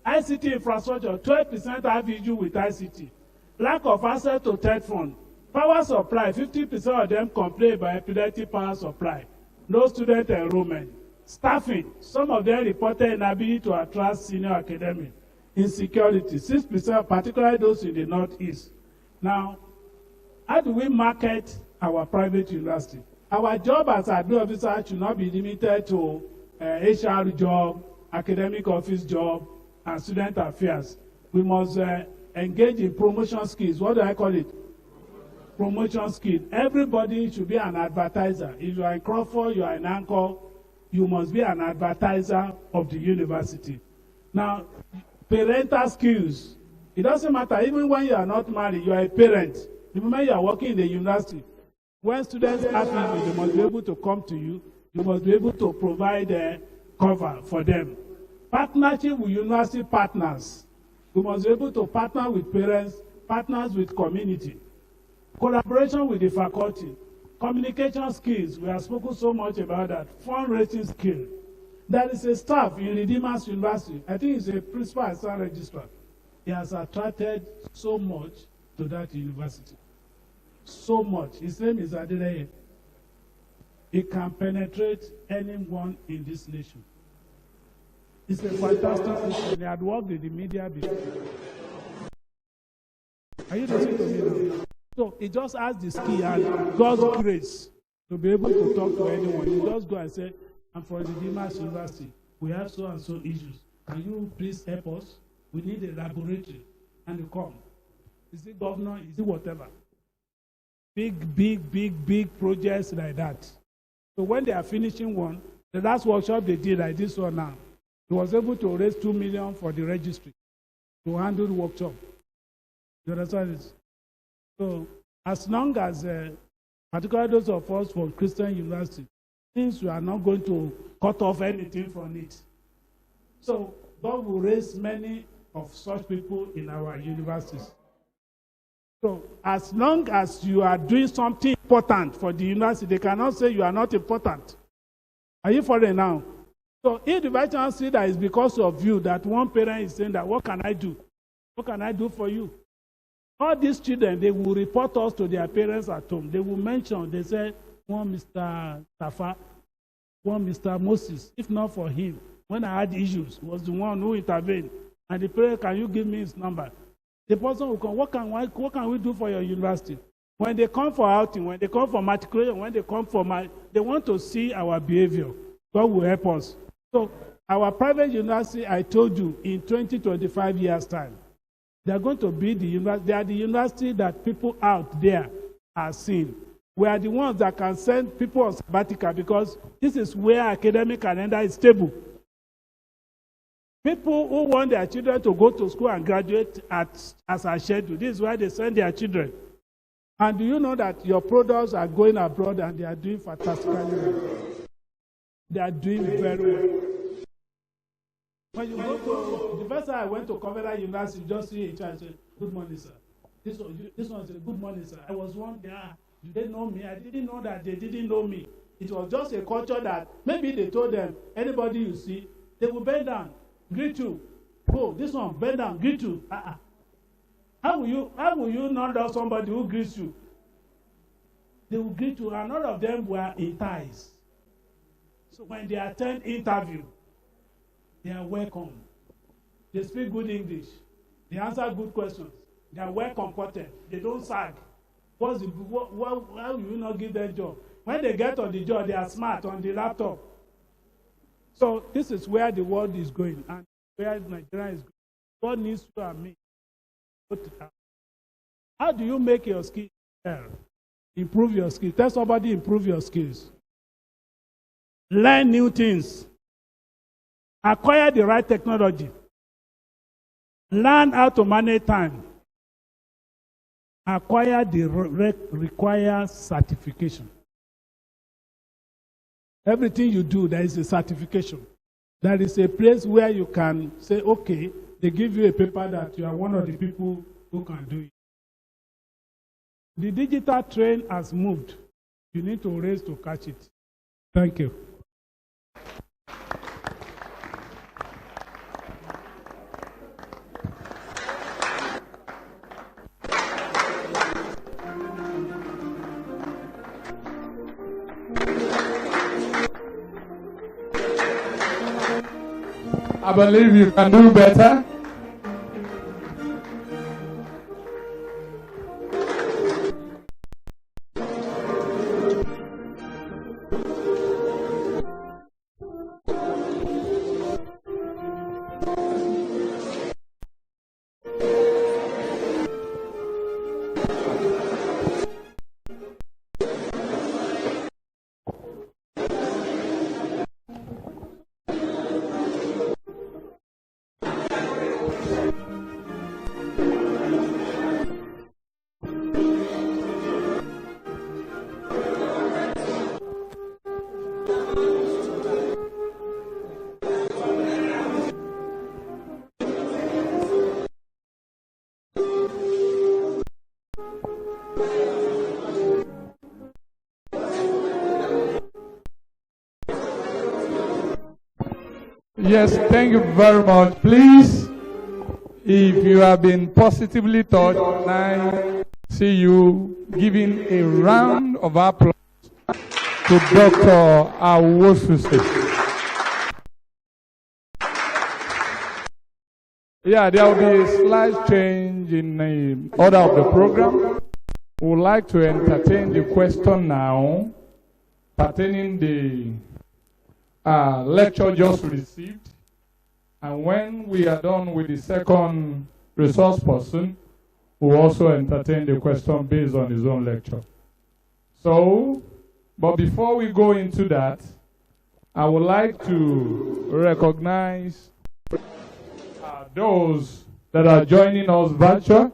ICT infrastructure, 12% have issue with ICT. Lack of access to third fund. Power supply, 50% of them complain about epileptic power supply. No student enrollment. Staffing, some of them reported inability to attract senior academics. Insecurity, 6%, particularly those in the Northeast. Now, how do we market our private university? Our job as admin officer should not be limited to HR job, academic office job, and student affairs. We must engage in promotion skills. What do I call it? Promotion skills. Everybody should be an advertiser. If you are in Crawford, you are in Anchor, you must be an advertiser of the university. Now, parental skills. It doesn't matter, even when you are not married, you are a parent. The moment you are working in the university, when students ask you, they must be able to come to you. You must be able to provide a cover for them. Partnership with university partners. We must be able to partner with parents, partners with community. Collaboration with the faculty. Communication skills. We have spoken so much about that. Fundraising skill. There is a staff in Redeemers University. I think it's a principal assistant registrar. He has attracted so much to that university. So much. His name is Adeleye. He can penetrate anyone in this nation. It's a fantastic system. He had worked in the media before. Are you listening to me now? So he just has the skill and God's grace to be able to talk to anyone. You just go and say, I'm from the Redeemers University. We have so and so issues. Can you please help us? We need a laboratory. And you come. Is it governor? Is it whatever? Big projects like that. So when they are finishing one, the last workshop they did like this one now, he was able to raise 2 million for the registry to handle the workshop. You understand this? So as long as, particularly those of us from Christian University, since we are not going to cut off anything from it. So God will raise many of such people in our universities. So as long as you are doing something important for the university, they cannot say you are not important. Are you following now? So if the vice chancellor see that it's because of you that one parent is saying that, what can I do? What can I do for you? All these children, they will report us to their parents at home. They will mention, they say, one Mr. Tafa, one Mr. Moses. If not for him, when I had issues, was the one who intervened. And the parent, can you give me his number? The person will come, what can we do for your university? When they come for outing, when they come for matriculation, when they come for they want to see our behavior. God will help us. So our private university, I told you, in 25 years' time, they are going to be the university. They are the university that people out there are seeing. We are the ones that can send people on sabbatical because this is where academic calendar is stable. People who want their children to go to school and graduate as a schedule, this is why they send their children. And do you know that your products are going abroad and they are doing fantastically well? They are doing very well. When you go to, the first time I went to Crawford University, just see a child say, good morning, sir. This one said, good morning, sir. I was wondering, do they know me? I didn't know that they didn't know me. It was just a culture that maybe they told them, anybody you see, they will bend down, greet you. Oh, this one, bend down, greet you. How will you not know somebody who greets you? They will greet you, and none of them were in ties. So when they attend interview, they are welcome. They speak good English. They answer good questions. They are well comported. They don't sag. Why will you not give them job? When they get on the job, they are smart on the laptop. So this is where the world is going and where Nigeria is going. God needs you and me. How do you make your skills better? Improve your skills. Tell somebody, improve your skills. Learn new things. Acquire the right technology. Learn how to manage time. Acquire the required certification. Everything you do, there is a certification. There is a place where you can say, okay, they give you a paper that you are one of the people who can do it. The digital train has moved. You need to race to catch it. Thank you. I believe you can do better. Yes, thank you very much. Please, if you have been positively touched, I see you giving a round of applause to Dr. Awosuse. Yeah, there will be a slight change in the order of the program. We would like to entertain the question now pertaining the lecture just received, and when we are done with the second resource person, we'll also entertain the question based on his own lecture. So, but before we go into that, I would like to recognize those that are joining us virtual.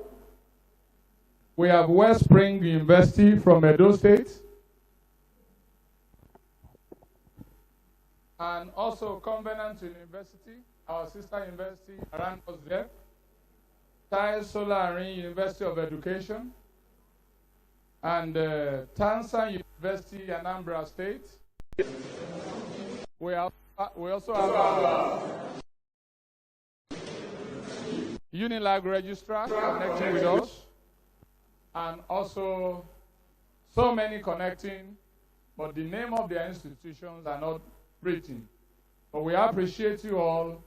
We have Westspring University from Edo State, and also Covenant University, our sister university around us there. Tai Solari University of Education, and Tansan University, Anambra State. We also have Unilag Registrar connecting with us, and also so many connecting, but the name of their institutions are not written. But we appreciate you all,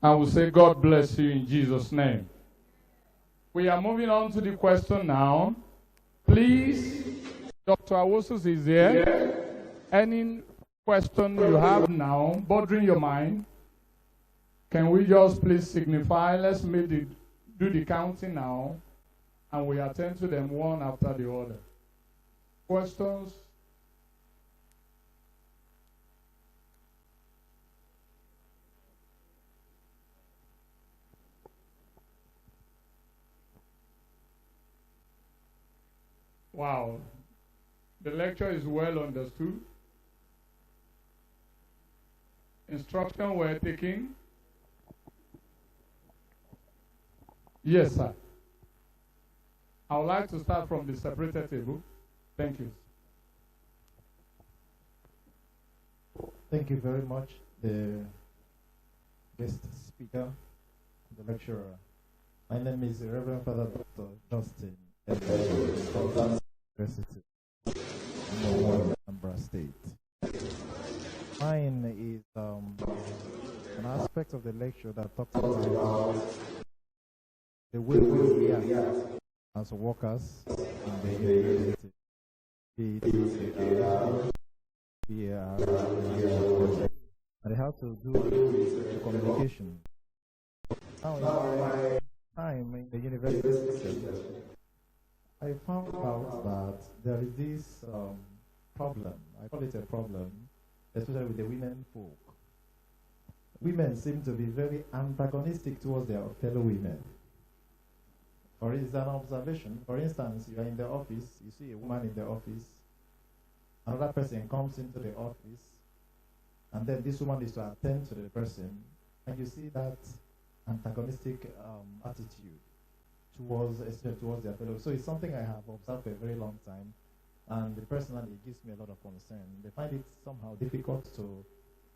and we say God bless you in Jesus' name. We are moving on to the question now. Please, Dr. Awosuse is here. Any question you have now bothering your mind, can we just please signify? Let's do the counting now, and we attend to them one after the other. Questions? Wow, the lecture is well understood. Instruction were taken. Yes, sir. I would like to start from the separated table. Thank you. Thank you very much, the guest speaker, the lecturer. My name is Reverend Father Dr. Justin from University, Anambra State. Mine is an aspect of the lecture that talks about the way we react as workers in the university. and they have to do the communication. Now, in my time in the university system, I found out that there is this problem. I call it a problem, especially with the women folk. Women seem to be very antagonistic towards their fellow women. Or it's an observation. For instance, you are in the office, you see a woman in the office, another person comes into the office, and then this woman is to attend to the person, and you see that antagonistic attitude towards their fellow. So it's something I have observed for a very long time, and personally it gives me a lot of concern. They find it somehow difficult to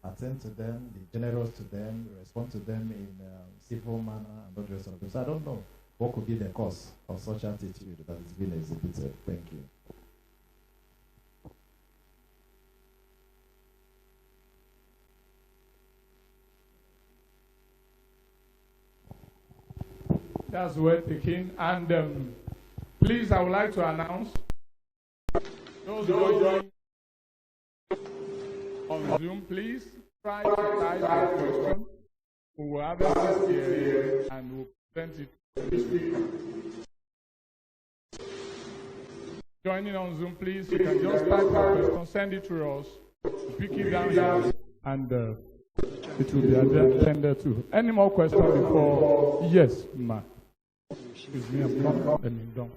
attend to them, be generous to them, respond to them in a civil manner, and all the rest of it. So I don't know what could be the cause of such attitude that is being exhibited. Thank you. That's well taken. And please, I would like to announce those who are joining on Zoom, please try to type your question. We will have it here and we'll present it to the speaker. Joining on Zoom, please, you can just type your question, send it to us, pick it down here, and it will be attended to. Any more questions before? Yes, ma. Excuse me, I'm not done.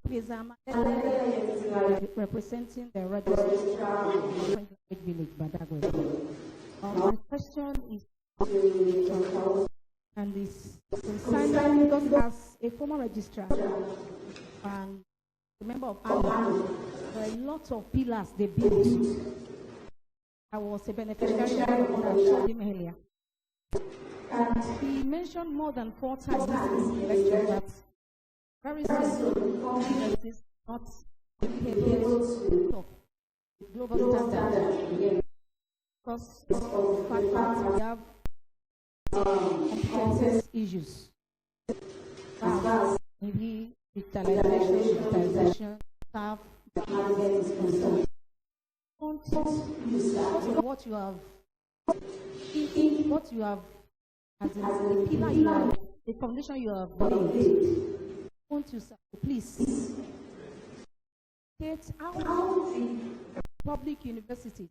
Please, I'm representing the Registry Village, Badagry. My question is, and this concerning because as a former registrar and a member of AMA, there are a lot of pillars they built. I was a beneficiary of what I told him earlier. And he mentioned more than 4 times in the lecture that very soon is not able to talk global standard because of the fact that we have competencies issues. Maybe digitalization, staff, what you have, as the pillar you have, the foundation you have laid, won't you, sir, please state how the public universities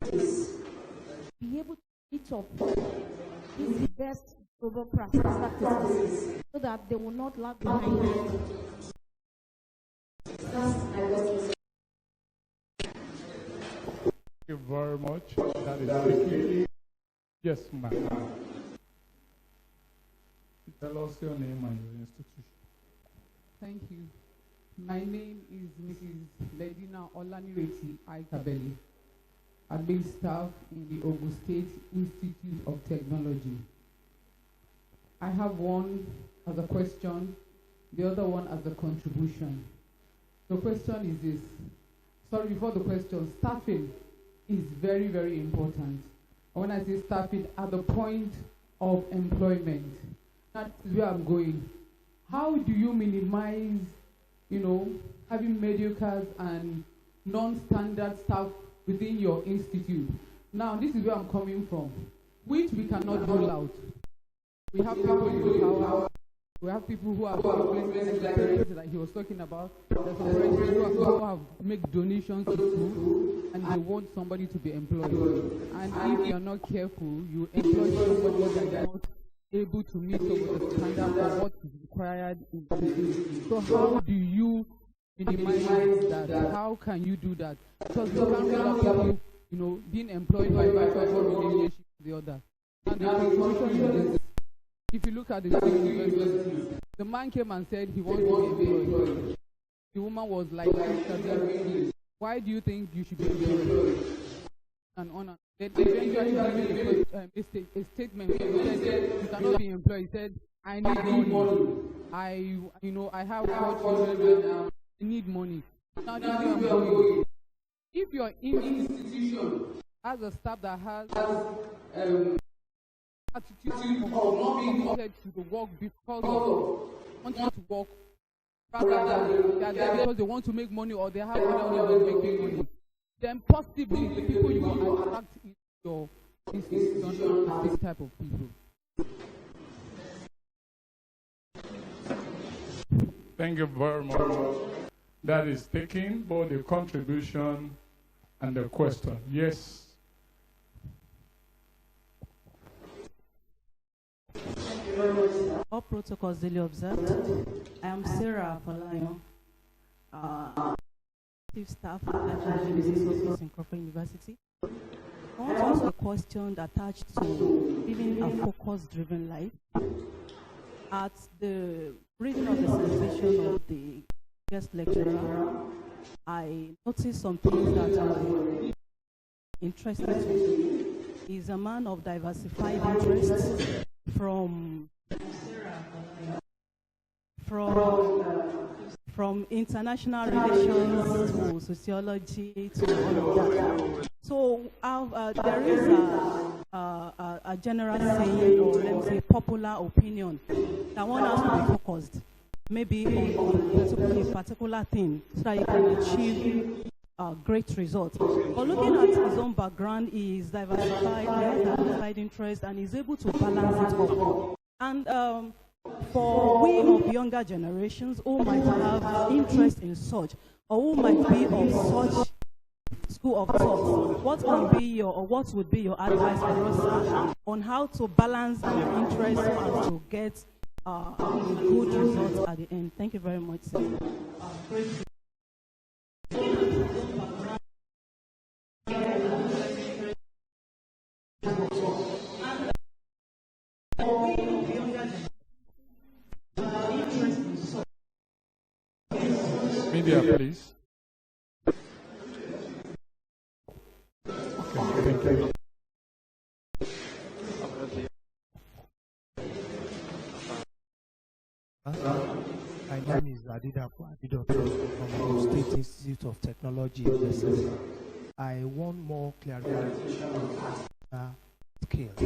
be able to meet up with the best global practices so that they will not lag behind. Thank you very much. That is key. Yes, ma'am. Tell us your name and your institution. Thank you. My name is Mrs. Ledina Olanireti Aikabeli. I'm being staff in the Ogun State Institute of Technology. I have one as a question, the other one as a contribution. The question is this. Sorry, before the question, staffing is very, very important. And when I say staffing, at the point of employment, that's where I'm going. How do you minimize, having mediocre and non-standard staff within your institute? Now, this is where I'm coming from, which we cannot roll out. We have people in power. We have people who are parents that he was talking about. There's some parents who have made donations to school and they want somebody to be employed. And if you're not careful, you employ somebody that is not able to meet up with the standard of what is required in the institute. So how do you minimize that? How can you do that? Because you can't have people, being employed by one relationship to the other. And the contribution is this. If you look at the university, the man came and said he wants to be employed. The woman was like, why do you think you should be employed? And on and then eventually gave a statement. He said, you cannot be employed. He said, I need money. I have 4 children and I need money. Now this is where I'm going. If your institution has a staff that has attitude of not being committed to the work because of wanting to work rather than they are there because they want to make money or they have other ways of making money, then possibly the people you will attract into your institution are this type of people. Thank you very much. That is taking both the contribution and the question. Yes. All protocols daily observed. I am Sarah Falayon, chief staff at the Business in Crawford University. I want to ask a question attached to living a focus-driven life. At the reading of the presentation of the guest lecturer, I noticed some things that are interesting to me. He's a man of diversified interests, from international relations to sociology to all of that. So there is a general saying, or let me say popular opinion, that one has to be focused, maybe on a particular thing, so that you can achieve great results. But looking at his own background, he is diversified, he has diversified interest, and he's able to balance it up. And for we of younger generations who might have interest in such, or who might be of such school of thought, what can be your, or what would be your advice for us on how to balance your interests and to get a good result at the end? Thank you very much, sir. Media, please. Okay, thank you. My name is Adidapo from the State Institute of Technology in Lesotho. I want more clarification on skills.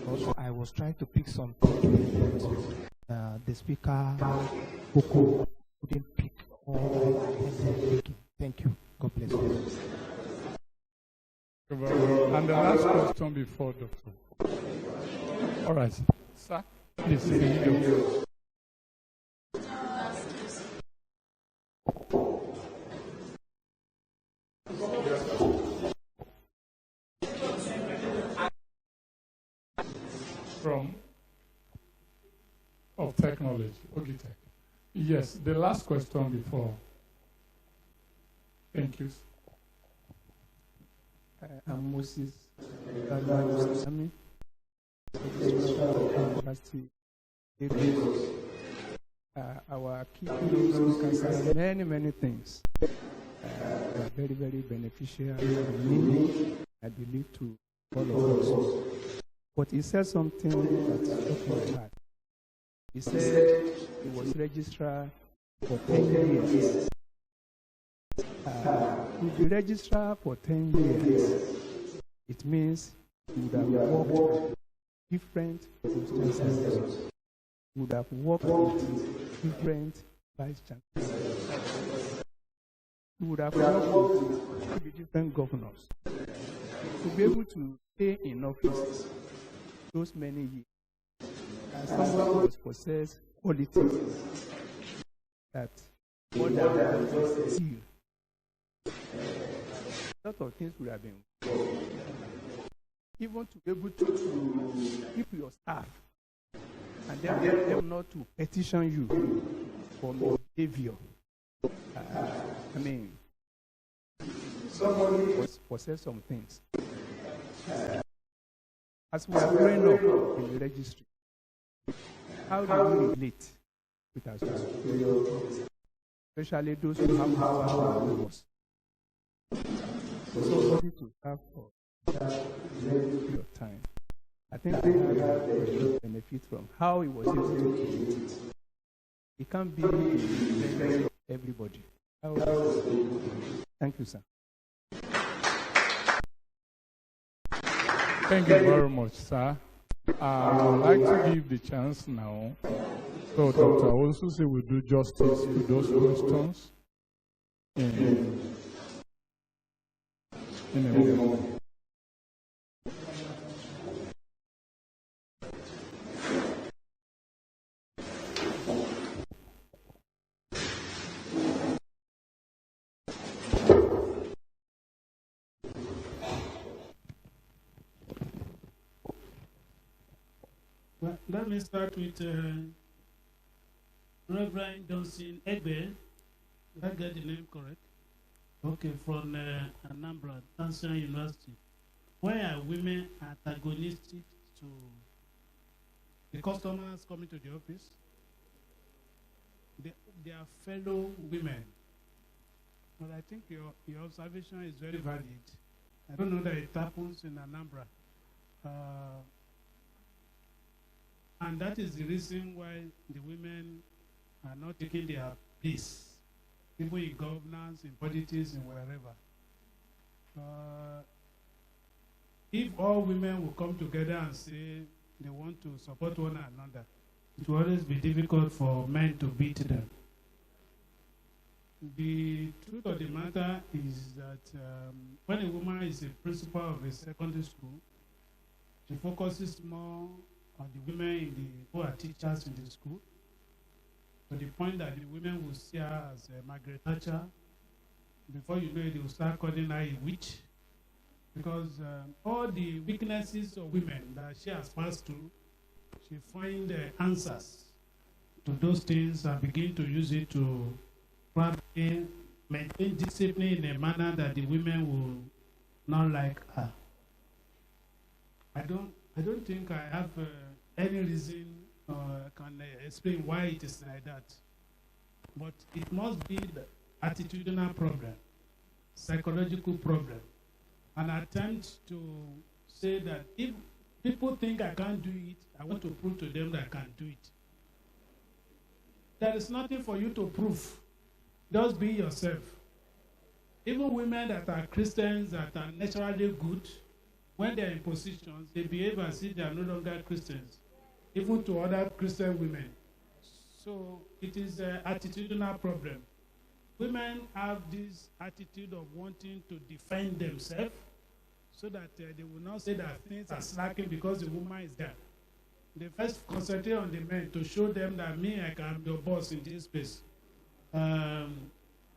Also, I was trying to pick some things, but the speaker couldn't pick all I intended picking. Thank you. God bless you. And the last question before Doctor. All right, sir, please. From of technology, okay. Yes, the last question before. Thank you. I'm Moses. Our key speakers are many things. Are very, very beneficial to me, I believe, to all of us. But he said something that struck my heart. He said he was registrar for 10 years. To be registrar for 10 years, it means you would have worked with different circumstances. You would have worked with different vice chancellors. You would have worked with different governors. To be able to stay in office those many years, and someone who was possessed qualities that more than just skill. A lot of things would have been even to be able to keep your staff and then get them not to petition you for misbehavior. I mean, somebody possess some things. As we are growing up in the registry, how do we relate with our students? Especially those who have power over us. For somebody to have for that your time, I think we have benefit from how he was able to relate it. It can't be in of everybody. Thank you, sir. Thank you very much, sir. I would like to give the chance now So, Doctor, I also say we do justice to those questions in a moment. Well, let me start with Reverend Johnson Egbe. Did I get the name correct? Okay, from Anambra, National University. Why are women antagonistic to the customers coming to the office? They are fellow women. But I think your observation is very valid. I don't know that it happens in Anambra. And that is the reason why the women are not taking their place, even in governance, in politics, and wherever. If all women will come together and say they want to support one another, it will always be difficult for men to beat them. The truth of the matter is that when a woman is a principal of a secondary school, she focuses more on the women who are teachers in the school, to the point that the women will see her as Margaret Thatcher. Before you know it, they will start calling her a witch, because all the weaknesses of women that she has passed through, she finds answers to those things and begin to use it to probably maintain discipline in a manner that the women will not like her. I don't think I have any reason can explain why it is like that. But it must be the attitudinal problem, psychological problem, an attempt to say that if people think I can't do it, I want to prove to them that I can do it. There is nothing for you to prove. Just be yourself. Even women that are Christians, that are naturally good, when they're in positions, they behave as if they are no longer Christians, even to other Christian women. So it is an attitudinal problem. Women have this attitude of wanting to defend themselves so that they will not say that things are slacking because the woman is there. They first concentrate on the men to show them that me, I can be your boss in this space.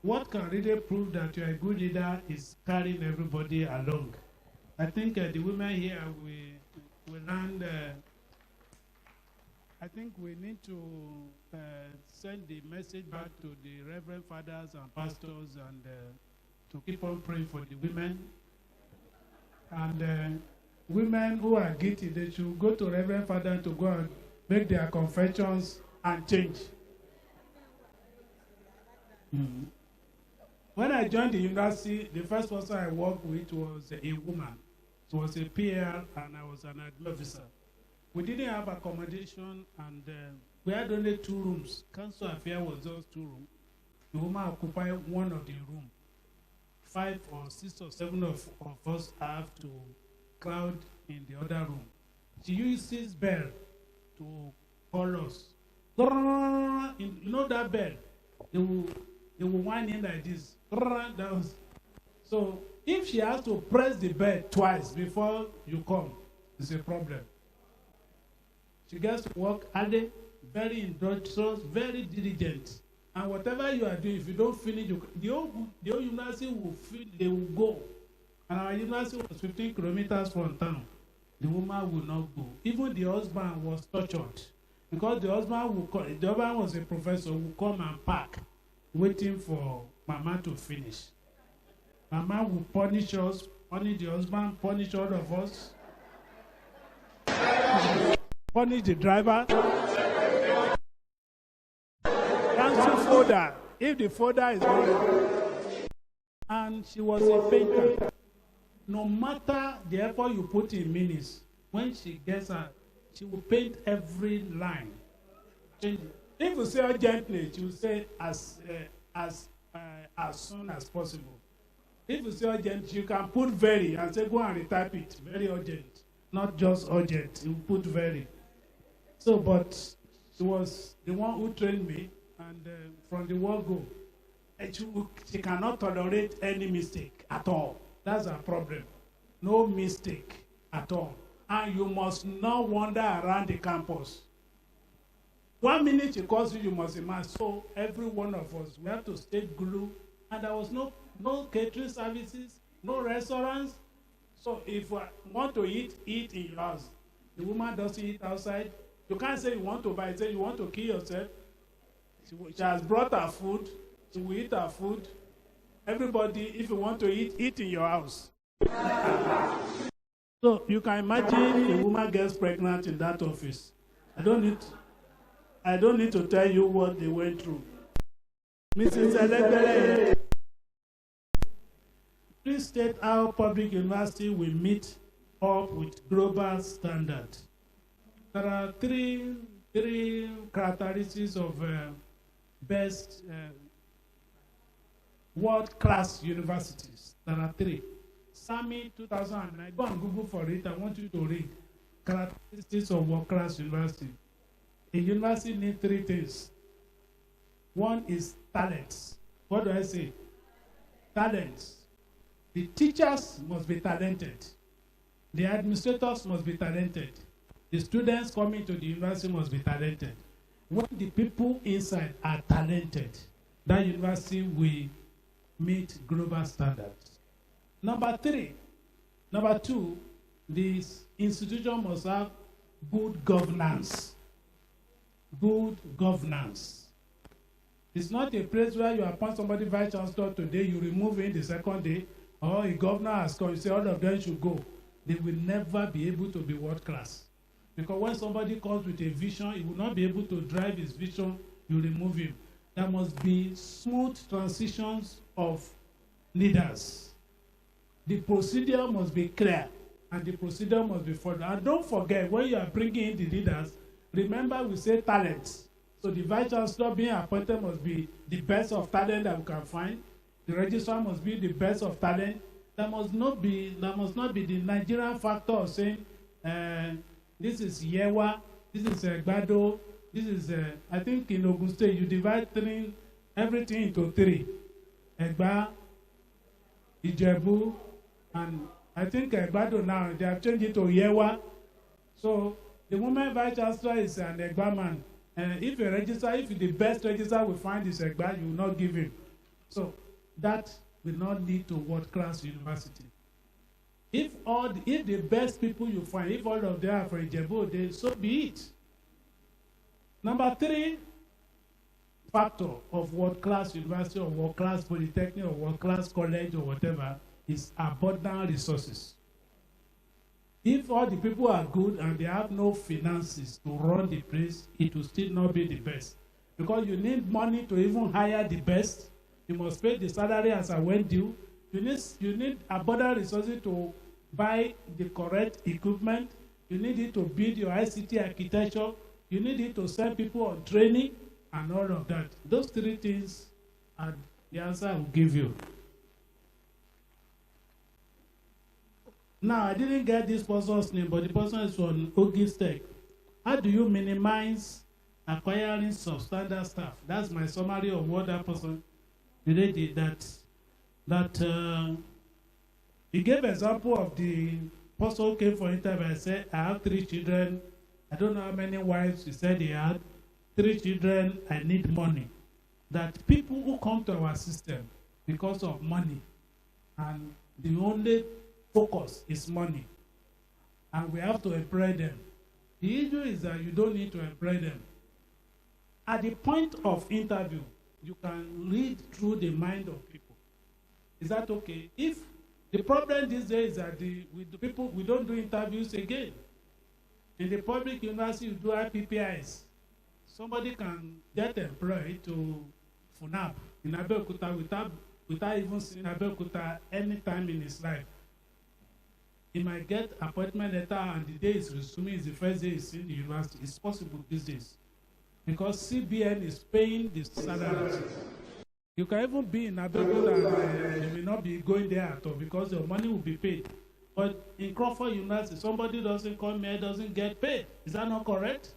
What can really prove that you're a good leader is carrying everybody along. I think the women here will learn. I think we need to send the message back to the Reverend Fathers and Pastors and to keep on praying for the women. And women who are guilty, they should go to Reverend Father to go and make their confessions and change. Mm-hmm. When I joined the university, the first person I worked with was a woman. She was a PL and I was an admin officer. We didn't have accommodation and we had only 2 rooms. Council affair was just 2 rooms. The woman occupied one of the rooms. 5 or 6 or 7 of us have to crowd in the other room. She uses bell to call us. You know that bell? They will whine in like this. So if she has to press the bell twice before you come, it's a problem. She gets to work early, very industrious, very diligent. And whatever you are doing, if you don't finish, the whole university will feel, they will go. And our university was 15 kilometers from town. The woman will not go. Even the husband was tortured. Because the husband was a professor, will come and park, waiting for Mama to finish. Mama will punish us, punish the husband, punish all of us, punish the driver. Cancel folder if the folder is wrong. And she was a painter. No matter the effort you put in minutes, when she gets her, she will paint every line. Change it. If you say her gently, she will say as soon as possible. If you say urgent, you can put very and say go and retype it. Very urgent, not just urgent. You put very. So, but She was the one who trained me, and from the word go, and she cannot tolerate any mistake at all. That's her problem. No mistake at all. And you must not wander around the campus. 1 minute she calls you, you must imagine. So every one of us, we have to stay glued. And there was no catering services, no restaurants. So if you want to eat in your house. The woman doesn't eat outside. You can't say you want to buy, say you want to kill yourself. She has brought her food. She will eat her food. Everybody, if you want to eat in your house. So you can imagine a woman gets pregnant in that office. I don't need to tell you what they went through. Mrs. Elegbele, please state how public university will meet up with global standards. There are three characteristics of best world-class universities. There are three. SAMI 2009. Go and Google for it. I want you to read characteristics of world-class university. A university needs three things. One is talents. What do I say? Talents. The teachers must be talented. The administrators must be talented. The students coming to the university must be talented. When the people inside are talented, that university will meet global standards. Number two, this institution must have good governance. Good governance. It's not a place where you appoint somebody vice chancellor today, you remove him the second day, or a governor has come, you say all of them should go. They will never be able to be world class. Because when somebody comes with a vision, he will not be able to drive his vision, you remove him. There must be smooth transitions of leaders. The procedure must be clear, and the procedure must be followed. And don't forget, when you are bringing in the leaders, remember we say talents. So the vice chancellor being appointed must be the best of talent that we can find. The registrar must be the best of talent. There must not be the Nigerian factor of saying, this is Yewa, this is Gbado, this is, I think in Ogun State, you divide everything into three. Egba, Ijebu, and I think Gbado now, they have changed it to Yewa. So the moment vice chancellor is an Egba man, if the best registrar we find is Egba, you will not give him. So that will not lead to world-class university. If the best people you find, if all of them are from Ijebu, then so be it. Number three factor of world-class university or world-class polytechnic or world-class college or whatever is abundant resources. If all the people are good and they have no finances to run the place, it will still not be the best. Because you need money to even hire the best. You must pay the salary as I went due. You need abundant resources to buy the correct equipment. You need it to build your ICT architecture. You need it to send people on training and all of that. Those three things are the answer I will give you. Now, I didn't get this person's name, but the person is from August Tech. How do you minimize acquiring substandard staff? That's my summary of what that person did. He gave example of the person who came for interview and said, I have 3 children. I don't know how many wives he said he had. 3 children, I need money. That people who come to our system because of money, and the only focus is money, and we have to employ them. The issue is that you don't need to employ them. At the point of interview, you can read through the mind of people. Is that okay? If the problem these days is that with the people, we don't do interviews again. In the public university, you do IPPIs. Somebody can get employed to FUNAB in Abeokuta without even seeing Abeokuta any time in his life. He might get appointment letter and the day he's resuming is the first day he's in the university. It's possible these days. Because CBN is paying the salaries. You can even be in Abeokuta and you may not be going there at all because your money will be paid. But in Crawford University, somebody doesn't come here, doesn't get paid. Is that not correct?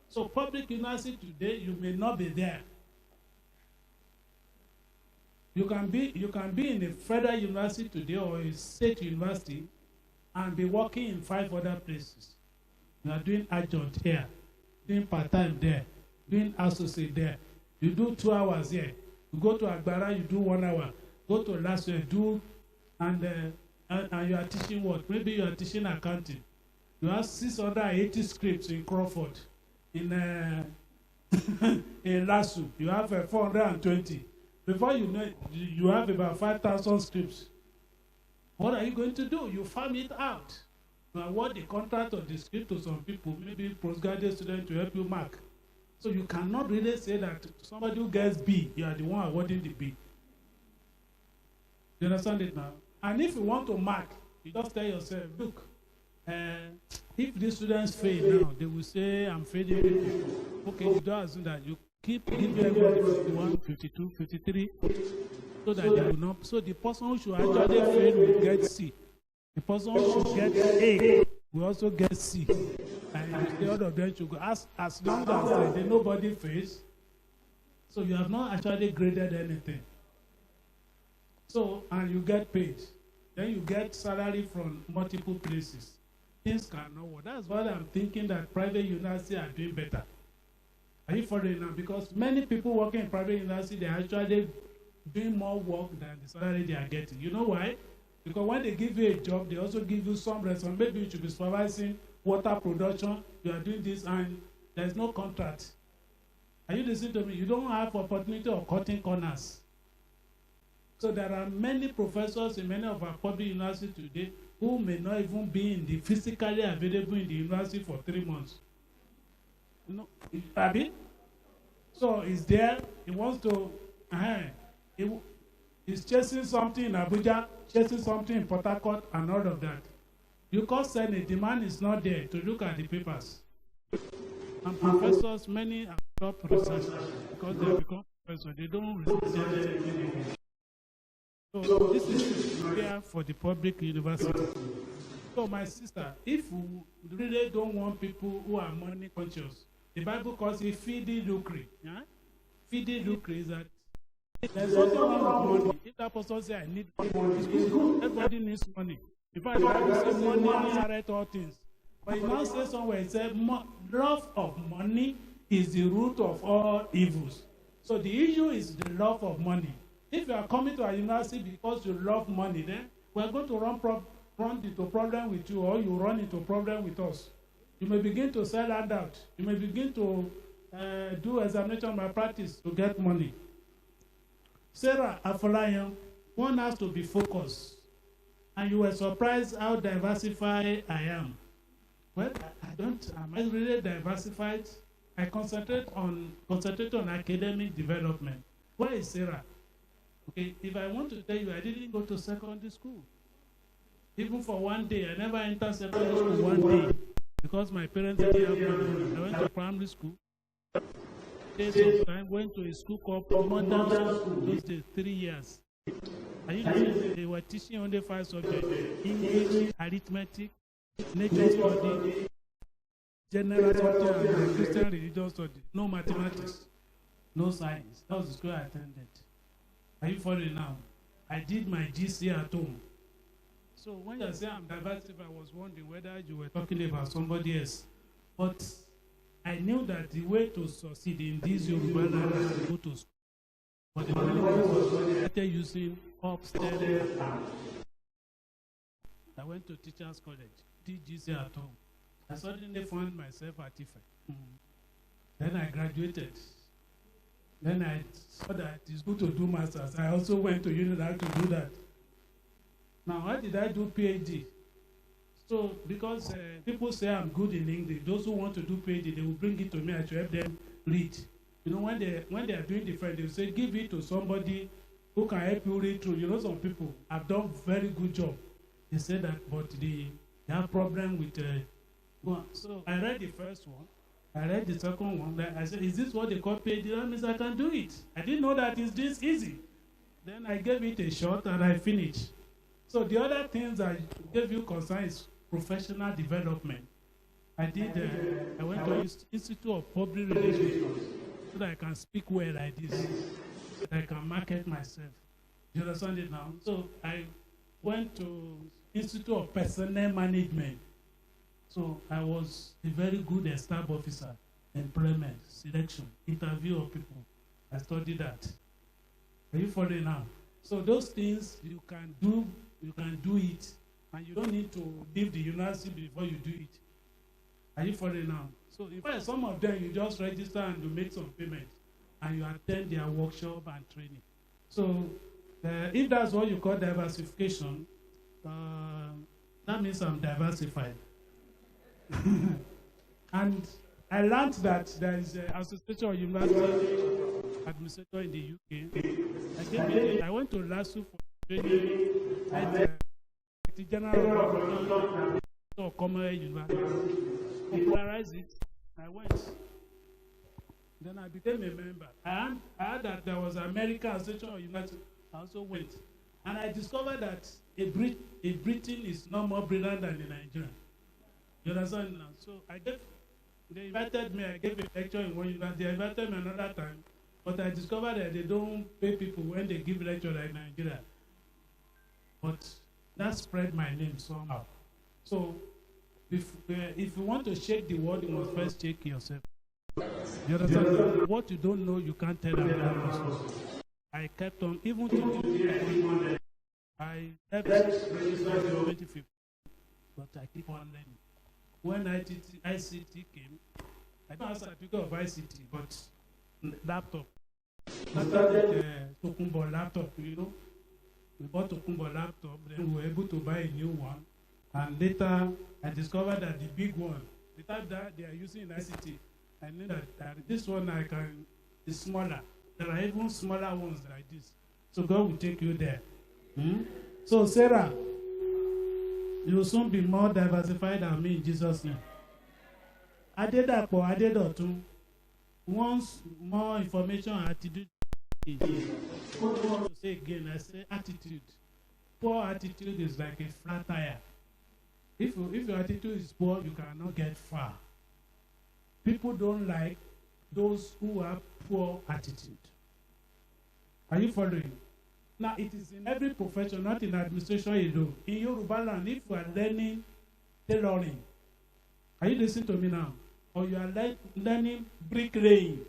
So public university today, you may not be there. You can be in a federal university today or a state university and be working in 5 other places. You are doing adjunct here, doing part-time there, doing associate there. You do 2 hours here. You go to Agbara, you do 1 hour. Go to Lasso, do, and you are teaching what? Maybe you are teaching accounting. You have 680 scripts in Crawford. In Lasso, you have 420. Before you know it, you have about 5,000 scripts. What are you going to do? You farm it out. You award the contract of the script to some people, maybe postgraduate students to help you mark. So you cannot really say that somebody who gets B, you are the one awarding the B. You understand it now? And if you want to mark, you just tell yourself, look, if the students fail now, they will say, I'm failing people. Okay, you don't assume that. You keep giving everybody 51, 52, 53, so that they will not. So the person who should actually fail will get C. The person who should get A will also get C. And the other of them should go. As long as nobody fails, so you have not actually graded anything. So, and you get paid. Then you get salary from multiple places. Things cannot work. That's why I'm thinking that private universities are doing better. Are you following now? Because many people working in private university, they are actually doing more work than the salary they are getting. You know why? Because when they give you a job, they also give you some responsibility. Maybe you should be supervising water production. You are doing this and there's no contract. Are you listening to me? You don't have opportunity of cutting corners. So there are many professors in many of our public universities today who may not even be in the physically available in the university for 3 months. You know, Abi? So he's there, he wants to, he's chasing something in Abuja, chasing something in Port Harcourt, and all of that. You can't send a demand is not there to look at the papers. And professors, many have stopped research because they become professors, they don't research anything. So this is here for the public university. So my sister, if we really don't want people who are money conscious, the Bible calls it fidi lucre. Yeah? Fidi lucre is that there's nothing wrong with money. If that person says, I need money, it's good. Everybody needs money. In fact, the Bible says money answereth all things. But it now says somewhere, it says, love of money is the root of all evils. So the issue is the love of money. If you are coming to a university because you love money, then we are going to run into problem with you, or you run into problem with us. You may begin to sell handout. You may begin to do examination malpractice to get money. Sarah Afolayan, one has to be focused. And you were surprised how diversified I am. Well, am I really diversified? I concentrate on academic development. Where is Sarah? Okay, if I want to tell you, I didn't go to secondary school. Even for 1 day, I never entered secondary school 1 day because my parents didn't have money. I went to primary school. I went to a school called Modern School. Those days, 3 years. They were teaching only 5 subjects: English, arithmetic, nature study, general study, and Christian religious study. No mathematics, no science. That was the school I attended. Are you following now? I did my GC at home. So when you say I'm diversified, I was wondering whether you were talking about somebody else. But I knew that the way to succeed in this Yoruba land is to go to school. But the money was started using upstairs. I went to teachers' college, did GC at home. I suddenly found myself at IFE. Then I graduated. Then I saw that it's good to do masters. I also went to UNILAG to do that. Now, why did I do PhD? So, because people say I'm good in English, those who want to do PhD, they will bring it to me. I should help them read. You know, when they are doing different, they will say, give it to somebody who can help you read through. You know, some people have done very good job. They say that, but they have problem with one. So I read the first one. I read the second one. I said, is this what they call PhD? That means I can do it. I didn't know that it's this easy. Then I gave it a shot and I finished. So the other things I gave you concern is professional development. I went to Institute of Public Relations so that I can speak well like this, that I can market myself. You understand it now? So I went to Institute of Personnel Management. So I was a very good staff officer, employment, selection, interview of people. I studied that. Are you following now? So those things you can do it, and you don't need to leave the university before you do it. Are you following now? So in fact, some of them you just register and you make some payment, and you attend their workshop and training. So if that's what you call diversification, that means I'm diversified. And I learned that there is an association of university administrator in the UK. I went to LASU for training at the General of Commonwealth University. Popularize it. I went. Then I became a member. I heard that there was an American Association of University. I also went. And I discovered that a Briton is not more brilliant than a Nigerian. You understand now? So they invited me, I gave a lecture in one university. They invited me another time, but I discovered that they don't pay people when they give lecture like Nigeria. But that spread my name somehow. So if you want to shake the world, you must first shake yourself. You understand? What you don't know, you can't tell another person. I kept on, even to I left registered in 2015, but I keep on learning. When ICT came, I don't have a certificate of ICT, but laptop. I started Tokumbo laptop, you know. We bought Tokumbo laptop, then we were able to buy a new one. And later, I discovered that the big one, the type that they are using in ICT, I knew that this one is smaller. There are even smaller ones like this. So God will take you there. So Sarah, you will soon be more diversified than me in Jesus' name. Adedapo. Once more information on attitude. What I want to say again, I say attitude. Poor attitude is like a flat tire. If your attitude is poor, you cannot get far. People don't like those who have poor attitude. Are you following? Now, it is in every profession, not in administration alone. In Yoruba land, if you are learning tailoring, are you listening to me now? Or you are learning bricklaying,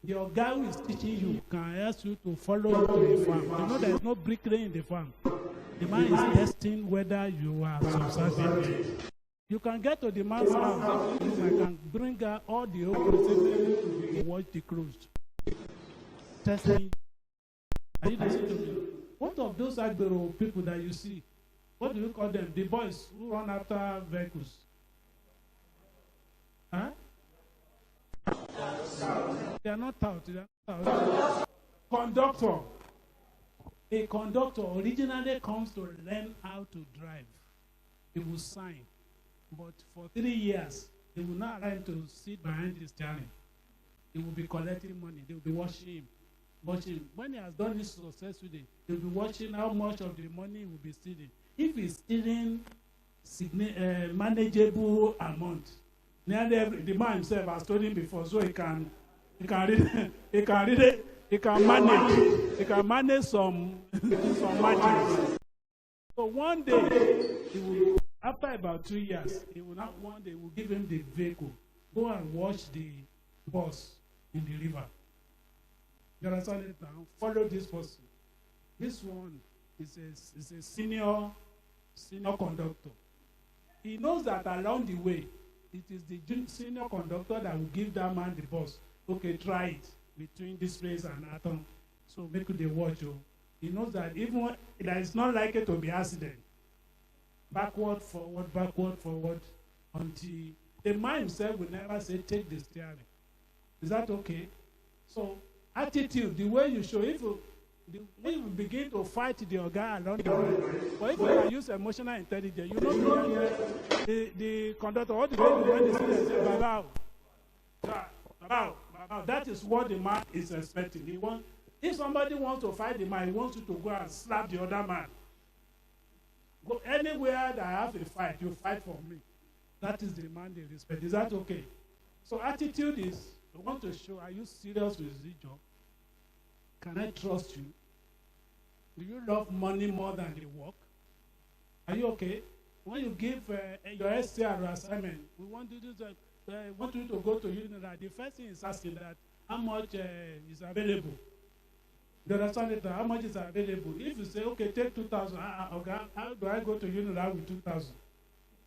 your guy who is teaching you can ask you to follow him to the farm. You know there is no bricklaying in the farm. The man is testing whether you are subservient. You can get to the man's house. I can bring out all the old to watch the closed. Testing. Are you listening to me? What of those Agbero people that you see? What do you call them? The boys who run after vehicles. Huh? They are not out. Conductor. A conductor originally comes to learn how to drive. He will sign. But for 3 years, they will not allow him to sit behind the steering. He will be collecting money. They will be watching him. When he has done it successfully, they will be watching how much of the money he will be stealing. If he's stealing manageable amount, nearly the man himself has told him before, so he can manage some margins. So one day, he will, after about 2 years, one day will give him the vehicle. Go and watch the bus in the river. You understand it now? Follow this person. This one is a senior conductor. He knows that along the way, it is the senior conductor that will give that man the bus. Okay, try it between this place and Atom. So make the watch. He knows that even there is not likely to be accident. Backward, forward, until the man himself will never say, take the steering. Is that okay? So, attitude, the way you show, when you begin to fight the guy along the way, but if you can use emotional intelligence, you know the conductor, all the way when the student say, Babao. That is what the man is expecting. If somebody wants to fight the man, he wants you to go and slap the other man. Go anywhere that I have a fight, you fight for me. That is the man they respect. Is that okay? So attitude is, I want to show, are you serious with this job? Can I trust you? Do you love money more than the work? Are you okay? When you give your STR assignment, we want you to want you to go to UNILA. The first thing is asking that how much is available. The restaurant, how much is available? If you say, okay, take 2,000, okay, how do I go to UNILA with 2,000?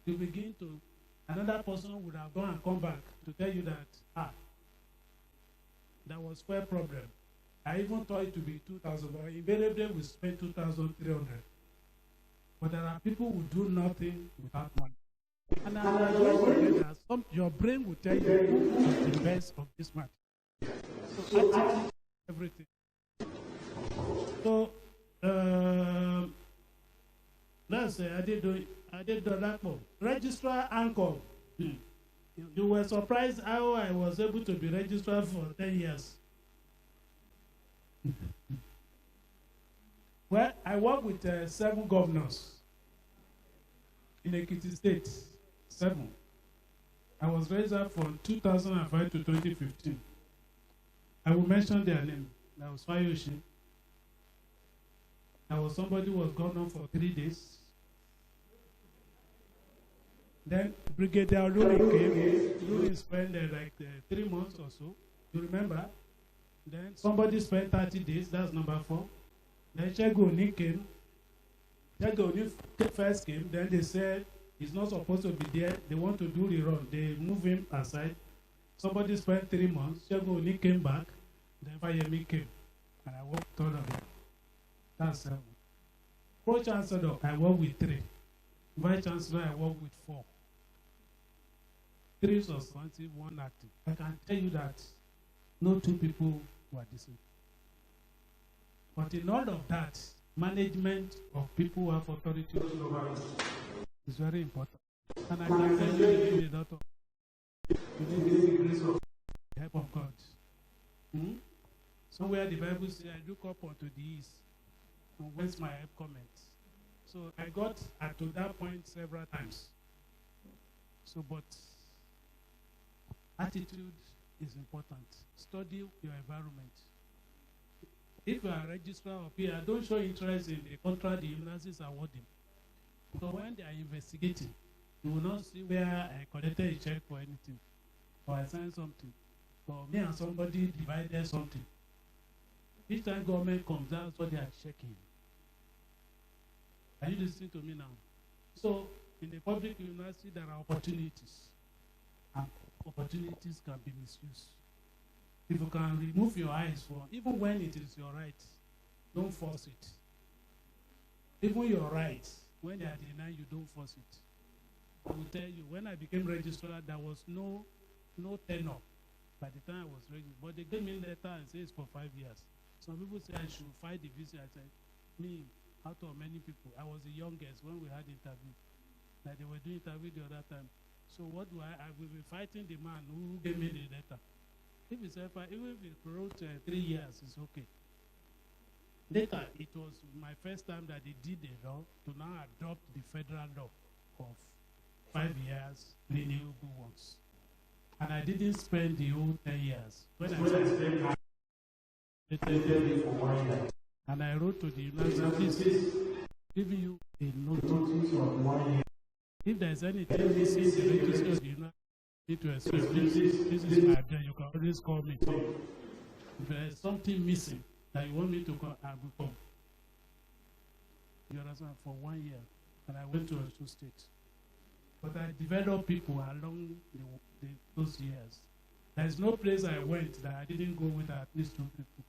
You begin to, another person would have gone and come back to tell you that, that was fair problem. I even thought it to be 2,000, but invariably we spend 2,300. But there are people who do nothing without money. And I'm going to that your brain will tell you who is the best of this match. So attitude, everything. So let's say I did that one. Registrar Anchor. You were surprised how I was able to be registrar for 10 years. Well, I work with 7 governors in Ekiti State. 7. I was registered from 2005 to 2015. I will mention their name. That was Fayoshi. There was somebody who was gone on for 3 days. Then Brigadier Ruri came. Ruri spent like 3 months or so. You remember? Then somebody spent 30 days. That's number 4. Then Chegoni came. Chegoni first came. Then they said he's not supposed to be there. They want to do the run. They move him aside. Somebody spent 3 months. Chegoni came back. Then Fayemi came. And I worked all of them. That's 7. Pro-Chancellor, I work with 3. Vice-Chancellor, I work with 4. 3 substantive, 1 active. I can tell you that no 2 people were the same. But in all of that, management of people who have authority over us is very important. And I can tell you, you need a lot of, you need the grace of the help of God. Somewhere the Bible says, I look up unto the east, and whence my help comments. So I got to that point several times. So, but attitude is important. Study your environment. If you are a registrar or peer, don't show interest in the contract the universities are awarding. Because when they are investigating, you will not see where I collected a check for anything, or I signed something, or me and somebody divided something. Each time government comes, that's what they are checking. Are you listening to me now? So, in the public university, there are opportunities, and opportunities can be misused. If you can remove your eyes from, even when it is your right, don't force it. Even your rights, when they are denied, you don't force it. I will tell you, when I became registrar, there was no tenure by the time I was registered. But they gave me a letter and said it's for 5 years. Some people say I should fight the visa. I said, me, out of many people, I was the youngest when we had interview. Like they were doing interview the other time. So what do I will be fighting the man who gave me the letter. If it's even if it wrote 3 years, it's okay. Later, it was my first time that they did the law to now adopt the federal law of 5 years, renewable ones. And I didn't spend the whole 10 years. When I spent they told me for 1 year. And I wrote to the university, giving you a notice of 1 year. If there's anything missing in the registry of the university, to express this is my address. You can always call me. If there is something missing that you want me to call, I will come. You understand? For 1 year. And I went to Osun State. But I developed people along those years. There is no place I went that I didn't go with at least 2 people.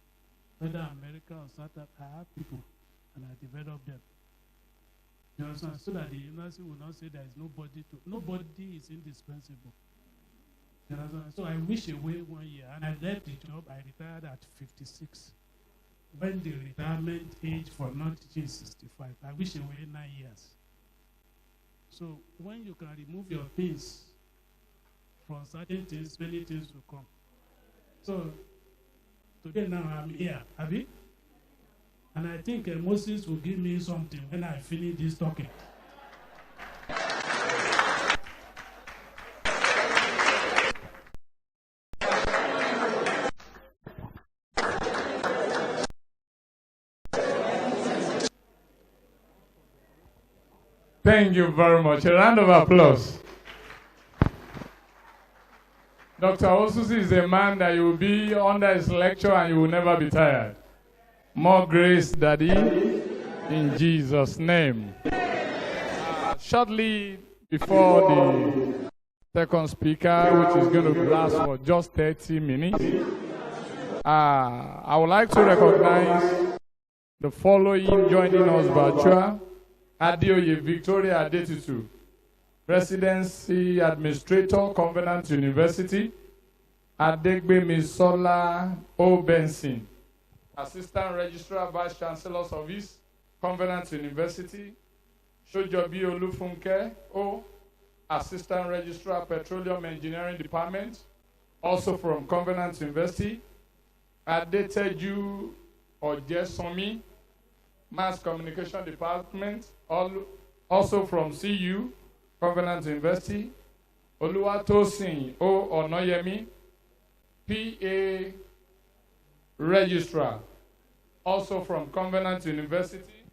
Whether America or South Africa, I have people and I developed them. You understand? So that the university will not say there is nobody is indispensable. You understand? So I wish away 1 year and I left the job. I retired at 56. When the retirement age for non-teaching is 65, I wish away 9 years. So when you can remove your things from certain things, many things will come. So today now I'm here, have you? And I think Moses will give me something when I finish this talking. Thank you very much. A round of applause. Dr. Osusi is a man that you will be under his lecture and you will never be tired. More grace, Daddy, in Jesus' name. Shortly before the second speaker, which is going to last for just 30 minutes, I would like to recognize the following joining us virtual: Adeoye Victoria Adetutu, Presidency Administrator, Covenant University; Adegbe Misola O. Benson, Assistant Registrar, Vice Chancellor's Office, Covenant University; Shojobi Olufunke O., Assistant Registrar, Petroleum Engineering Department, also from Covenant University; Adeteju Ojesomi, Mass Communication Department, also from CU, Covenant University; Oluwatosin O. Onoyemi, PA Registrar, also from Covenant University.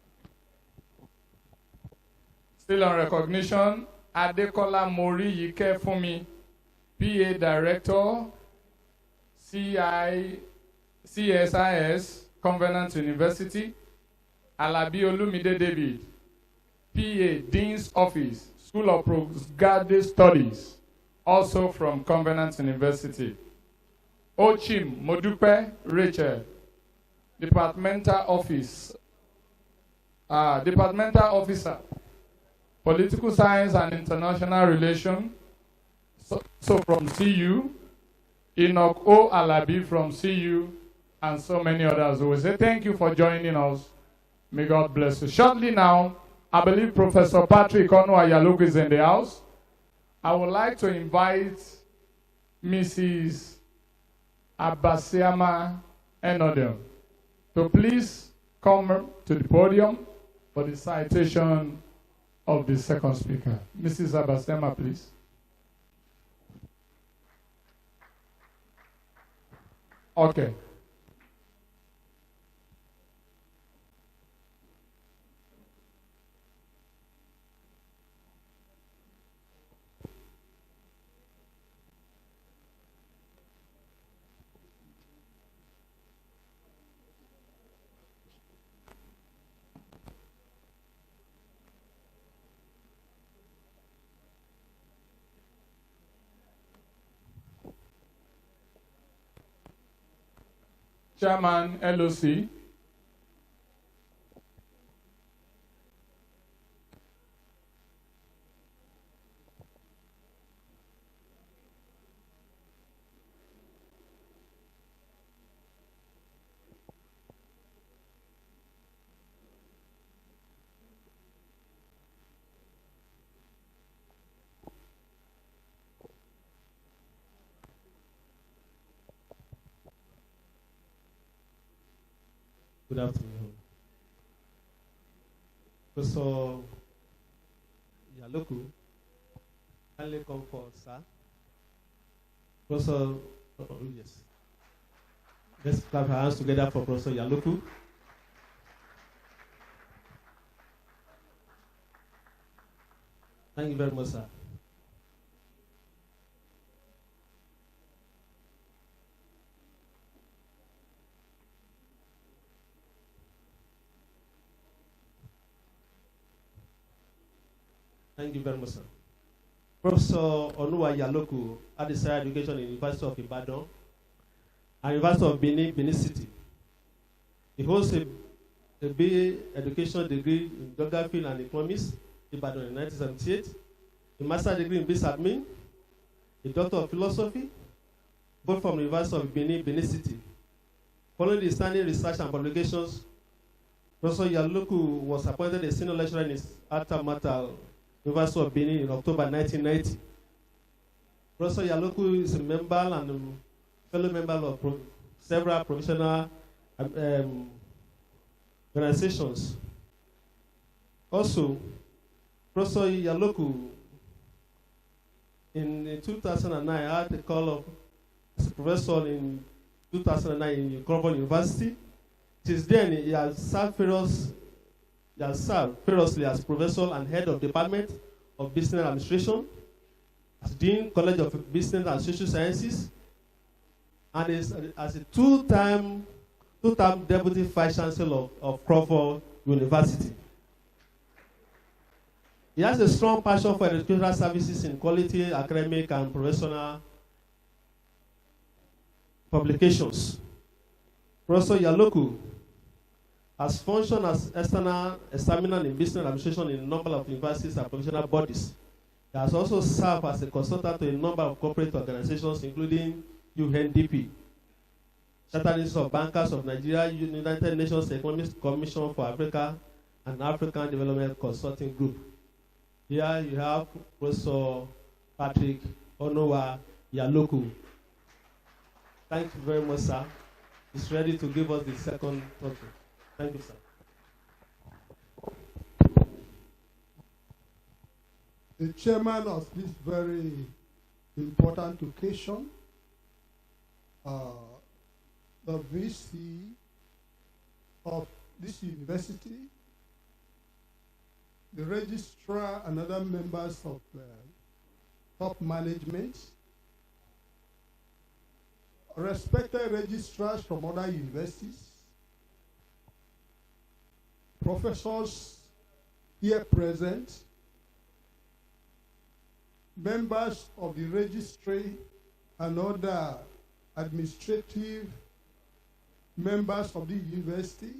Still on recognition, Adekola Mori Yike Fumi, PA Director, CSIS, Covenant University; Alabi Olumide David, PA Dean's Office, School of Postgraduate Studies, also from Covenant University; Ochim Modupe Rachel, Departmental Officer, Political Science and International Relations, so from CU; Enoch O. Alabi from CU, and so many others. We say thank you for joining us. May God bless you. Shortly now, I believe Professor Patrick Onu-Ayalogu is in the house. I would like to invite Mrs. Abasiama Enodem to please come to the podium for the citation of the second speaker. Mrs. Abasiama, please. Okay. Chairman, LOC. Good afternoon. Professor Yaloku, kindly come forward, sir. Professor, yes. Let's clap our hands together for Professor Yaloku. Thank you very much, sir. Thank you very much, sir. Professor Onu-Ayalogu had higher education in University of Ibadan and University of Benin City. He holds a BA education degree in Geography and Economics, Ibadan in 1978, a master's degree in Business Admin, a Doctor of Philosophy, both from the University of Benin City. Following the standing research and publications, Professor Yaloku was appointed a senior lecturer in his alma mater, University of Benin, in October 1990. Professor Yaloku is a member and fellow member of several professional organizations. Also, Professor Yaloku, in 2009, had a call of as a professor in 2009 in Crawford University. Since then, he has served various He has served previously as professor and head of Department of Business Administration, as Dean College of Business and Social Sciences, and is as a two-time Deputy Vice Chancellor of Crawford University. He has a strong passion for educational services in quality academic and professional publications. Professor Yaloku has functioned as external examiner in business administration in a number of universities and professional bodies. He has also served as a consultant to a number of corporate organizations, including UNDP, Chartered Institute of Bankers of Nigeria, United Nations Economic Commission for Africa, and African Development Consulting Group. Here you have Professor Patrick Onowa Yaloku. Thank you very much, sir. He's ready to give us the second talk. Thank you, sir. The chairman of this very important occasion, the VC of this university, the registrar and other members of top management, respected registrars from other universities, professors here present, members of the registry and other administrative members of the university,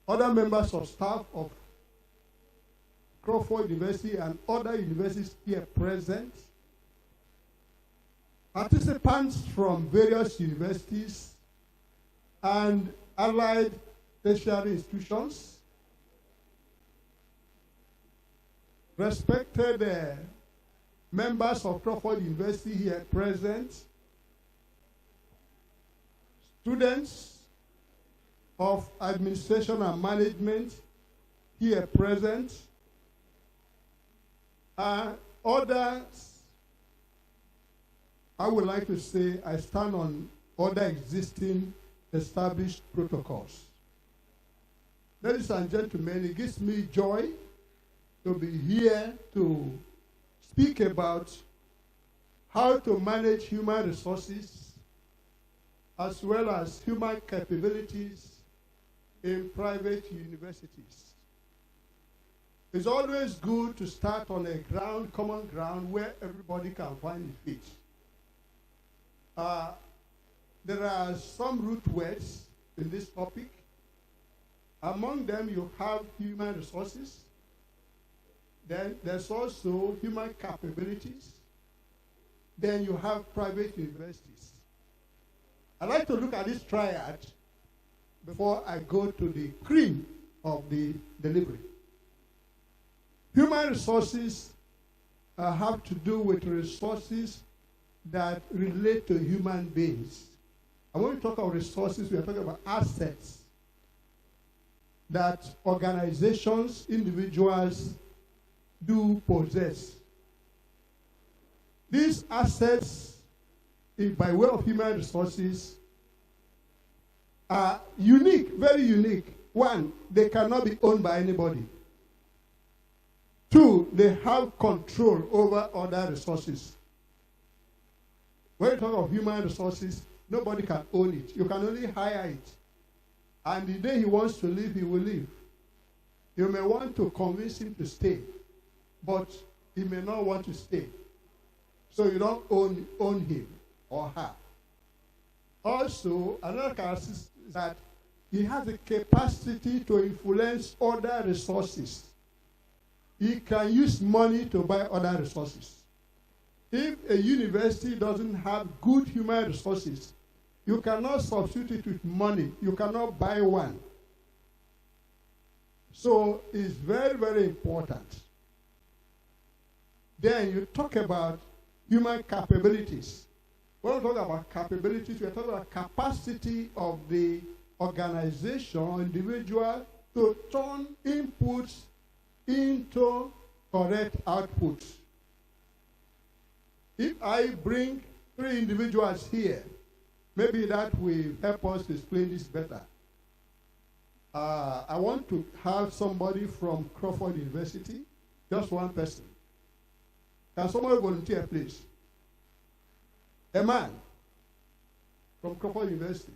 other members of staff of Crawford University and other universities here present, participants from various universities and allied tertiary institutions, respected members of Crawford University here present, students of administration and management here present, others, I would like to say I stand on other existing established protocols. Ladies and gentlemen, it gives me joy to be here to speak about how to manage human resources as well as human capabilities in private universities. It's always good to start on a common ground where everybody can find a fit. There are some root words in this topic. Among them, you have human resources. Then there's also human capabilities. Then you have private universities. I'd like to look at this triad before I go to the cream of the delivery. Human resources have to do with resources that relate to human beings. And when we talk about resources, we are talking about assets that organizations, individuals do possess. These assets, by way of human resources, are unique, very unique. One, they cannot be owned by anybody. Two, they have control over other resources. When you talk of human resources, nobody can own it. You can only hire it. And the day he wants to leave, he will leave. You may want to convince him to stay, but he may not want to stay. So you don't own him or her. Also, another characteristic is that he has the capacity to influence other resources. He can use money to buy other resources. If a university doesn't have good human resources, you cannot substitute it with money. You cannot buy one. So it's very, very important. Then you talk about human capabilities. When we talk about capabilities, we are talking about capacity of the organization or individual to turn inputs into correct outputs. If I bring 3 individuals here, maybe that will help us explain this better. I want to have somebody from Crawford University, just one person. Can somebody volunteer, please? A man from Crawford University.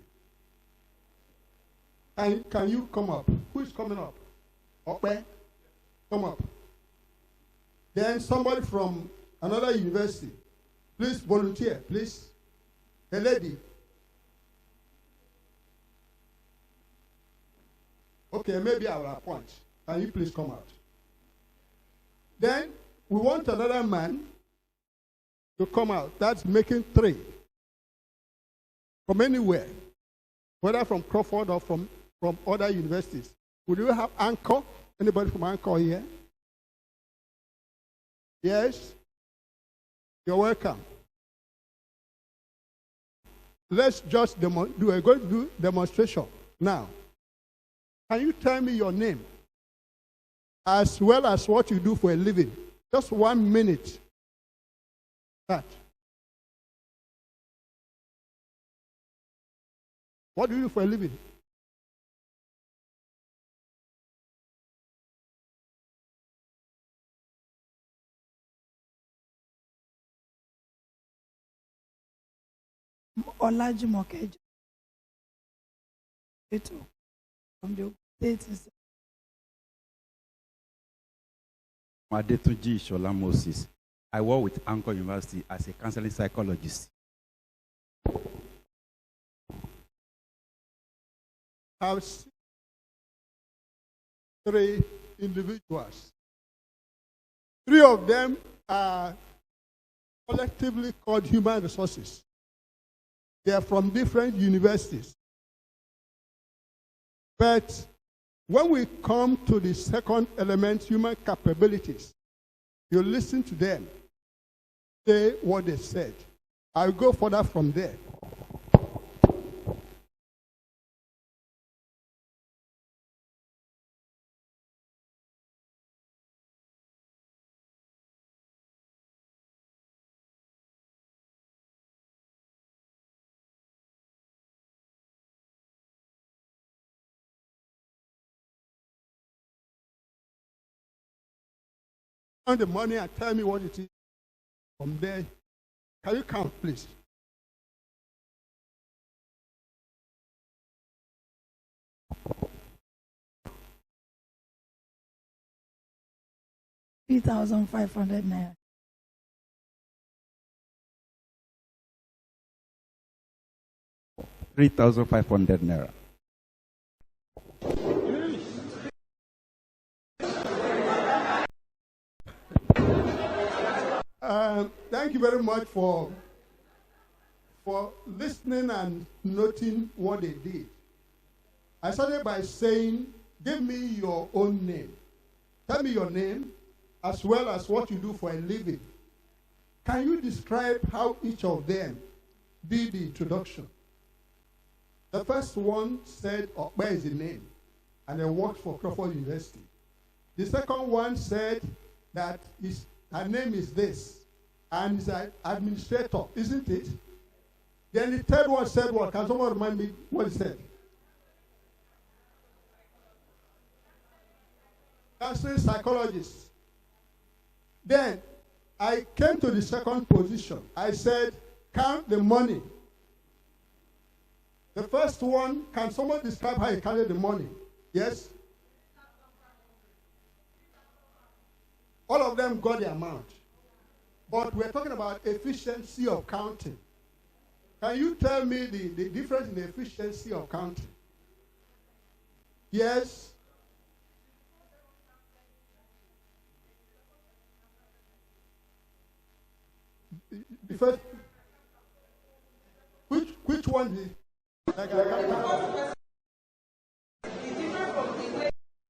Can you come up? Who is coming up? Okay, come up. Then somebody from another university. Please volunteer, please. A lady. Okay, maybe I will appoint. Can you please come out? Then we want another man to come out. That's making 3. From anywhere. Whether from Crawford or from other universities. Would you have Anchor? Anybody from Anchor here? Yes? You're welcome. Let's just do a good demonstration now. Can you tell me your name? As well as what you do for a living. Just 1 minute. That. What do you do for a living? Olajumoke from the state. Adetunji Shola Moses. I work with Anchor University as a counseling psychologist. I've seen 3 individuals. 3 of them are collectively called human resources. They are from different universities. But when we come to the second element, human capabilities, you listen to them, say what they said. I'll go further from there. The money and tell me what it is. From there, can you count, please? $3,500. 3,500 naira. Thank you very much for listening and noting what they did. I started by saying, give me your own name. Tell me your name as well as what you do for a living. Can you describe how each of them did the introduction? The first one said, oh, where is the name? And I worked for Crawford University. The second one said that her name is this. And is an administrator, isn't it? Then the third one said what? Can someone remind me what he said? Counseling psychologist. Then I came to the second position. I said, count the money. The first one, can someone describe how he counted the money? Yes? All of them got the amount. But we're talking about efficiency of counting. Can you tell me the difference in the efficiency of counting? Yes? The first, which one is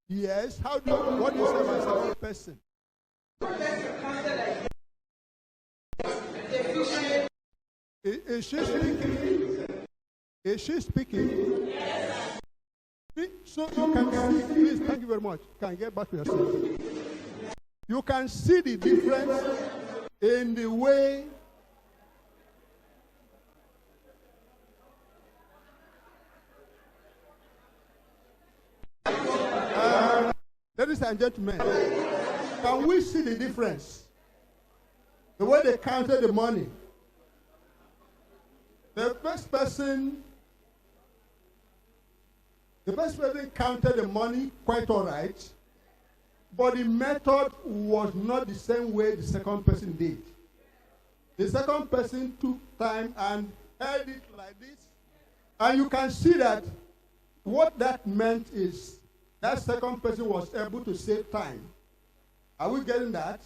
yes, what do you say by second person? Is she speaking? Is she speaking? Yes. So you can see, please, thank you very much. Can you get back to yourself? You can see the difference in the way and gentlemen, can we see the difference? The way they counted the money. The first person counted the money quite all right, but the method was not the same way the second person did. The second person took time and held it like this, and you can see that what that meant is that second person was able to save time. Are we getting that?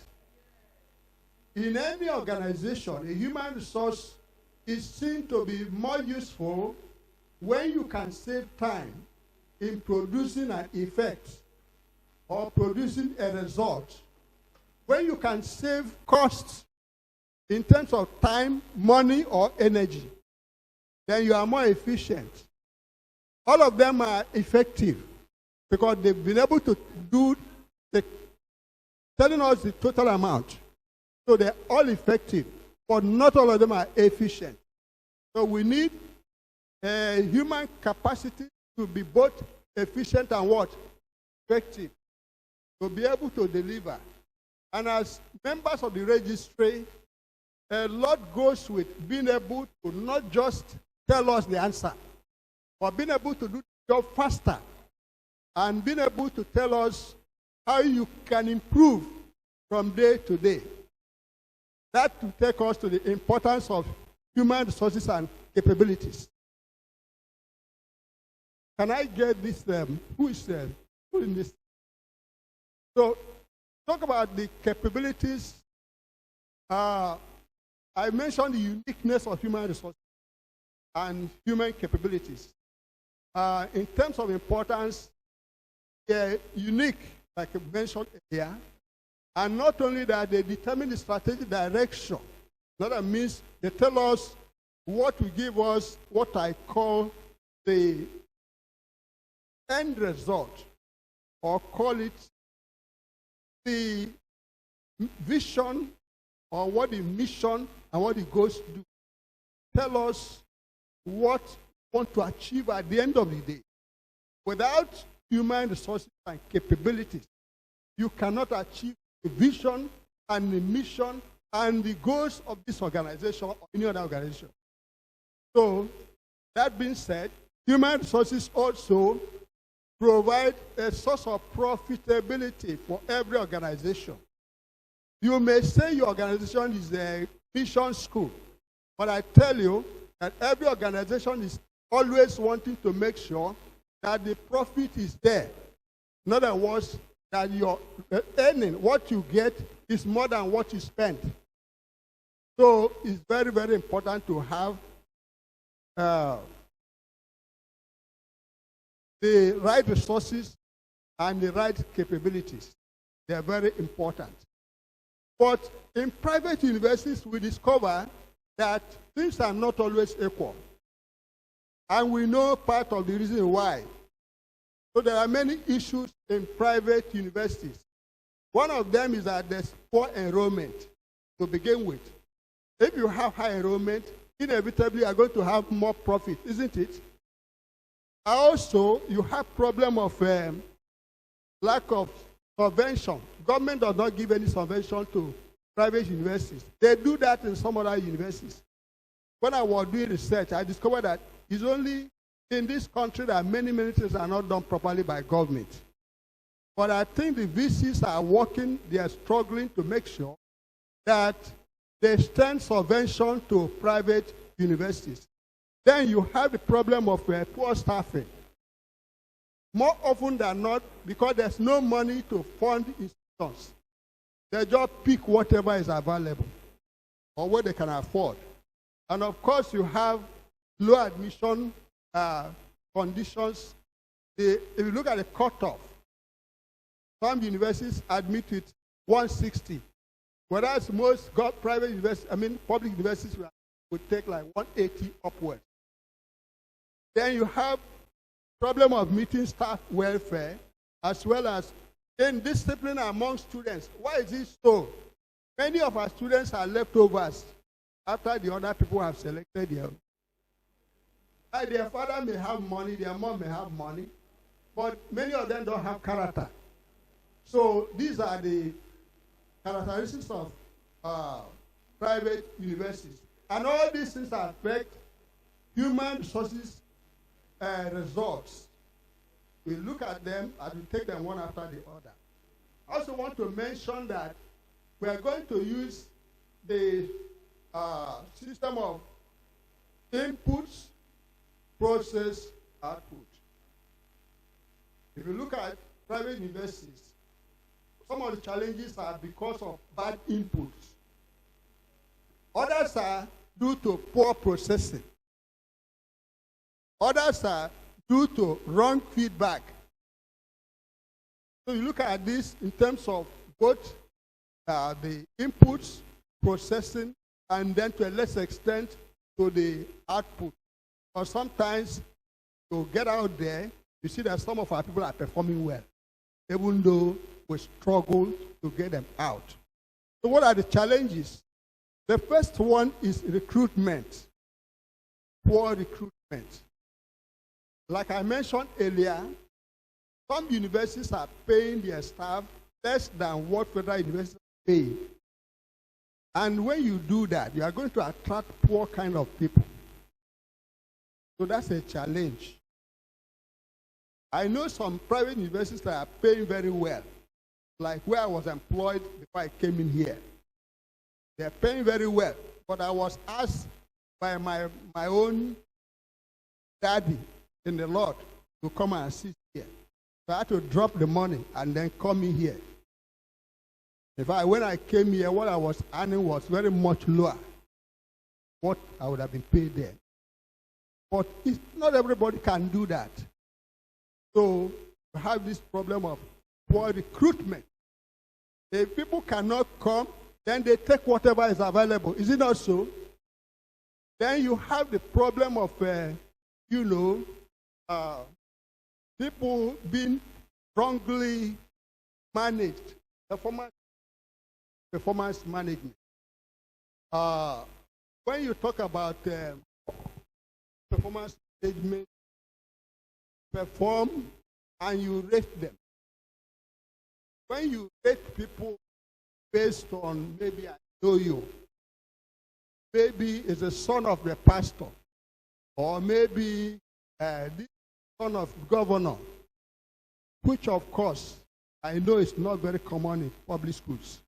In any organization, a human resource is seen to be more useful when you can save time in producing an effect or producing a result. When you can save costs in terms of time, money, or energy, then you are more efficient. All of them are effective because they've been able to do telling us the total amount. So they're all effective, but not all of them are efficient. So we need a human capacity to be both efficient and what? Effective. To be able to deliver. And as members of the registry, a lot goes with being able to not just tell us the answer, but being able to do the job faster and being able to tell us how you can improve from day to day. That will take us to the importance of human resources and capabilities. Can I get this? Who in this? So, talk about the capabilities. I mentioned the uniqueness of human resources and human capabilities. In terms of importance, they're unique, like I mentioned earlier. And not only that, they determine the strategic direction. That means they tell us what will give us what I call the end result, or call it the vision, or what the mission and what the goals do. Tell us what we want to achieve at the end of the day. Without human resources and capabilities, you cannot achieve the vision and the mission and the goals of this organization or any other organization. So, that being said, human resources also provide a source of profitability for every organization. You may say your organization is a mission school, but I tell you that every organization is always wanting to make sure that the profit is there. In other words, that your earning, what you get, is more than what you spend. So it's very, very important to have the right resources and the right capabilities. They are very important. But in private universities, we discover that things are not always equal. And we know part of the reason why. So there are many issues in private universities. One of them is that there's poor enrollment to begin with. If you have high enrollment, inevitably you are going to have more profit, isn't it? Also, you have problem of lack of subvention. Government does not give any subvention to private universities. They do that in some other universities. When I was doing research, I discovered that it's only in this country that many things are not done properly by government. But I think the VCs are working, they are struggling to make sure that they extend subvention to private universities. Then you have the problem of poor staffing. More often than not, because there's no money to fund institutions, they just pick whatever is available or what they can afford. And of course, you have low admission conditions. If you look at the cutoff, some universities admit with 160, whereas most private universities, public universities would take like 180 upwards. Then you have problem of meeting staff welfare, as well as indiscipline among students. Why is this so? Many of our students are leftovers after the other people have selected them. Their father may have money, their mom may have money, but many of them don't have character. So these are the characteristics of private universities. And all these things affect human resources results. We look at them and we take them one after the other. I also want to mention that we are going to use the system of inputs, process, output. If you look at private universities, some of the challenges are because of bad inputs. Others are due to poor processing. Others are due to wrong feedback. So you look at this in terms of both the inputs, processing, and then to a lesser extent to the output. Or sometimes to get out there, you see that some of our people are performing well, even though we struggle to get them out. So what are the challenges? The first one is recruitment, poor recruitment. Like I mentioned earlier, some universities are paying their staff less than what federal universities pay. And when you do that, you are going to attract poor kind of people. So that's a challenge. I know some private universities that are paying very well, like where I was employed before I came in here. They're paying very well, but I was asked by my own daddy in the Lord to come and assist here. So I had to drop the money and then come in here. In fact, when I came here, what I was earning was very much lower what I would have been paid there. But not everybody can do that. So we have this problem of poor recruitment. If people cannot come, then they take whatever is available. Is it not so? Then you have the problem of, people being wrongly managed. Performance management. When you talk about performance management, perform and you rate them. When you rate people based on maybe I know you, maybe it's the son of the pastor, or maybe this son of governor, which of course I know is not very common in public schools.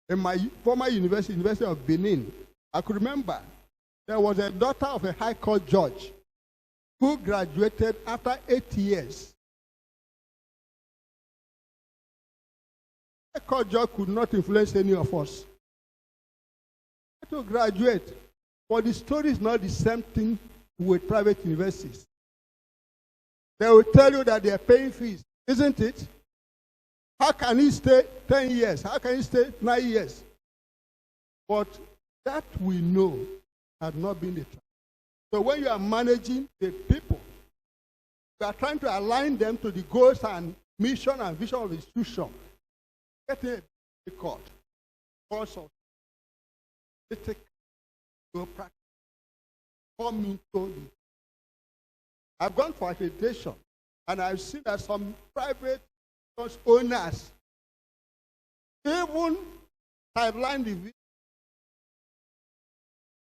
In my former university, University of Benin, I could remember there was a daughter of a high court judge who graduated after 8 years. A court judge could not influence any of us. To graduate, but the story is not the same thing with private universities. They will tell you that they are paying fees, isn't it? How can he stay 10 years? How can he stay 9 years? But that we know has not been the truth. So when you are managing the people, you are trying to align them to the goals and mission and vision of the institution. Getting a difficult course of ethics to practice. Come into it. I've gone for accreditation, and I've seen that some private owners even sideline the vision.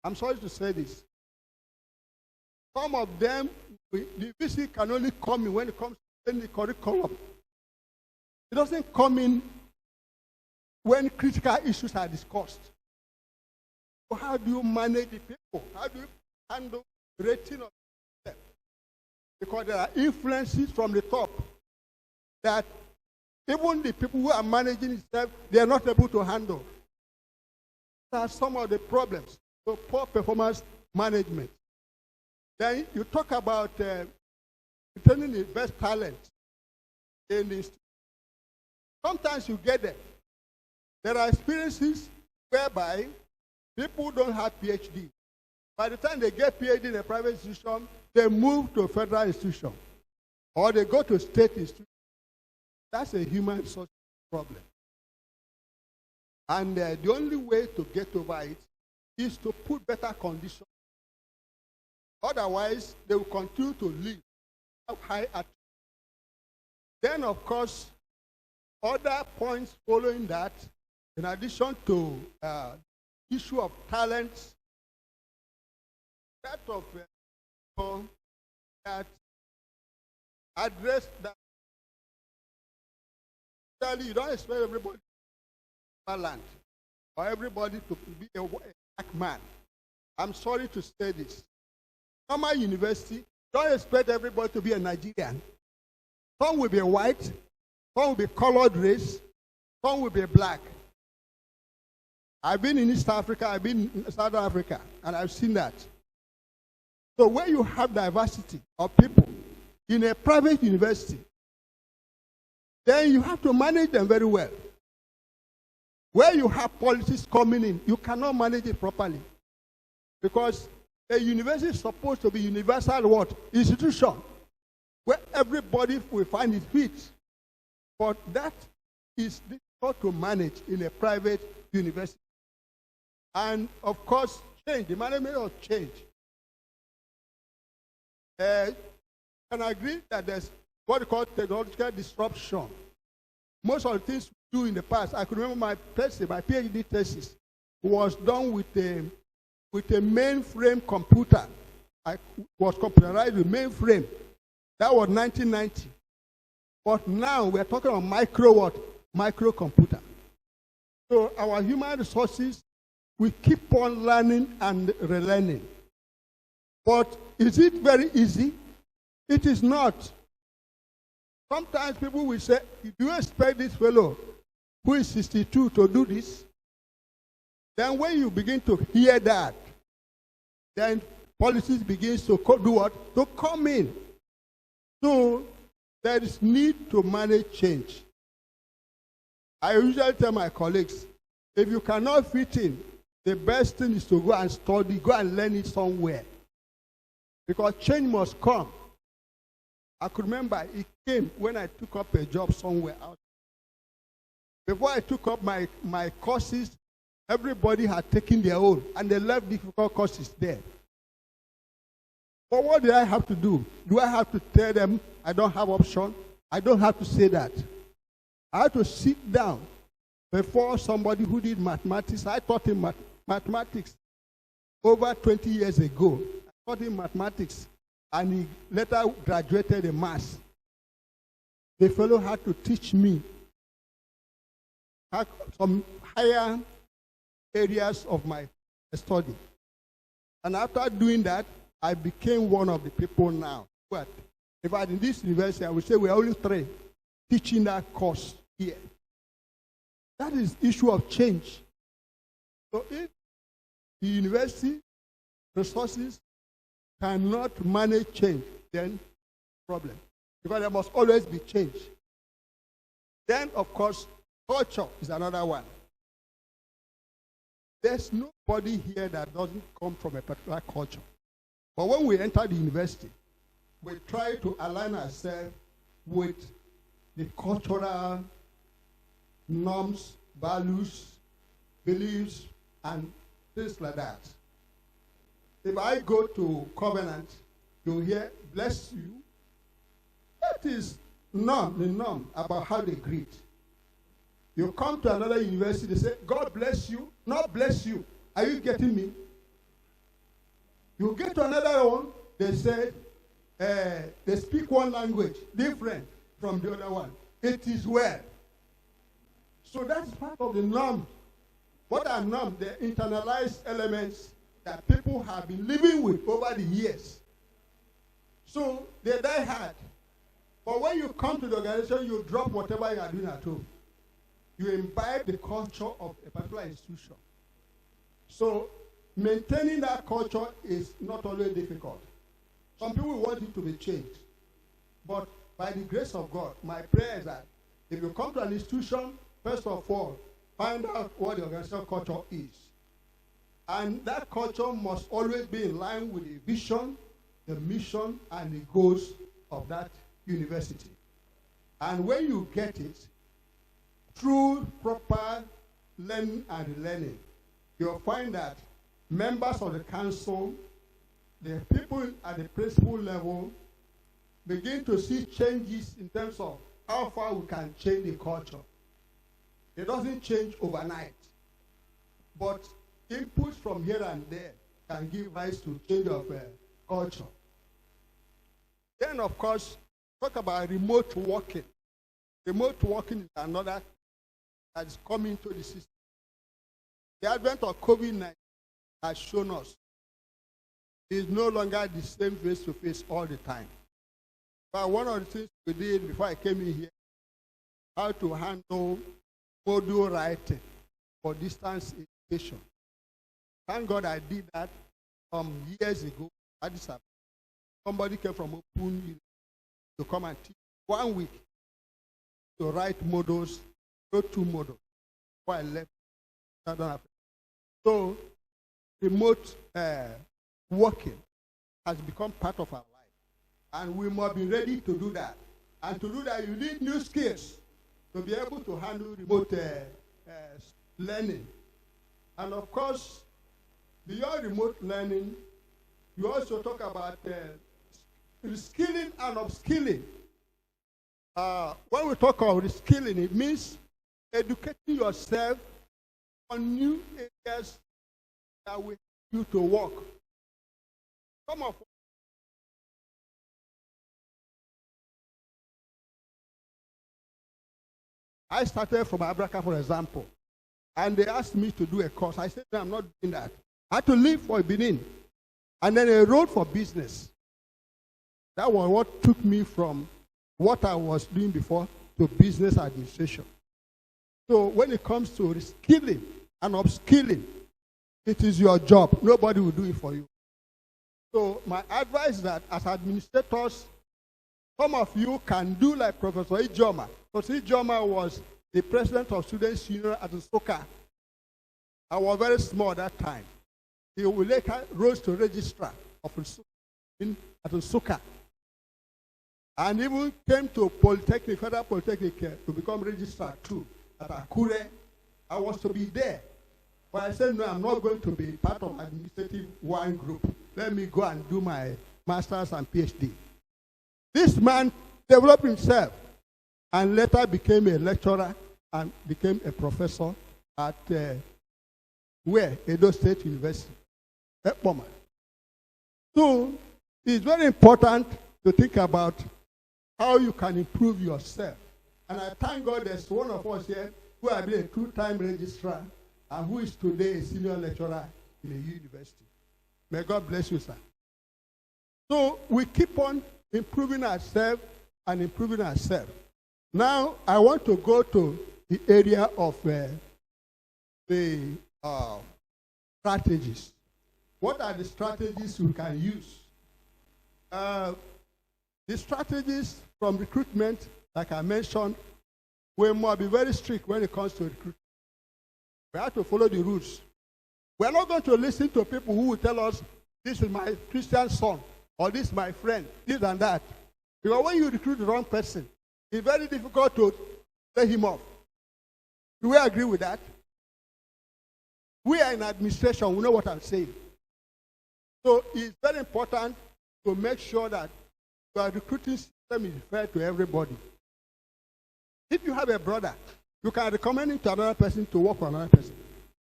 I'm sorry to say this. Some of them, the VC can only come in when it comes to the curriculum. It doesn't come in when critical issues are discussed. So how do you manage the people? How do you handle the rating of them? Because there are influences from the top that even the people who are managing itself, they are not able to handle. These are some of the problems. So poor performance management. Then you talk about retaining the best talent in the institution. Sometimes you get them. There are experiences whereby people don't have PhD. By the time they get PhD in a private institution, they move to a federal institution. Or they go to state institution. That's a human resource problem. And the only way to get over it is to put better conditions. Otherwise, they will continue to live high at. Then, of course, other points following that, in addition to issue of talents, that of that address that you don't expect everybody to balance or everybody to be a black man. I'm sorry to say this. Normal university, don't expect everybody to be a Nigerian. Some will be white, some will be colored race, some will be black. I've been in East Africa, I've been in South Africa, and I've seen that. So where you have diversity of people in a private university, then you have to manage them very well. Where you have politics coming in, you cannot manage it properly. Because a university is supposed to be universal what? Institution. Where everybody will find it fit. But that is difficult to manage in a private university. And of course, change, the management of change. Can I agree that there's what we call technological disruption? Most of the things we do in the past, I could remember my PhD thesis was done with a mainframe computer. I was computerized with mainframe. That was 1990. But now we're talking about microcomputer. So our human resources, we keep on learning and relearning. But is it very easy? It is not. Sometimes people will say, do you expect this fellow who is 62 to do this? Then when you begin to hear that, then policies begins to do what? To come in. So there is need to manage change. I usually tell my colleagues, if you cannot fit in, the best thing is to go and study, go and learn it somewhere. Because change must come. I could remember it came when I took up a job somewhere else. Before I took up my courses, everybody had taken their own, and they left difficult courses there. But what did I have to do? Do I have to tell them I don't have option? I don't have to say that. I had to sit down before somebody who did mathematics. I taught him mathematics over 20 years ago. I taught him mathematics, and he later graduated in maths. The fellow had to teach me some higher areas of my study. And after doing that, I became one of the people now. But if I in this university, I would say we're only 3 teaching that course here. That is issue of change. So if the university resources cannot manage change, then problem. Because there must always be change. Then, of course, culture is another one. There's nobody here that doesn't come from a particular culture. But when we enter the university, we try to align ourselves with the cultural norms, values, beliefs, and things like that. If I go to Covenant, you'll hear, bless you. That is the norm about how they greet. You come to another university, they say, God bless you, not bless you. Are you getting me? You get to another one, they say, they speak one language, different from the other one. It is well. So that's part of the norm. What are norms? The internalized elements that people have been living with over the years. So they die hard. But when you come to the organization, you drop whatever you are doing at home. You imbibe the culture of a particular institution. So maintaining that culture is not always difficult. Some people want it to be changed. But by the grace of God, my prayer is that if you come to an institution, first of all, find out what the organizational culture is. And that culture must always be in line with the vision, the mission, and the goals of that university. And when you get it, through proper learning and relearning, you'll find that members of the council, the people at the principal level, begin to see changes in terms of how far we can change the culture. It doesn't change overnight. But inputs from here and there can give rise to change of culture. Then, of course, talk about remote working. Remote working is another that is coming to the system. The advent of COVID-19 has shown us it is no longer the same face-to-face all the time. But one of the things we did before I came in here, how to handle module writing for distance education. Thank God I did that years ago. Somebody came from Open to come and teach 1 week to write modules, wrote 2 modules before I left. So remote working has become part of our life. And we must be ready to do that. And to do that, you need new skills to be able to handle remote learning. And of course, beyond remote learning, you also talk about reskilling and upskilling. When we talk about reskilling, it means educating yourself on new areas that will help you to work. Some of I started from Abraka, for example, and they asked me to do a course. I said, no, I'm not doing that. I had to leave for Benin, and then I wrote for business. That was what took me from what I was doing before to business administration. So when it comes to reskilling and upskilling, it is your job. Nobody will do it for you. So my advice is that as administrators, some of you can do like Professor Ijoma. Professor Ijoma was the president of Students' Union at Nsuka. I was very small at that time. He later rose to registrar of at Nsuka. And even came to Polytechnic, Federal Polytechnic, to become registrar too at Akure. I was to be there. But I said, no, I'm not going to be part of administrative one group. Let me go and do my master's and PhD. This man developed himself and later became a lecturer and became a professor at Edo State University. So it's very important to think about how you can improve yourself. And I thank God there's one of us here who has been a 2-time registrar and who is today a senior lecturer in a university. May God bless you, sir. So we keep on improving ourselves and improving ourselves. Now, I want to go to the area of the strategies. What are the strategies we can use? The strategies from recruitment, like I mentioned, we must be very strict when it comes to recruitment. We have to follow the rules. We're not going to listen to people who will tell us, this is my Christian son, or this is my friend, this and that. Because when you recruit the wrong person, it's very difficult to lay him off. Do we agree with that? We are in administration, we know what I'm saying. So it's very important to make sure that your recruiting system is fair to everybody. If you have a brother, you can recommend him to another person to work for another person.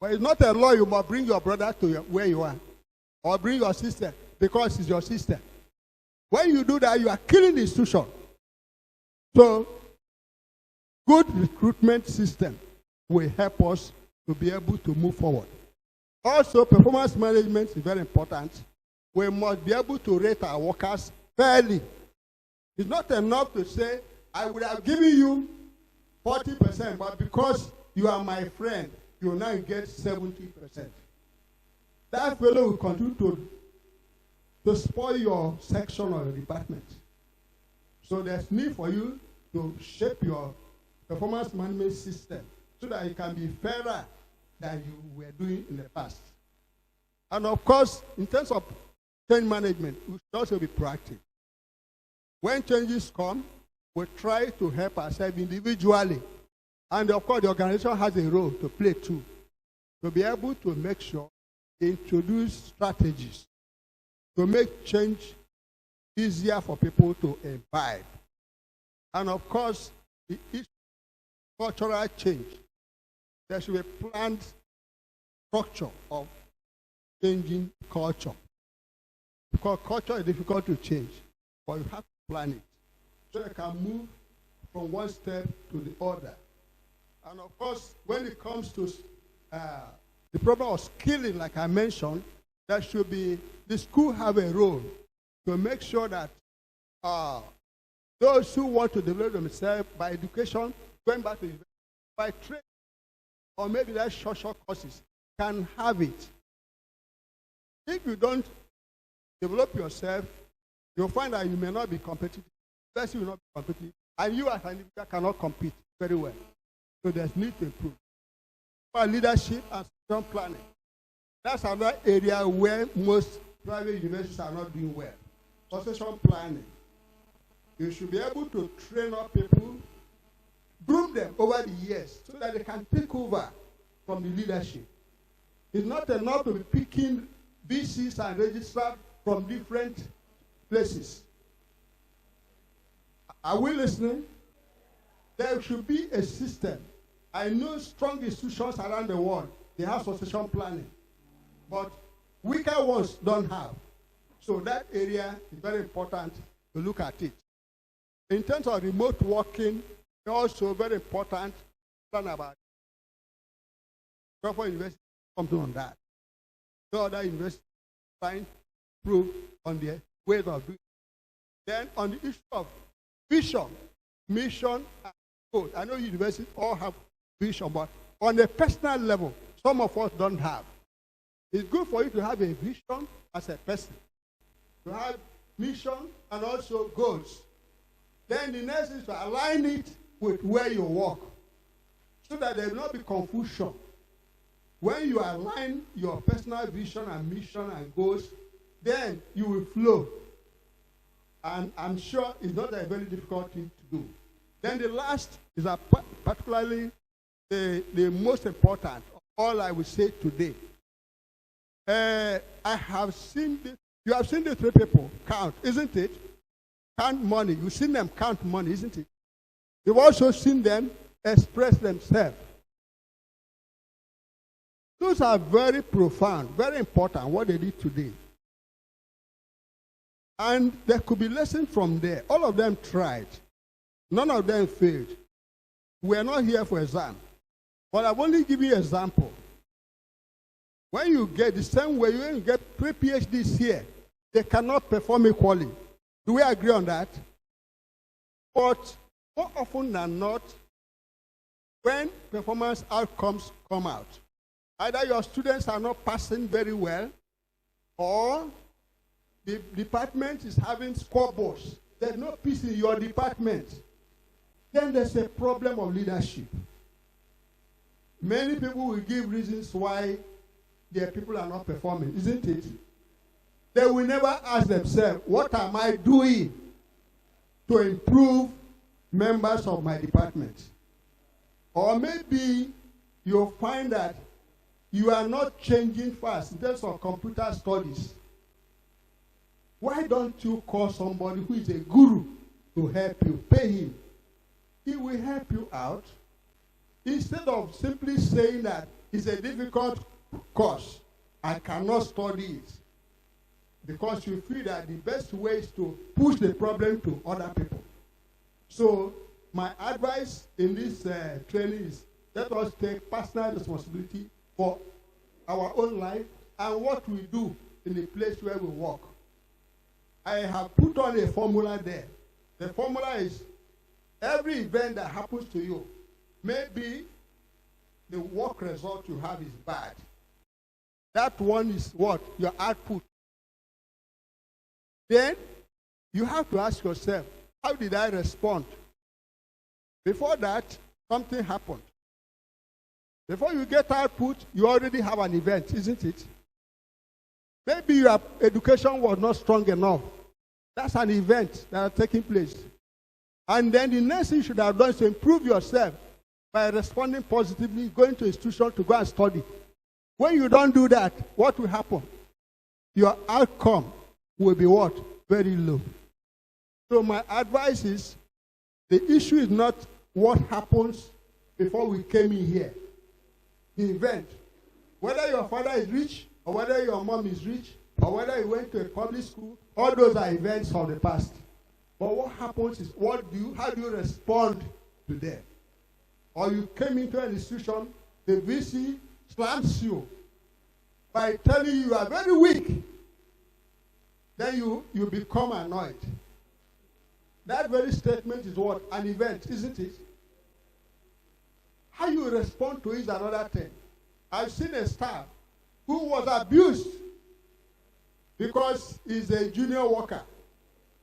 But it's not a law you must bring your brother to where you are. Or bring your sister because it's your sister. When you do that, you are killing the institution. So, good recruitment system will help us to be able to move forward. Also, performance management is very important. We must be able to rate our workers fairly. It's not enough to say, I would have given you 40%, but because you are my friend, you will now get 70%. That fellow will continue to spoil your section or your department. So there's need for you to shape your performance management system so that it can be fairer than you were doing in the past. And of course, in terms of change management, we should also be proactive. When changes come, we try to help ourselves individually. And of course, the organization has a role to play too, to be able to make sure they introduce strategies to make change easier for people to imbibe. And of course, the issue of cultural change there should be a planned structure of changing culture. Because culture is difficult to change, but you have to plan it so you can move from one step to the other. And of course, when it comes to the problem of skilling, like I mentioned, there should be, the school have a role to make sure that those who want to develop themselves by education, going back to university, by training, or maybe that short courses, can have it. If you don't develop yourself, you'll find that you may not be competitive. First, you will not be competitive. And you as an individual cannot compete very well. So there's need to improve. For leadership and strong planning. That's another area where most private universities are not doing well. Succession planning. You should be able to train up people, groom them over the years so that they can take over from the leadership. It's not enough to be picking VCs and registrars from different places. Are we listening? There should be a system. I know strong institutions around the world, they have succession planning. But weaker ones don't have. So that area is very important to look at it. In terms of remote working, also very important to plan about it. Crawford University something on that. No other university trying to improve on their ways of doing it. Then on the issue of vision, mission, and goals. I know universities all have vision, but on a personal level, some of us don't have. It's good for you to have a vision as a person, to have mission and also goals. Then the next is to align it with where you work, so that there will not be confusion. When you align your personal vision and mission and goals, then you will flow. And I'm sure it's not a very difficult thing to do. Then the last is particularly the most important of all I will say today. I have seen this. You have seen the three people count, isn't it? Count money. You've seen them count money, isn't it? You've also seen them express themselves. Those are very profound, very important, what they did today. And there could be lessons from there. All of them tried. None of them failed. We are not here for exam. But I've only given you an example. When you get the same way, when you get 3 PhDs here, they cannot perform equally. Do we agree on that? But more often than not, when performance outcomes come out, either your students are not passing very well, or the department is having scoreboards. There's no peace in your department. Then there's a problem of leadership. Many people will give reasons why their people are not performing, isn't it? They will never ask themselves, what am I doing to improve members of my department? Or maybe you'll find that you are not changing fast in terms of computer studies. Why don't you call somebody who is a guru to help you? Pay him. He will help you out. Instead of simply saying that it's a difficult course, I cannot study it. Because you feel that the best way is to push the problem to other people. So my advice in this training is, let us take personal responsibility for our own life and what we do in the place where we work. I have put on a formula there. The formula is, every event that happens to you, maybe the work result you have is bad. That one is what? Your output. Then you have to ask yourself, how did I respond? Before that, something happened. Before you get output, you already have an event, isn't it? Maybe your education was not strong enough. That's an event that is taking place. And then the next thing you should have done is to improve yourself by responding positively, going to institution to go and study. When you don't do that, what will happen? Your outcome will be what? Very low. So my advice is, the issue is not what happens before we came in here. event. Whether your father is rich, or whether your mom is rich, or whether you went to a public school, all those are events from the past. But what happens is, how do you respond to them? Or you came into an institution, the VC slams you by telling you are very weak. Then you become annoyed. That very statement is what? An event, isn't it? How you respond to it is another thing. I've seen a staff who was abused because he's a junior worker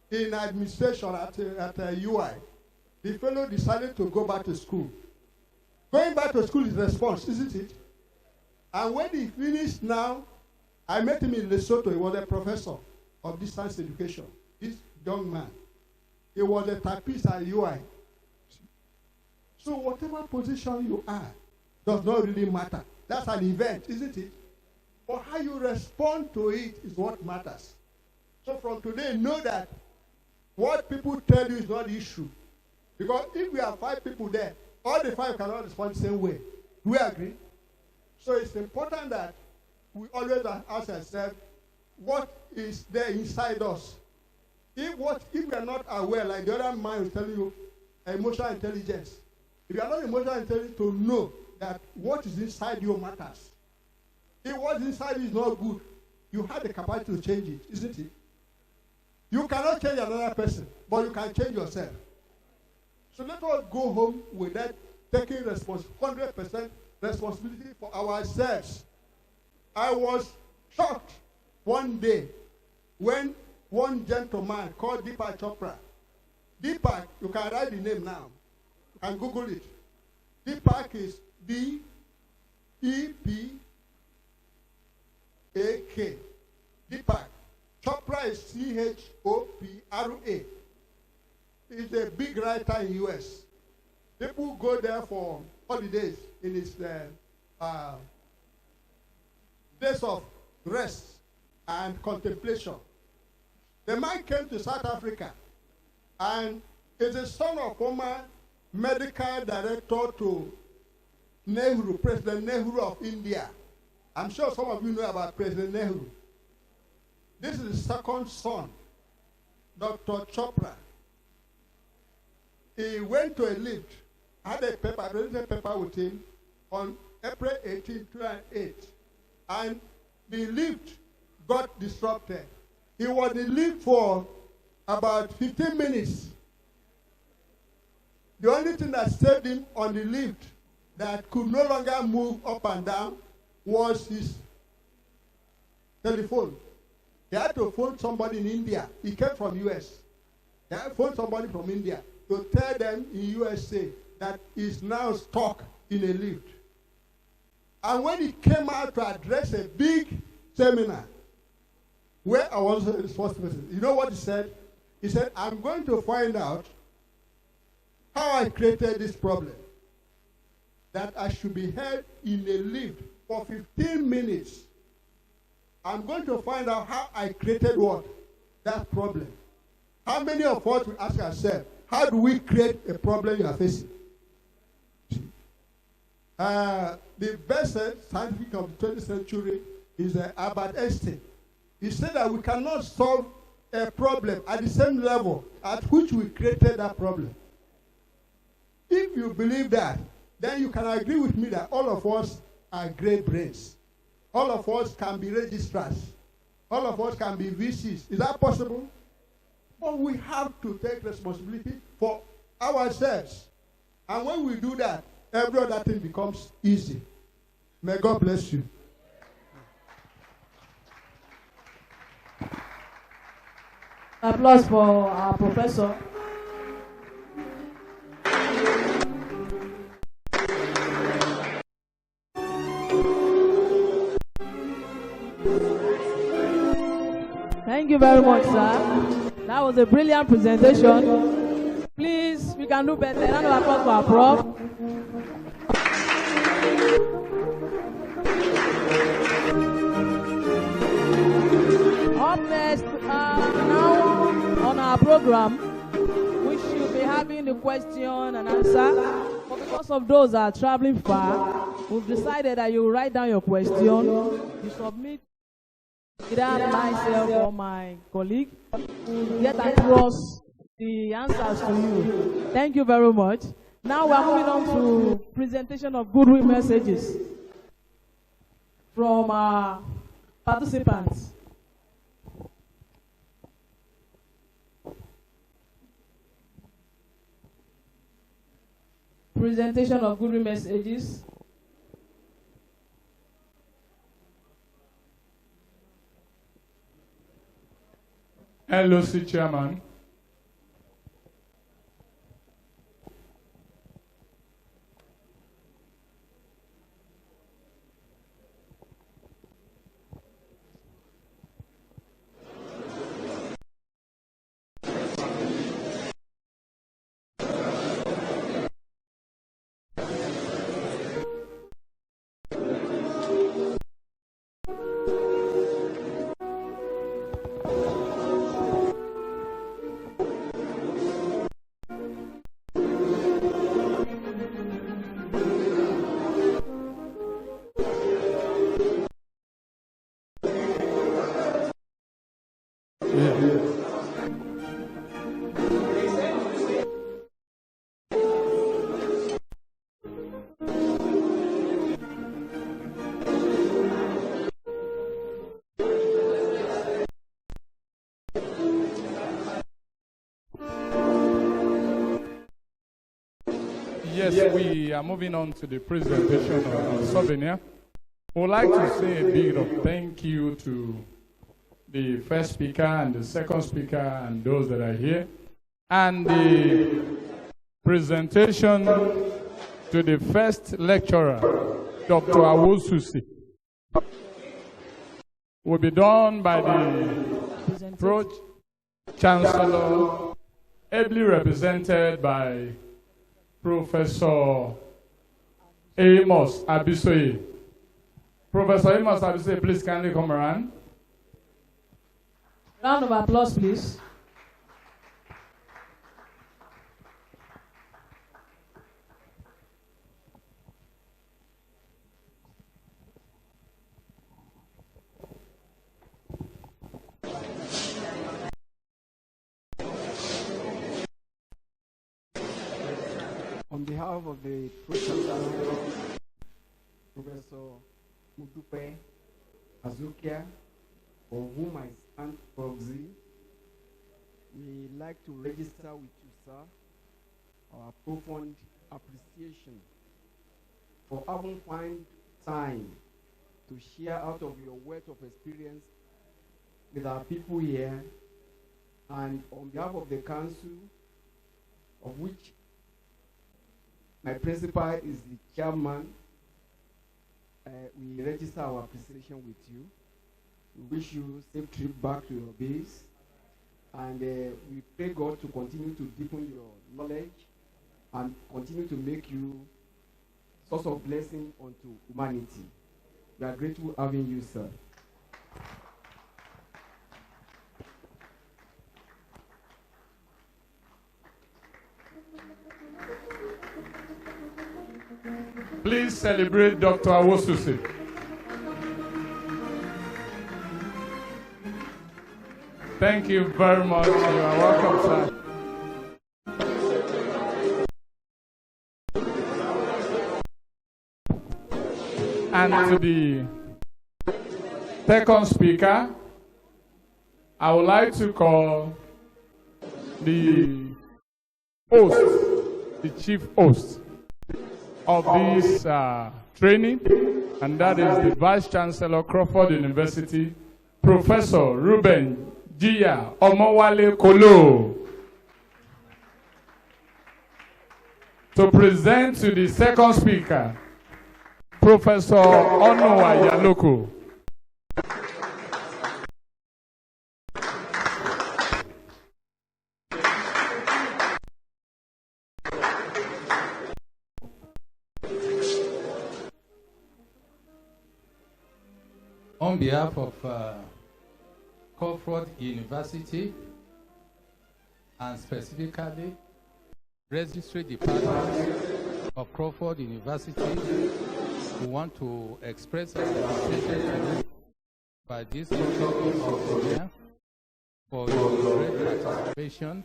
in administration at a UI. The fellow decided to go back to school. Going back to school is response, isn't it? And when he finished now, I met him in Lesotho. He was a professor of distance education. This young man. He was a typist at UI. So whatever position you are does not really matter. That's an event, isn't it? But how you respond to it is what matters. So from today, know that what people tell you is not the issue. Because if we have 5 people there, all the 5 cannot respond the same way. Do we agree? So it's important that we always ask ourselves, what is there inside us? If we are not aware, like the other man was telling you, emotional intelligence. If you are not emotional intelligent to know that what is inside you matters. If what is inside you is not good, you have the capacity to change it, isn't it? You cannot change another person, but you can change yourself. So let us go home with that, taking 100% responsibility for ourselves. I was shocked one day when one gentleman called Deepak Chopra. Deepak, you can write the name now. You can Google it. Deepak is D-E-P-A-K. Deepak. Chopra is C-H-O-P-R-A. He's a big writer in U.S. People go there for holidays in his days of rest and contemplation. The man came to South Africa and is the son of former medical director to Nehru, President Nehru of India. I'm sure some of you know about President Nehru. This is his second son, Dr. Chopra. He went to a lift, had a paper, with him on April 18, 2008. And the lift got disrupted. He was in the lift for about 15 minutes. The only thing that saved him on the lift that could no longer move up and down was his telephone. They had to phone somebody in India. He came from US. They had to phone somebody from India to tell them in USA that he's now stuck in a lift. And when he came out to address a big seminar, where I was the first person, you know what he said? He said, I'm going to find out how I created this problem. That I should be held in a lift for 15 minutes. I'm going to find out how I created what? That problem. How many of us will ask ourselves, how do we create a problem you are facing? The best scientific of the 20th century is Albert Einstein. He said that we cannot solve a problem at the same level at which we created that problem. If you believe that, then you can agree with me that all of us are great brains. All of us can be registrars. All of us can be VCs. Is that possible? But we have to take responsibility for ourselves. And when we do that, every other thing becomes easy. May God bless you. Applause for our professor. Thank you very much, sir. That was a brilliant presentation. Please, we can do better. Round of applause for our prof. Up next, now on our program, we should be having the question and answer. But because of those that are traveling far, we've decided that you write down your question, you submit either myself or my colleague will get across the answers to you. Thank you very much. Now we are moving on to presentation of goodwill messages from our participants. Presentation of goodwill messages. LOC Chairman. Yes, we are moving on to the presentation of souvenir. I would like to say a big thank you to the first speaker and the second speaker and those that are here. And the presentation to the first lecturer, Dr. Awosusi, will be done by the Pro-Chancellor, ably represented by Professor Amos Abisoye. Professor Amos Abisoye, please kindly come around. Round of applause, please. On behalf of the Pro-Chancellor, Professor Mudupe Azukia, for whom I stand proxy, we like to register with you, sir, our profound appreciation for having found time to share out of your wealth of experience with our people here, and on behalf of the council, of which my principal is the chairman, we register our appreciation with you. We wish you safe trip back to your base, and we pray God to continue to deepen your knowledge and continue to make you source of blessing unto humanity. We are grateful having you, sir. Please celebrate Dr. Awosusi. Thank you very much. You are welcome, sir. And to the second speaker, I would like to call the host, the chief host of this training, and that is the Vice Chancellor, Crawford University, Professor Ruben Jia Omowale Kolo, to present to the second speaker, Professor Onowa Yaloko. On behalf of Crawford University, and specifically Registry Department of Crawford University, we want to express our appreciation by this meeting of the year for your great participation,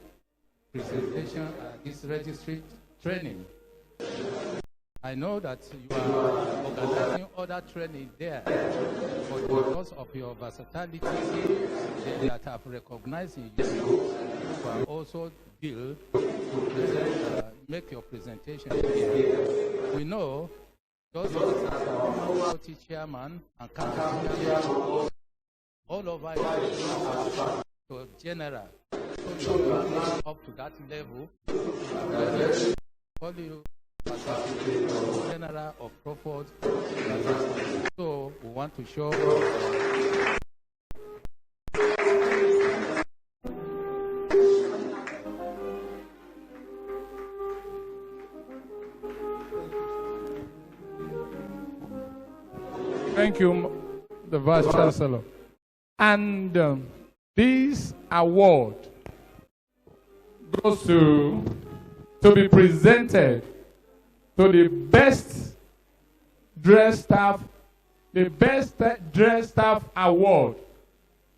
presentation at this registry training. I know that you are organizing other training there, but because of your versatility that have recognized in you, you are also built to make your presentation here. We know those of us as chairman and council chairman all over to general, so you are up to that level. Call you General of Crawford. So we want to show Thank you, the Vice Chancellor. And this award goes to be presented to the best dressed staff, the best dressed staff award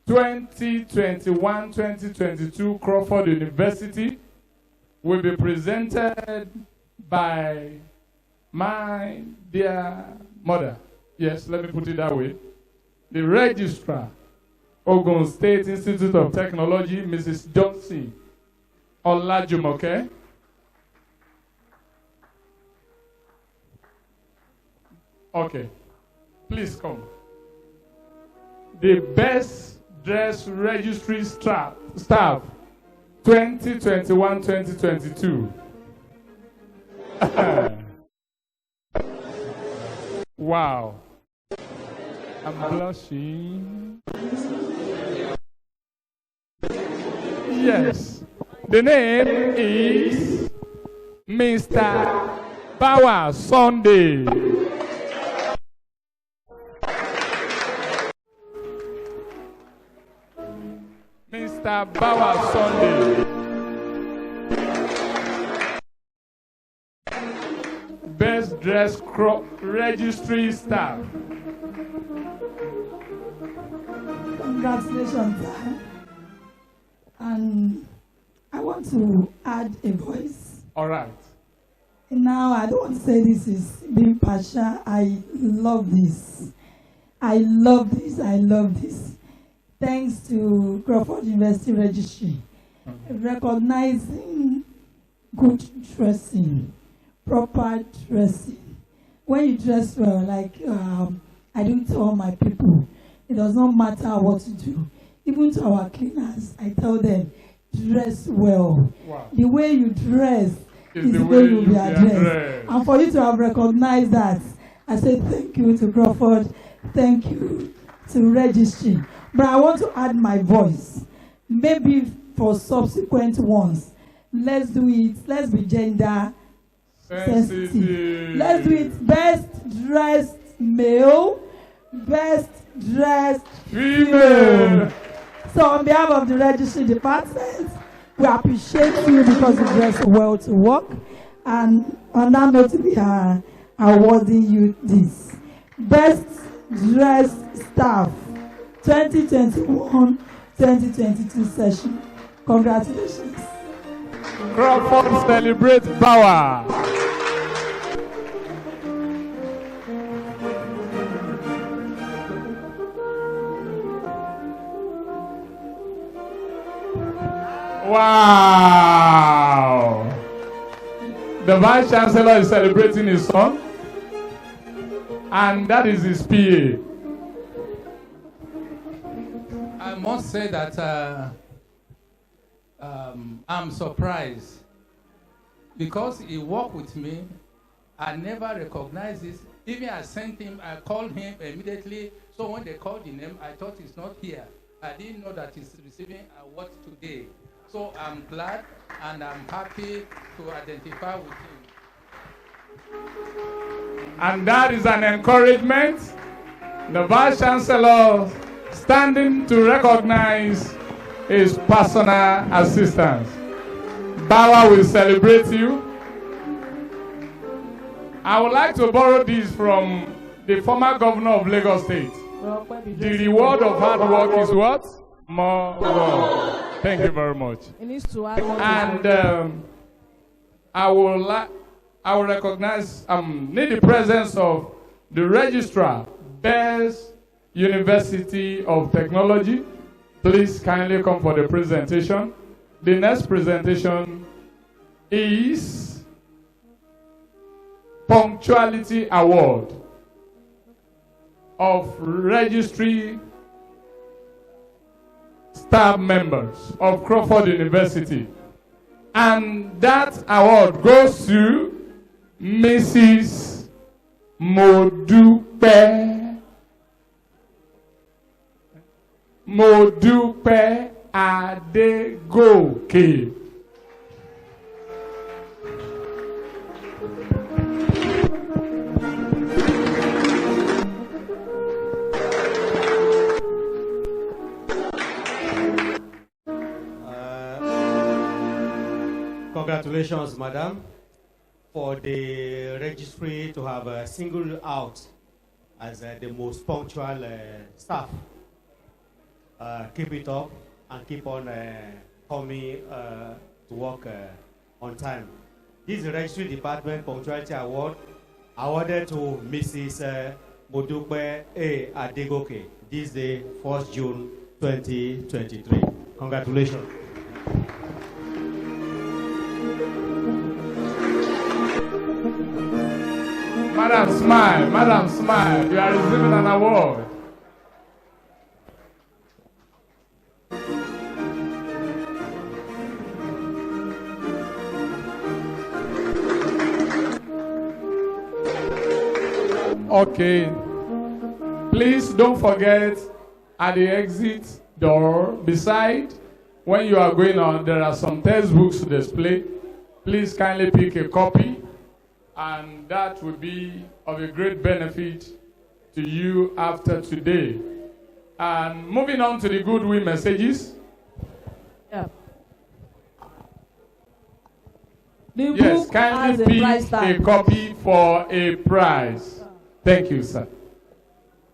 2021-2022 Crawford University will be presented by my dear mother. Yes, let me put it that way. The Registrar, Ogun State Institute of Technology, Mrs. Johnson Olajumoke. Okay, please come. The best dressed registry staff 2021-2022. Wow. I'm blushing. Yes. The name is Mr. Power Sunday. Mr. Power Sunday. Best dressed registry staff. Congratulations, sir. And I want to add a voice. All right. Now, I don't want to say this is being partial. I love this. I love this. I love this. Thanks to Crawford University Registry, recognizing good dressing, proper dressing. When you dress well, like I do to all my people, it does not matter what you do. Even to our cleaners, I tell them, dress well. Wow. The way you dress is the way you will be addressed. And for you to have recognized that, I say thank you to Crawford, thank you to Registry. But I want to add my voice. Maybe for subsequent ones, let's do it. Let's be gender sensitive. Let's do it. Best dressed male, best dressed female. So on behalf of the Registry Department, we appreciate you because you dress well to work. And on that note, we are awarding you this. Best dressed staff 2021-2022 session. Congratulations. Crawford celebrate power. Wow. The Vice Chancellor is celebrating his son, and that is his PA. I must say that I'm surprised because he worked with me. I never recognized this. Even I sent him, I called him immediately. So when they called the name, I thought he's not here. I didn't know that he's receiving an award today. So I'm glad and I'm happy to identify with him. And that is an encouragement. The Vice Chancellor standing to recognize his personal assistants. Bauer will celebrate you. I would like to borrow this from the former governor of Lagos State. The reward of hard work is what? More work. Thank you very much. It needs to add more. And I will recognize, need the presence of the registrar, Bells University of Technology. Please kindly come for the presentation. The next presentation is Punctuality Award of Registry staff members of Crawford University. And that award goes to Mrs. Modupe Adegoke. Congratulations, madam, for the registry to have singled out as the most punctual staff. Keep it up and keep on coming to work on time. This is the Registry Department Punctuality Award awarded to Mrs. Modupe A. Adegoke. This is the 1st June 2023. Congratulations. Madam, smile. Madam, smile. You are receiving an award. Okay. Please don't forget at the exit door beside, when you are going on, there are some textbooks to display. Please kindly pick a copy, and that will be of a great benefit to you after today. And moving on to the goodwill messages. Yeah. The Yes, book kindly has a price pick tag. a copy for a prize. Thank you, sir.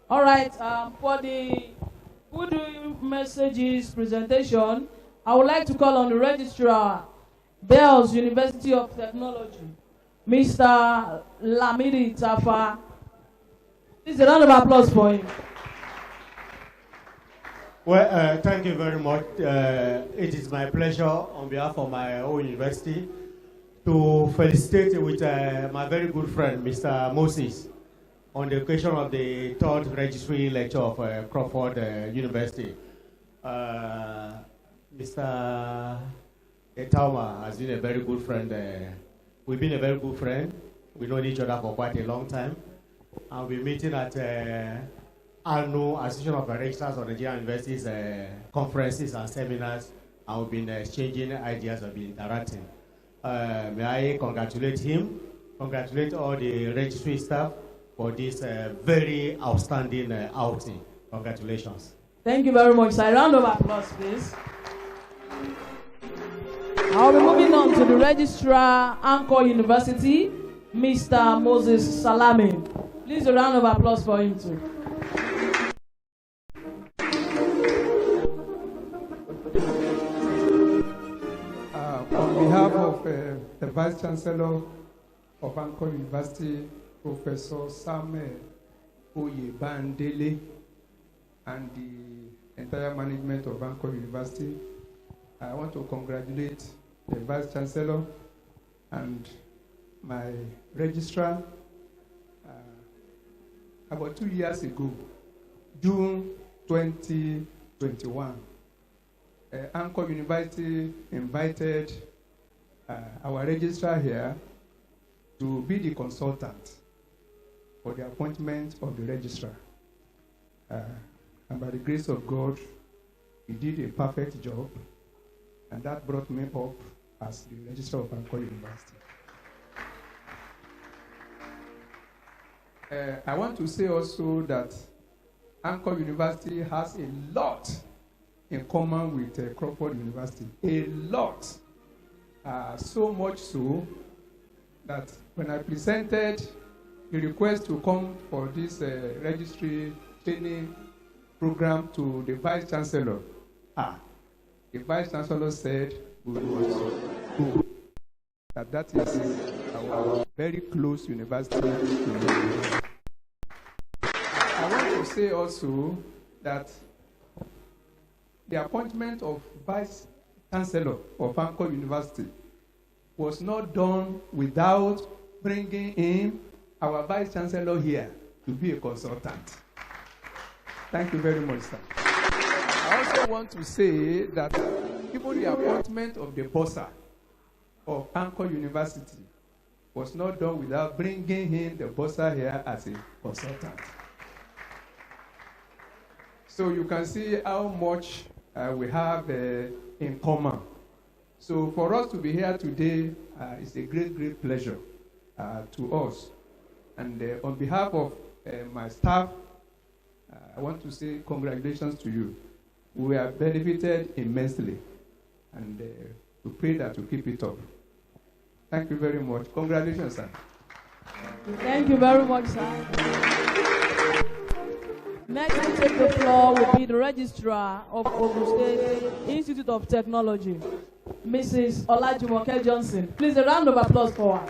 All right, for the goodwill messages presentation, I would like to call on the registrar, Bells University of Technology, Mr. Lamidi Tafa. Please, a round of applause for him. Well, thank you very much. It is my pleasure on behalf of my own university to felicitate with my very good friend, Mr. Moses, on the occasion of the 3rd registry lecture of Crawford University. Mr. Etauma has been a very good friend. We've been a very good friend. We've known each other for quite a long time. And we're meeting at annual Association of Registrars of Nigerian Universities conferences and seminars, and we've been exchanging ideas, we've been interacting. May I congratulate him, congratulate all the registry staff for this very outstanding outing. Congratulations. Thank you very much, sir. A round of applause, please. I'll be moving on to the registrar, Anchor University, Mr. Moses Salami. Please, a round of applause for him too. On behalf of the Vice Chancellor of Anchor University, Professor Samuel Oyebandele, and the entire management of Anchor University, I want to congratulate the Vice Chancellor and my registrar. About 2 years ago, June 2021, Anchor University invited our registrar here to be the consultant for the appointment of the registrar. And by the grace of God, he did a perfect job, and that brought me up as the registrar of Anchor University. I want to say also that Anchor University has a lot in common with Crawford University. A lot. So much so that when I presented he requests to come for this registry training program to the Vice Chancellor. The Vice Chancellor said we must go. That is our very close university. I want to say also that the appointment of Vice Chancellor of Anchor University was not done without bringing in our Vice Chancellor here to be a consultant. Thank you very much, sir. I also want to say that even the appointment of the bursar of Anchor University was not done without bringing in the bursar here as a consultant. So you can see how much we have in common. So for us to be here today is a great, great pleasure to us. And on behalf of my staff, I want to say congratulations to you. We have benefited immensely, and we pray that you keep it up. Thank you very much. Congratulations, sir. Thank you very much, sir. Next to take the floor will be the Registrar of Ogun State Institute of Technology, Mrs. Olajumoke Johnson. Please, a round of applause for her.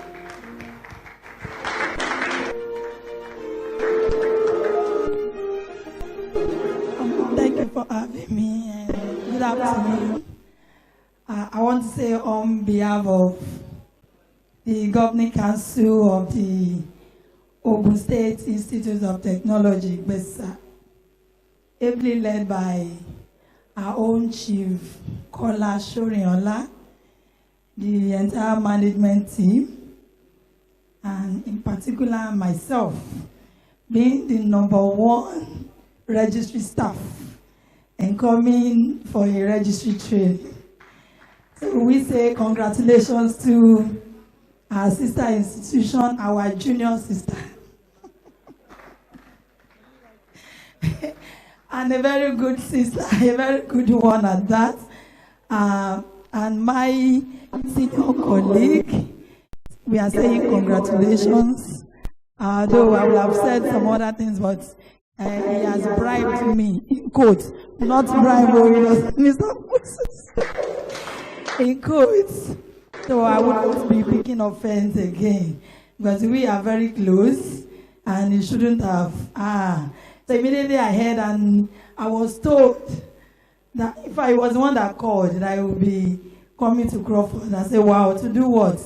Thank you for having me, and good afternoon. I want to say on behalf of the Governing Council of the Ogun State Institute of Technology, BESA, ably led by our own Chief Kola Shoriola, the entire management team, and in particular myself, being the #1 registry staff and coming for a registry training. So we say congratulations to our sister institution, our junior sister. And a very good sister, a very good one at that. And my senior colleague, we are saying congratulations. Though I will have said some other things, but he has bribed me, in quotes, not bribed, Mr. Moses, in quotes. So I wouldn't be picking offense again, because we are very close, and he shouldn't have. So immediately I heard, and I was told that if I was the one that called, that I would be coming to Crawford. I said, wow, to do what?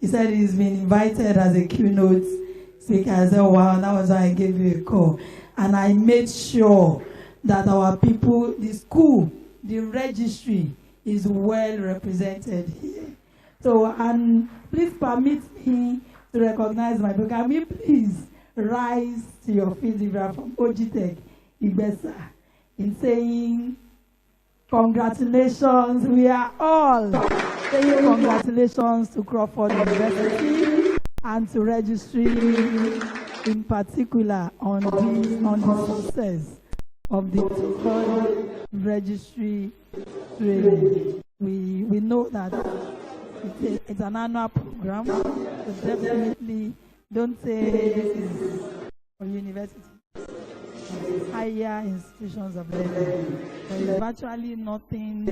He said he's been invited as a keynote speaker. I said, wow, that was why I gave you a call. And I made sure that our people, the school, the registry is well represented here. So, and please permit me to recognize my book. Can we please rise to your feet if you are from Ogitech, Ibesa, in saying congratulations. We are all saying congratulations to Crawford University and to Registry in particular on the success of the third registry training. We know that it's an annual program, so definitely don't say this is for university. Higher institutions of learning. There is virtually nothing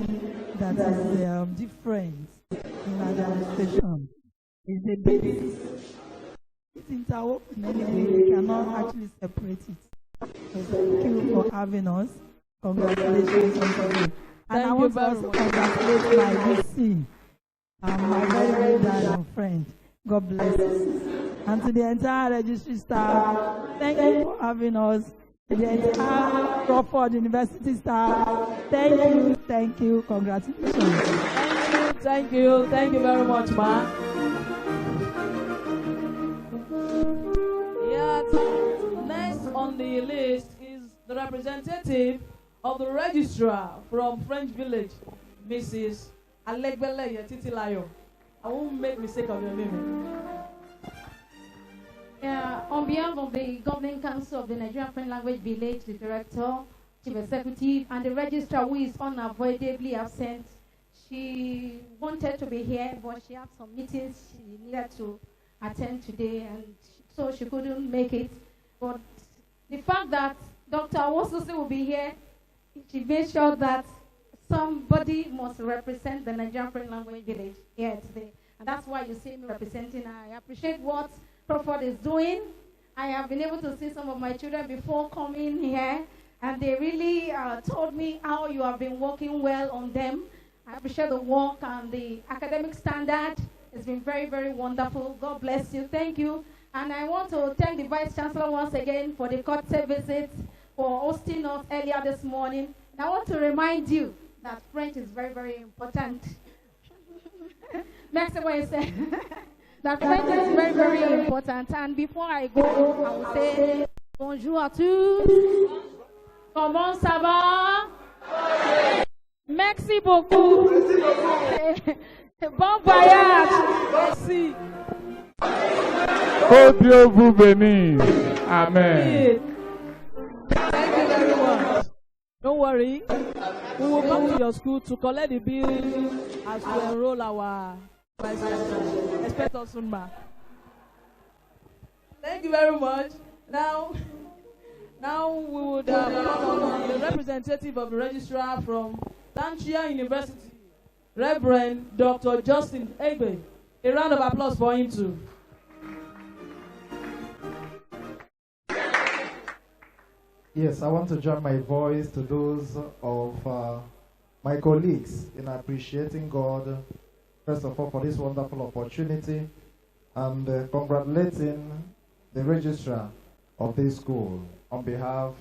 that is different in administration. It's a bit, it's interwoven anyway. We cannot actually separate it. So thank you for having us. Congratulations on you. And I want to also congratulate my VC, my very, very darling friend. God bless you. And to the entire registry staff, thank you for having us. To the entire Crawford University staff, thank you, congratulations. Thank you very much, ma. Yes, next on the list is the representative of the registrar from French Village, Mrs. Alegbele Yetitilayo. I won't make mistake of your name. On behalf of the Governing Council of the Nigerian French Language Village, the Director, Chief Executive, and the Registrar, who is unavoidably absent, she wanted to be here, but she had some meetings she needed to attend today, and so she couldn't make it. But the fact that Dr. Awosusi will be here, she made sure that somebody must represent the Nigerian Foreign Language Village here today. And that's why you see me representing. I appreciate what Crawford is doing. I have been able to see some of my children before coming here, and they really told me how you have been working well on them. I appreciate the work and the academic standard. It's been very, very wonderful. God bless you. Thank you. And I want to thank the Vice Chancellor once again for the courtesy visit, for hosting us earlier this morning. And I want to remind you that French is very, very important. Next one is that French is very, very important. And before I go, I will say bonjour à tous. Comment ça va? Merci beaucoup. Bon voyage. Merci. Oh Dieu vous bénisse. Amen. Thank you very much. Don't worry. We will come to your school to collect the bill as we enroll our vice chancellor. Expect us soon, ma. Thank you very much. Now we would call on the representative of the registrar from Tanchia University, Reverend Dr. Justin Egbe. A round of applause for him too. Yes, I want to join my voice to those of my colleagues in appreciating God, first of all, for this wonderful opportunity, and congratulating the registrar of this school on behalf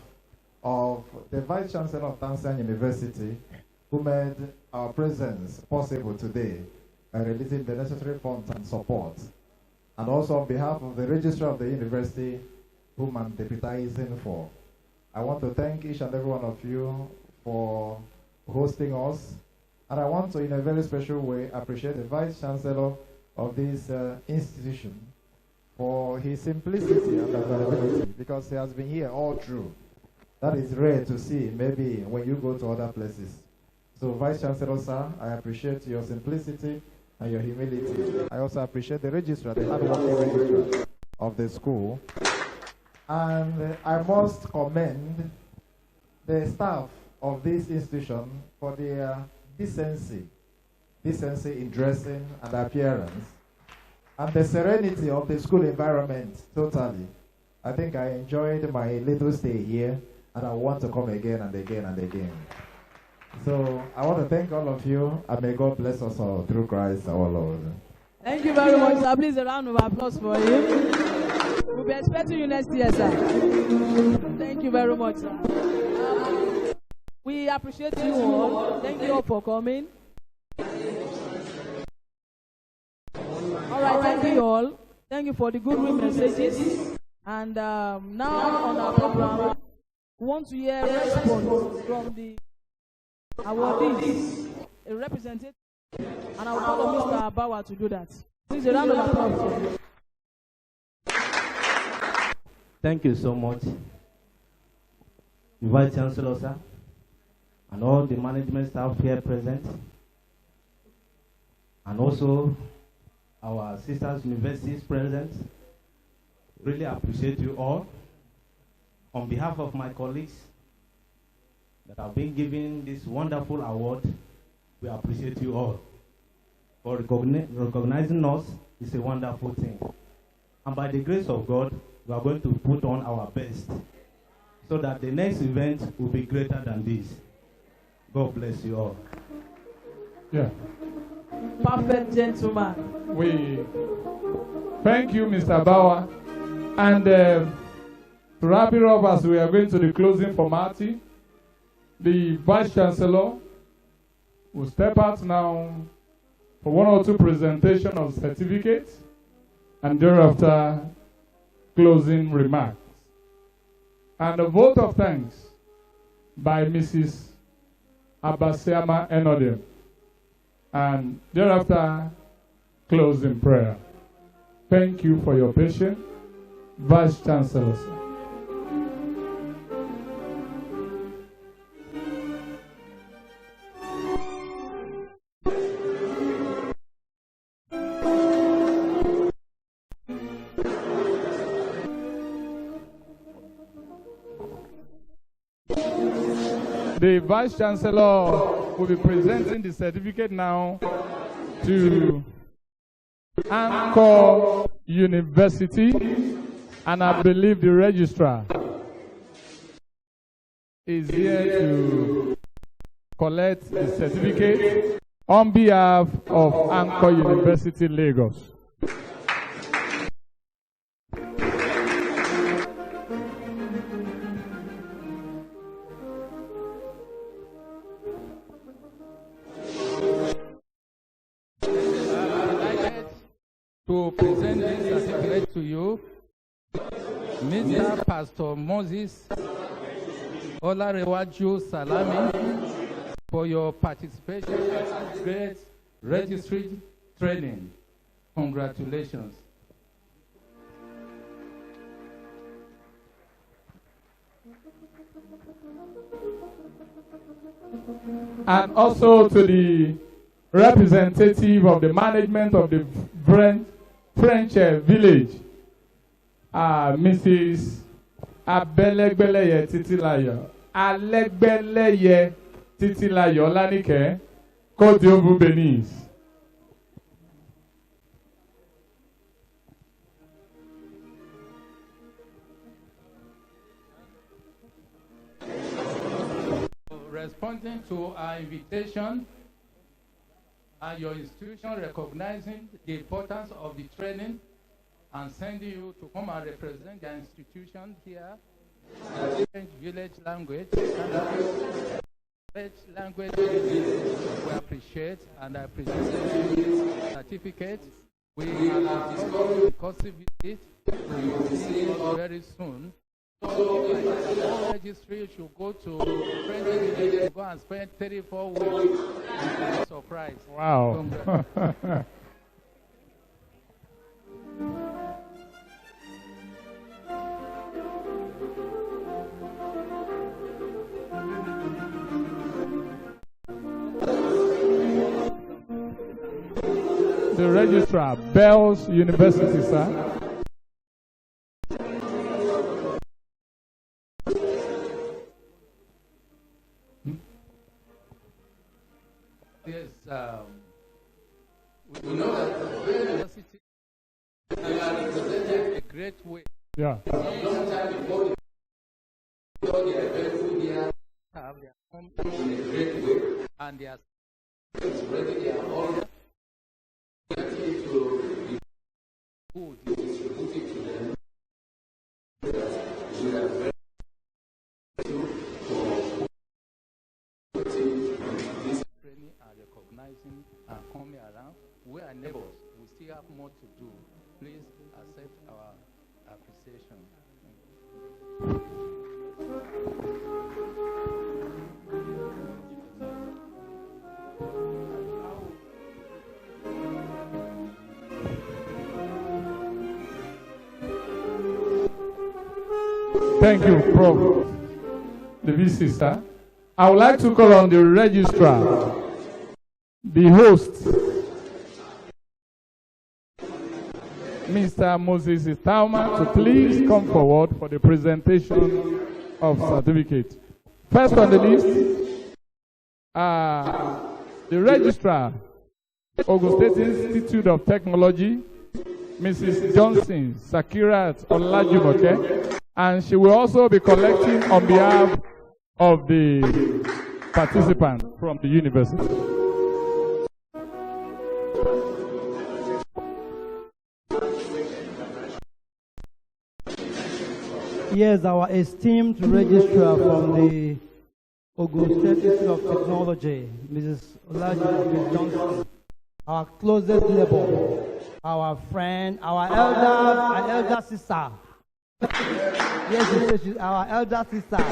of the Vice Chancellor of Tanzania University, who made our presence possible today by releasing the necessary funds and support, and also on behalf of the registrar of the university, whom I'm deputizing for. I want to thank each and every one of you for hosting us, and I want to, in a very special way, appreciate the Vice Chancellor of this institution for his simplicity and availability, because he has been here all through. That is rare to see, maybe when you go to other places. So, Vice Chancellor, sir, I appreciate your simplicity and your humility. I also appreciate the registrar, the hardworking registrar of the school. And I must commend the staff of this institution for their decency in dressing and appearance, and the serenity of the school environment totally. I think I enjoyed my little stay here, and I want to come again and again and again. So I want to thank all of you, and may God bless us all through Christ our Lord. Thank you very much, sir. Please, a round of applause for him. We'll be expecting you next year, sir. Thank you very much, sir. We appreciate you all. Thank you all for coming. All right, thank you all. Thank you for the good messages. And now on our program, we want to hear a response from the awardees, a representative, and I will call on Mr. Abawa to do that. Please, a round of applause for him. Thank you so much, Vice Chancellor, sir, and all the management staff here present, and also our sisters universities present. Really appreciate you all. On behalf of my colleagues that have been given this wonderful award, we appreciate you all. For recognizing us is a wonderful thing. And by the grace of God, we are going to put on our best so that the next event will be greater than this. God bless you all. Yeah. Perfect gentleman. We thank you, Mr. Bauer. And to wrap it up as we are going to the closing formality, the Vice Chancellor will step out now for one or two presentation of certificates, and thereafter closing remarks. And a vote of thanks by Mrs. Abasiama Enodem. And thereafter closing prayer. Thank you for your patience. Vice Chancellor, sir. The Vice Chancellor will be presenting the certificate now to Anchor University, and I believe the Registrar is here to collect the certificate on behalf of Anchor University, Lagos. To present this certificate to you, Mr. Pastor Moses Olarewaju Salami, for your participation in great registry training. Congratulations. And also to the representative of the management of the French village, Mrs. Abelegbeleye Titilayo, Alegbeleye Titilayo Lanike, Côte d'Ivoire, Benice. Responding to our invitation, and your institution recognizing the importance of the training and sending you to come and represent the institution here, French village language, we appreciate, and I present you certificate. We have discussed the course visit. We will see you very soon. So, registry should go to French village to go and spend 34 weeks. Surprise. Wow. The registrar, Bells University, sir. Yes, we know that the university is a great way. Yeah. Have their home in a great way, and they are ready. They are all ready to be good, distributed to them. We are very recognizing and coming around. We are neighbors. We still have more to do. Please accept our appreciation. Thank you, Prof. The V-Sister. I would like to call on the registrar, the host, Mr. Moses Tauma, to please come forward for the presentation of certificate. First on the list, the registrar, Ogun State Institute of Technology, Mrs. Johnson Sakirat Olajumoke, and she will also be collecting on behalf of the participants from the university. Yes, our esteemed registrar from the Ogun State Institute of Technology, Mrs. Olajumoke Johnson, our closest neighbor, our friend, our elder sister. Yes, she's our elder sister.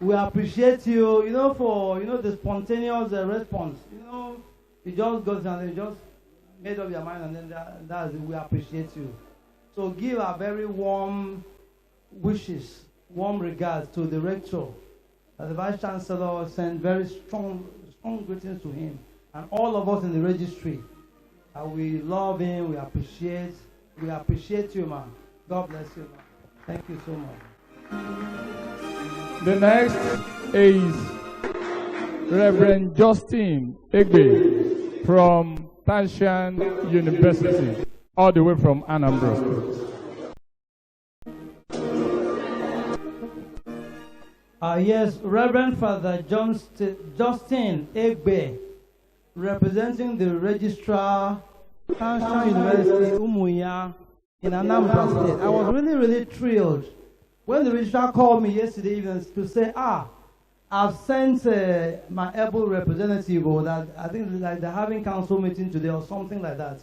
We appreciate you, for the spontaneous response. You just got and you just made up your mind, and then that's it. We appreciate you. So give our very warm wishes, warm regards to the rector. The Vice Chancellor sent very strong greetings to him and all of us in the registry. We love him. We appreciate you, man. God bless you, man. Thank you so much. The next is Reverend Justin Egbe from Tanshan University, all the way from Anambra State. Yes, Reverend Father Justin Egbe, representing the Registrar, Tanshan University, Umuya, in Anambra State. I was really, really thrilled when the registrar called me yesterday evening to say, I've sent my able representative, or that I think like they're having council meeting today or something like that,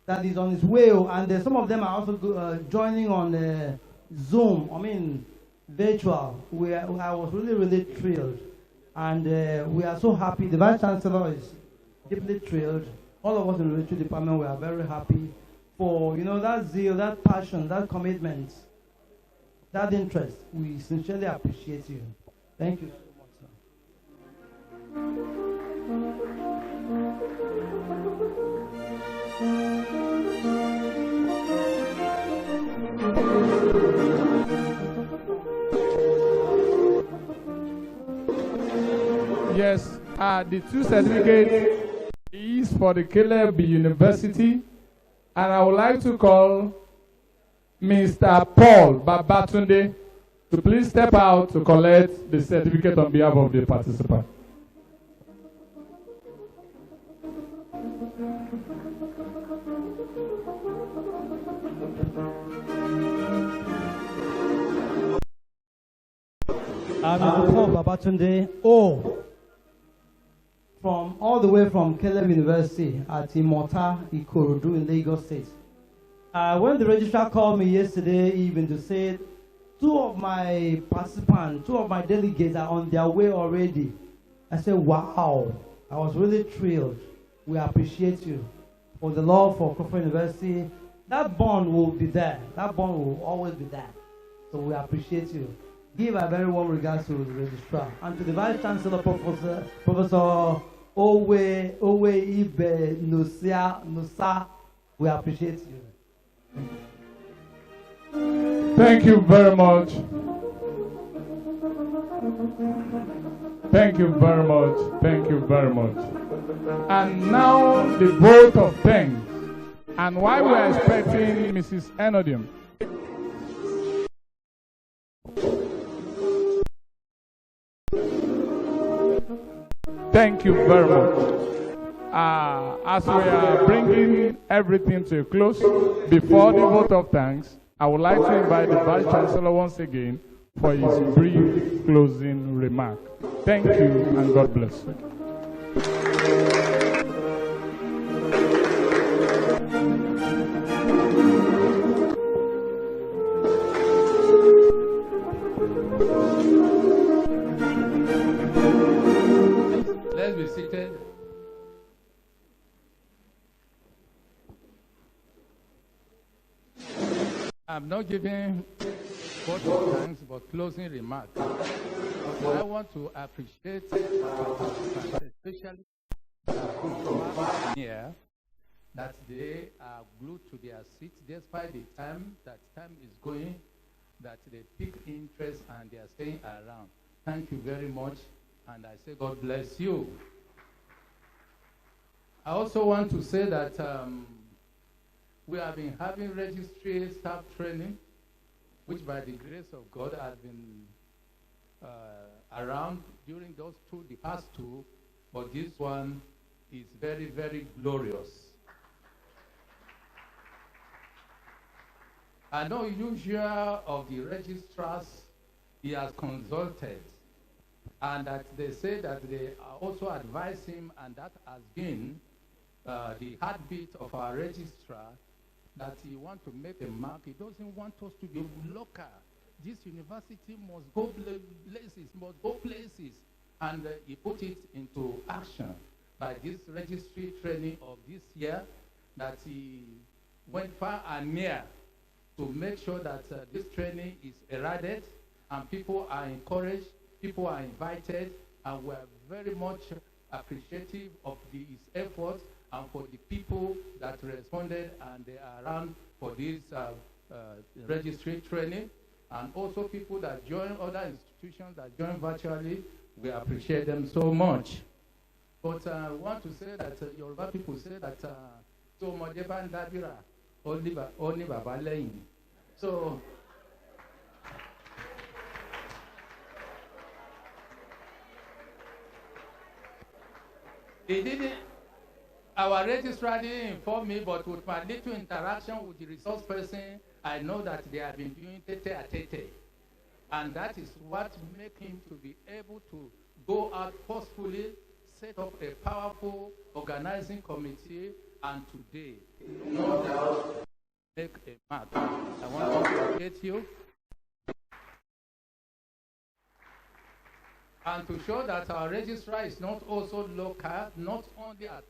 that is on its way, and some of them are also joining on Zoom, virtual. I was really, really thrilled, and we are so happy. The Vice Chancellor is deeply thrilled. All of us in the Registry Department, we are very happy for, that zeal, that passion, that commitment, that interest. We sincerely appreciate you. Thank you so much, sir. Yes, the two certificates is for the Caleb University, and I would like to call Mr. Paul Babatunde to please step out to collect the certificate on behalf of the participant. Mr. Paul Babatunde, from all the way from Caleb University at Imota, Ikorodu in Lagos State. When the registrar called me yesterday evening to say two of my participants, two of my delegates are on their way already, I said, wow, I was really thrilled. We appreciate you for the love for Crawford University. That bond will be there. That bond will always be there. So we appreciate you. Give a very warm regards to the registrar and to the Vice Chancellor, Professor Owe Ibe Nusa. We appreciate you. Thank you very much. Thank you very much. Thank you very much. And now the vote of thanks. And while we are expecting Mrs. Enodium, thank you very much. As we are bringing everything to a close, before the vote of thanks, I would like to invite the Vice Chancellor once again for his brief closing remark. Thank you and God bless you. Let's be seated. I'm not giving vote of thanks, but closing remarks. I want to appreciate, especially here, that they are glued to their seats despite the time is going, that they pick interest and they are staying around. Thank you very much, and I say God bless you. I also want to say that we have been having registry staff training, which by the grace of God has been around during the past two, but this one is very, very glorious. I know usual of the registrars he has consulted, and that they say that they also advise him, and that has been the heartbeat of our registrar, that he wants to make a mark. He doesn't want us to be local. This university must go places, and he put it into action by this registry training of this year, that he went far and near to make sure that this training is eraded and people are encouraged, people are invited, and we're very much appreciative of his efforts and for the people that responded and they are around for this registry training, and also people that join other institutions that join virtually. We appreciate them so much. But I want to say that Yoruba people say that so Modeban Dabira, only Baba Lane. So he didn't, our registrar didn't inform me, but with my little interaction with the resource person, I know that they have been doing tete-a-tete. And that is what makes him to be able to go out forcefully, set up a powerful organizing committee, and today, no doubt, make a mark. I want to congratulate you. And to show that our registrar is not also local, not only at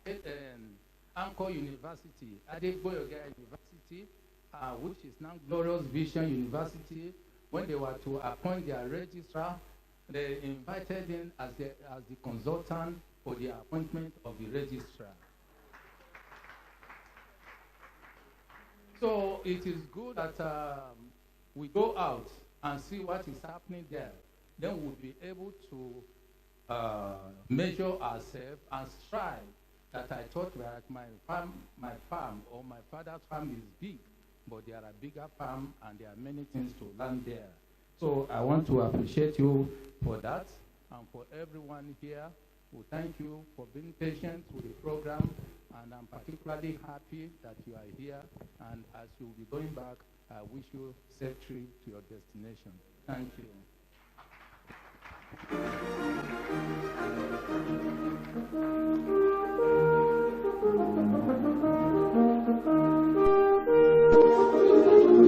Anchor University, Adegboyega University, which is now Glorious Vision University. When they were to appoint their registrar, they invited him as the consultant for the appointment of the registrar. So it is good that we go out and see what is happening there. Then we'll be able to measure ourselves and strive. That I thought that my farm or my father's farm is big, but there are bigger farms and there are many things to learn there. So I want to appreciate you for that, and for everyone here. We thank you for being patient with the program, and I'm particularly happy that you are here. And as you'll be going back, I wish you safe trip to your destination. Thank you.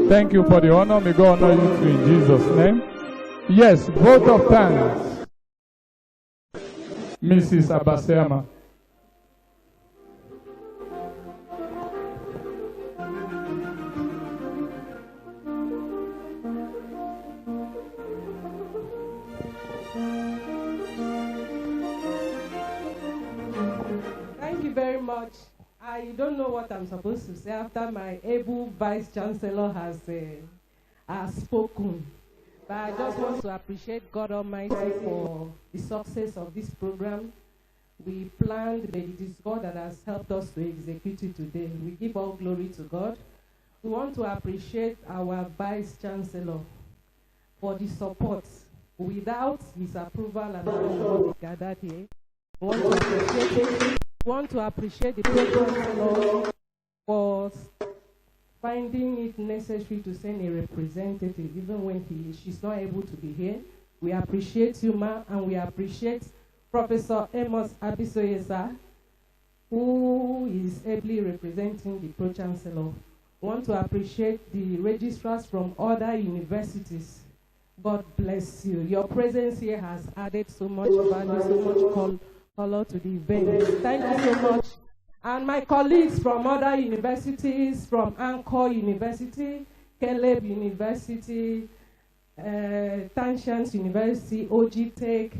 Thank you for the honor. May God honor you too in Jesus' name. Yes, vote of thanks. Mrs. Abasema. Thank you very much. I don't know what I'm supposed to say after my able Vice Chancellor has spoken. But I just want to appreciate God Almighty for the success of this program. We planned, but it is God that has helped us to execute it today. We give all glory to God. We want to appreciate our Vice Chancellor for the support. Without his approval, and all gathered here, we want to appreciate the program for finding it necessary to send a representative, even when she's not able to be here. We appreciate you, Ma, and we appreciate Professor Amos Abisoye, who is ably representing the Pro-Chancellor. We want to appreciate the registrars from other universities. God bless you. Your presence here has added so much value, so much color to the event. Thank you so much. And my colleagues from other universities, from Anchor University, Caleb University, Tanchans University, OG Tech,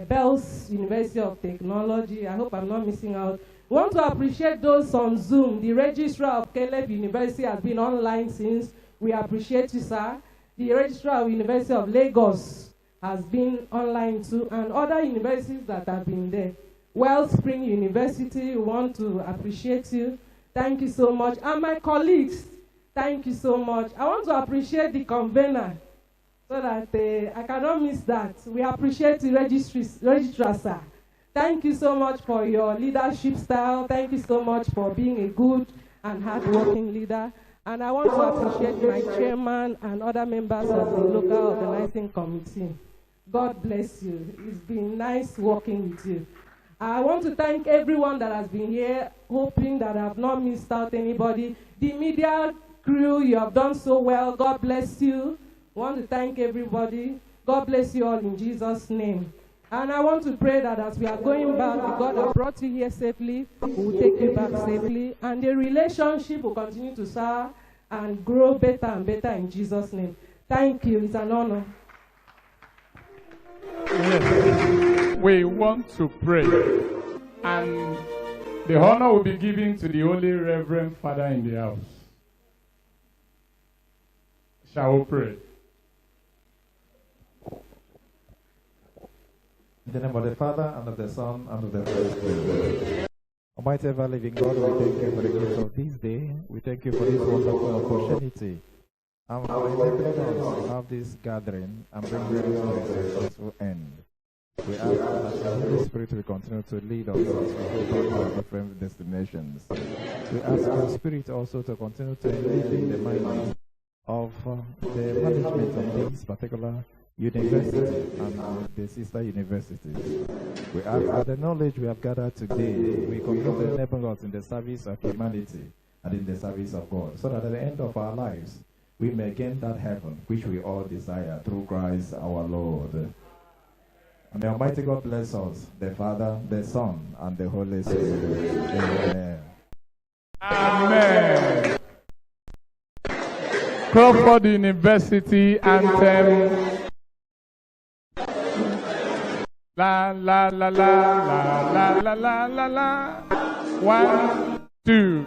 Bells University of Technology. I hope I'm not missing out. We want to appreciate those on Zoom. The registrar of Caleb University has been online since. We appreciate you, sir. The registrar of University of Lagos has been online too, and other universities that have been there. Wellspring University, we want to appreciate you. Thank you so much. And my colleagues, thank you so much. I want to appreciate the convener so that I cannot miss that. We appreciate the registrar, sir. Thank you so much for your leadership style. Thank you so much for being a good and hardworking leader. And I want to appreciate my chairman and other members of the local organizing committee. God bless you. It's been nice working with you. I want to thank everyone that has been here, hoping that I have not missed out anybody. The media crew, you have done so well. God bless you. I want to thank everybody. God bless you all in Jesus' name. And I want to pray that as we are going back, the God that brought you here safely will take you back safely. And the relationship will continue to serve and grow better and better in Jesus' name. Thank you. It's an honor. Yes. We want to pray. And the honor will be given to the Holy Reverend Father in the house. Shall we pray? In the name of the Father, and of the Son, and of the Holy Spirit. Almighty ever living God, we thank you for the gift of this day. We thank you for this wonderful opportunity. And for enabling us to have this gathering and bring it to a successful end. We ask that the Holy Spirit will continue to lead us as we go to our different destinations. We ask the Spirit also to continue to lead in the mind of the management of this particular university and the sister universities. We ask that the knowledge we have gathered today will continue to enable us in the service of humanity and in the service of God, so that at the end of our lives we may gain that heaven which we all desire through Christ our Lord. And the Almighty God bless us, the Father, the Son, and the Holy Spirit. Amen. Amen. Crawford University anthem. La la la la la la la la la. 1, 2.